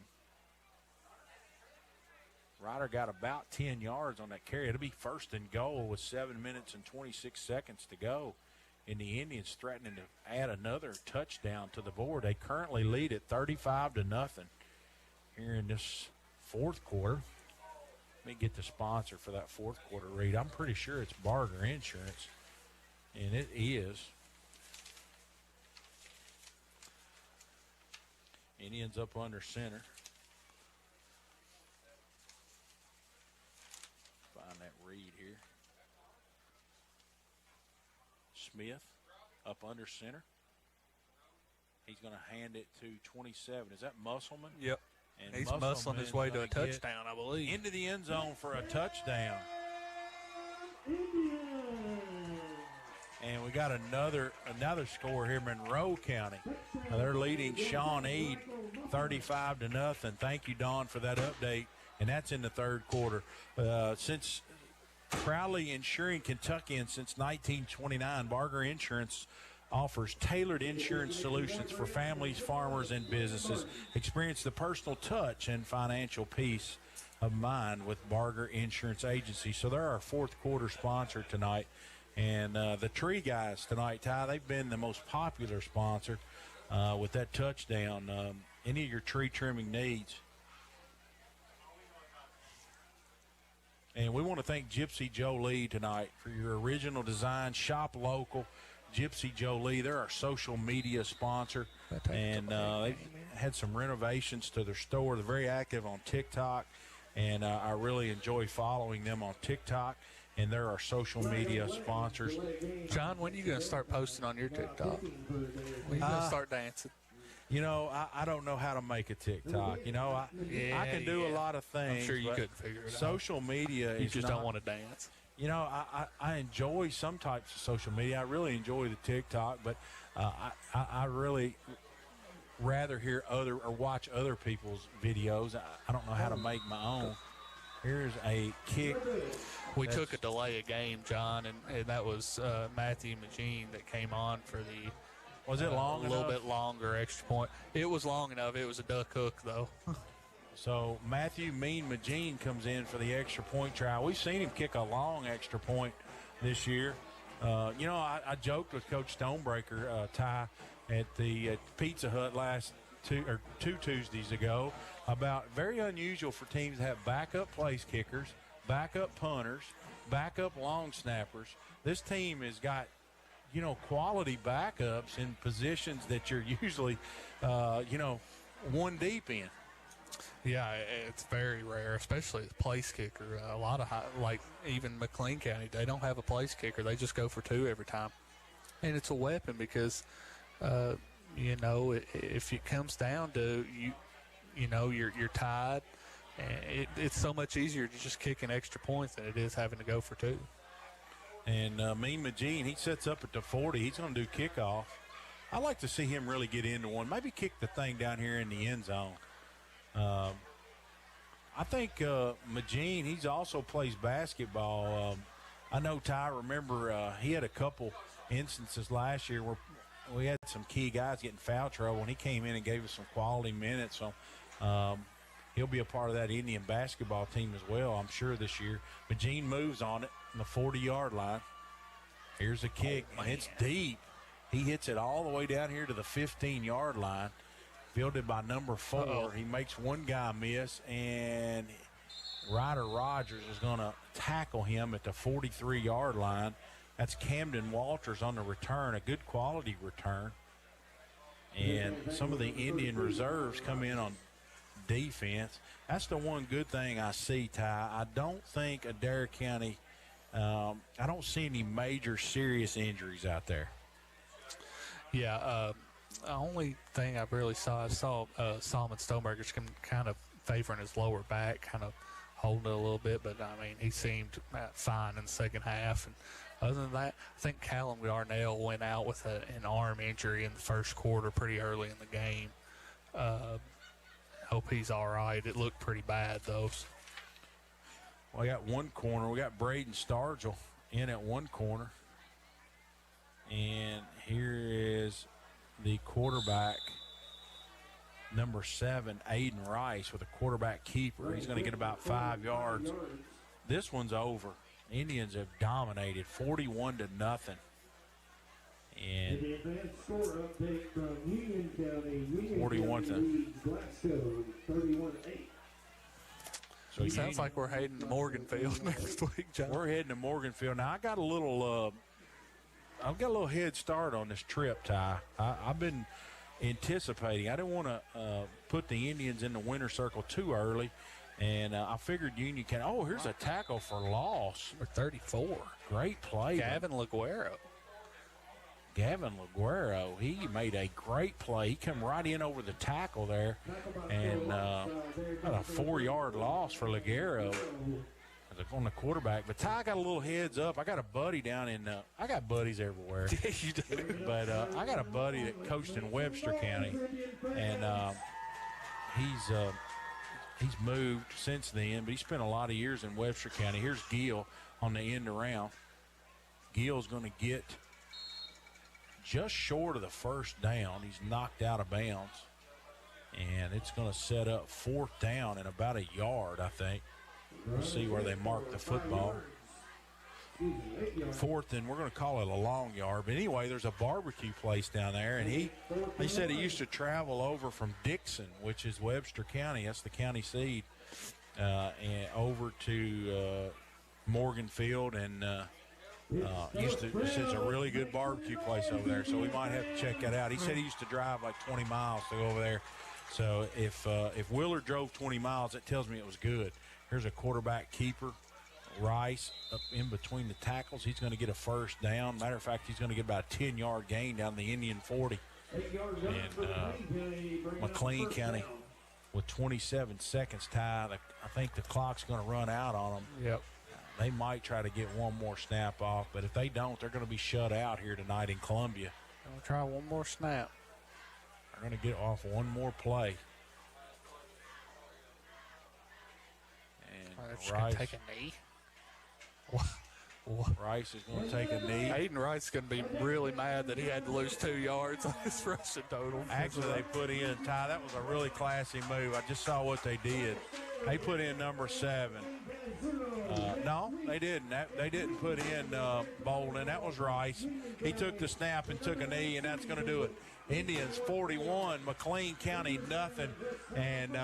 Ryder got about 10 yards on that carry. It'll be first and goal with 7 minutes and 26 seconds to go. And the Indians threatening to add another touchdown to the board. They currently lead at 35-0 here in this fourth quarter. Let me get the sponsor for that fourth quarter read. I'm pretty sure it's Barger Insurance, and it is. Indians up under center. Find that read here. Smith up under center. He's going to hand it to 27. Is that Musselman? Yep. And He's muscling his way to a touchdown, I believe. Into the end zone for a touchdown. And we got another score here, Monroe County. They're leading Shawnee 35-0. Thank you, Don, for that update. And that's in the third quarter. Since proudly insuring Kentuckians since 1929, Barger Insurance offers tailored insurance solutions for families, farmers, and businesses. Experience the personal touch and financial peace of mind with Barger Insurance Agency. So they're our fourth quarter sponsor tonight. And the Tree guys tonight, Ty, they've been the most popular sponsor with that touchdown. Any of your tree trimming needs. And we want to thank Gypsy Jolie tonight for your original design. Shop local. Gypsy Jolie, they're our social media sponsor, and they've had some renovations to their store. They're very active on TikTok, and I really enjoy following them on TikTok, and they're our social media sponsors. John, when are you going to start posting on your TikTok? When are you going to start dancing? You know, I don't know how to make a TikTok. You know, I can do a lot of things. I'm sure you couldn't figure it out. Social media You is just not, don't want to dance. You know, I enjoy some types of social media. I really enjoy the TikTok, but I really rather hear watch other people's videos. I don't know how to make my own. Here's a kick. We took a delay of game, John, and that was Matthew Magine that came on for the. Was it long a little enough? bit longer extra point. It was long enough. It was a duck hook, though. So Matthew Magine comes in for the extra point try. We've seen him kick a long extra point this year. You know, I joked with Coach Stonebreaker, Ty, at the Pizza Hut two Tuesdays ago about very unusual for teams to have backup place kickers, backup punters, backup long snappers. This team has got, you know, quality backups in positions that you're usually, you know, one deep in. Yeah, it's very rare, especially the place kicker. A lot of like even McLean County, they don't have a place kicker. They just go for two every time, and it's a weapon because, you know, if it comes down to you know, you're tied, and it's so much easier to just kick an extra point than it is having to go for two. And Magine, he sets up at the 40. He's going to do kickoff. I like to see him really get into one. Maybe kick the thing down here in the end zone. I think Magine, he's also plays basketball. I know Ty, remember he had a couple instances last year where we had some key guys getting foul trouble, and he came in and gave us some quality minutes. So he'll be a part of that Indian basketball team as well, I'm sure, this year. Magine moves on it on the 40-yard line. Here's a kick, and it's deep. He hits it all the way down here to the 15-yard line. Fielded by number 4. He makes one guy miss, and Ryder Rogers is going to tackle him at the 43-yard line. That's Camden Walters on the return, a good quality return. And some of the Indian reserves come in on defense. That's the one good thing I see, Ty. I don't think Adair County, I don't see any major serious injuries out there. Yeah, the only thing I really saw, Solomon Stoneberger's kind of favoring his lower back, kind of holding it a little bit, but I mean, he seemed fine in the second half. And other than that, I think Callum Darnell went out with an arm injury in the first quarter pretty early in the game. Hope he's all right. It looked pretty bad, though. Well, we got one corner. We got Braden Stargell in at one corner. And here is the quarterback, number 7, Aiden Rice, with a quarterback keeper. He's going to get about 5 yards. This one's over. Indians have dominated 41-0. And 41 to 31-8. So Sounds like we're heading to Morganfield next week, John. We're heading to Morganfield. Now, I've got a little head start on this trip, Ty. I've been anticipating. I didn't want to put the Indians in the winner circle too early, and I figured Union County. Oh, here's a tackle for loss. We're 34. Great play. Gavin Laguero, he made a great play. He come right in over the tackle there, and got a 4-yard loss for Laguero on the quarterback. But Ty got a little heads up. I got a buddy down in I got buddies everywhere. Yeah, you do. But I got a buddy that coached in Webster County, and he's moved since then, but he spent a lot of years in Webster County. Here's Gill on the end around. Gill's going to get just short of the first down. He's knocked out of bounds, and it's going to set up 4th down and about a yard, I think. We'll see where they mark the football. 4th, and we're going to call it a long yard. But anyway, there's a barbecue place down there, and he said he used to travel over from Dixon, which is Webster County. That's the county seat, and over to Morganfield, and it's a really good barbecue place over there, so we might have to check that out. He said he used to drive like 20 miles to go over there. So if Willard drove 20 miles, that tells me it was good. Here's a quarterback keeper, Rice, up in between the tackles. He's going to get a 1st down. Matter of fact, he's going to get about a 10-yard gain down the Indian 40. And McLean County with 27 seconds, Ty. I think the clock's going to run out on them. Yep. They might try to get one more snap off, but if they don't, they're going to be shut out here tonight in Columbia. I'll try one more snap. They're going to get off one more play. And Rice take a knee. Rice is going to take a knee. Aiden Rice is going to be really mad that he had to lose 2 yards on his rushing total. Actually, they put in, Ty, that was a really classy move. I just saw what they did. They put in number 7. No, they didn't. They didn't put in Bolden. That was Rice. He took the snap and took a knee, and that's going to do it. Indians 41, McLean County nothing. And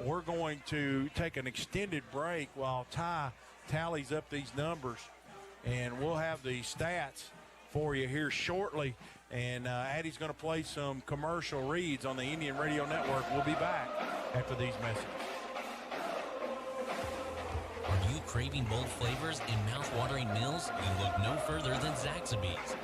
we're going to take an extended break while Ty tallies up these numbers. And we'll have the stats for you here shortly. And Addie's going to play some commercial reads on the Indian Radio Network. We'll be back after these messages. Are you craving bold flavors and mouth-watering meals? You look no further than Zaxby's.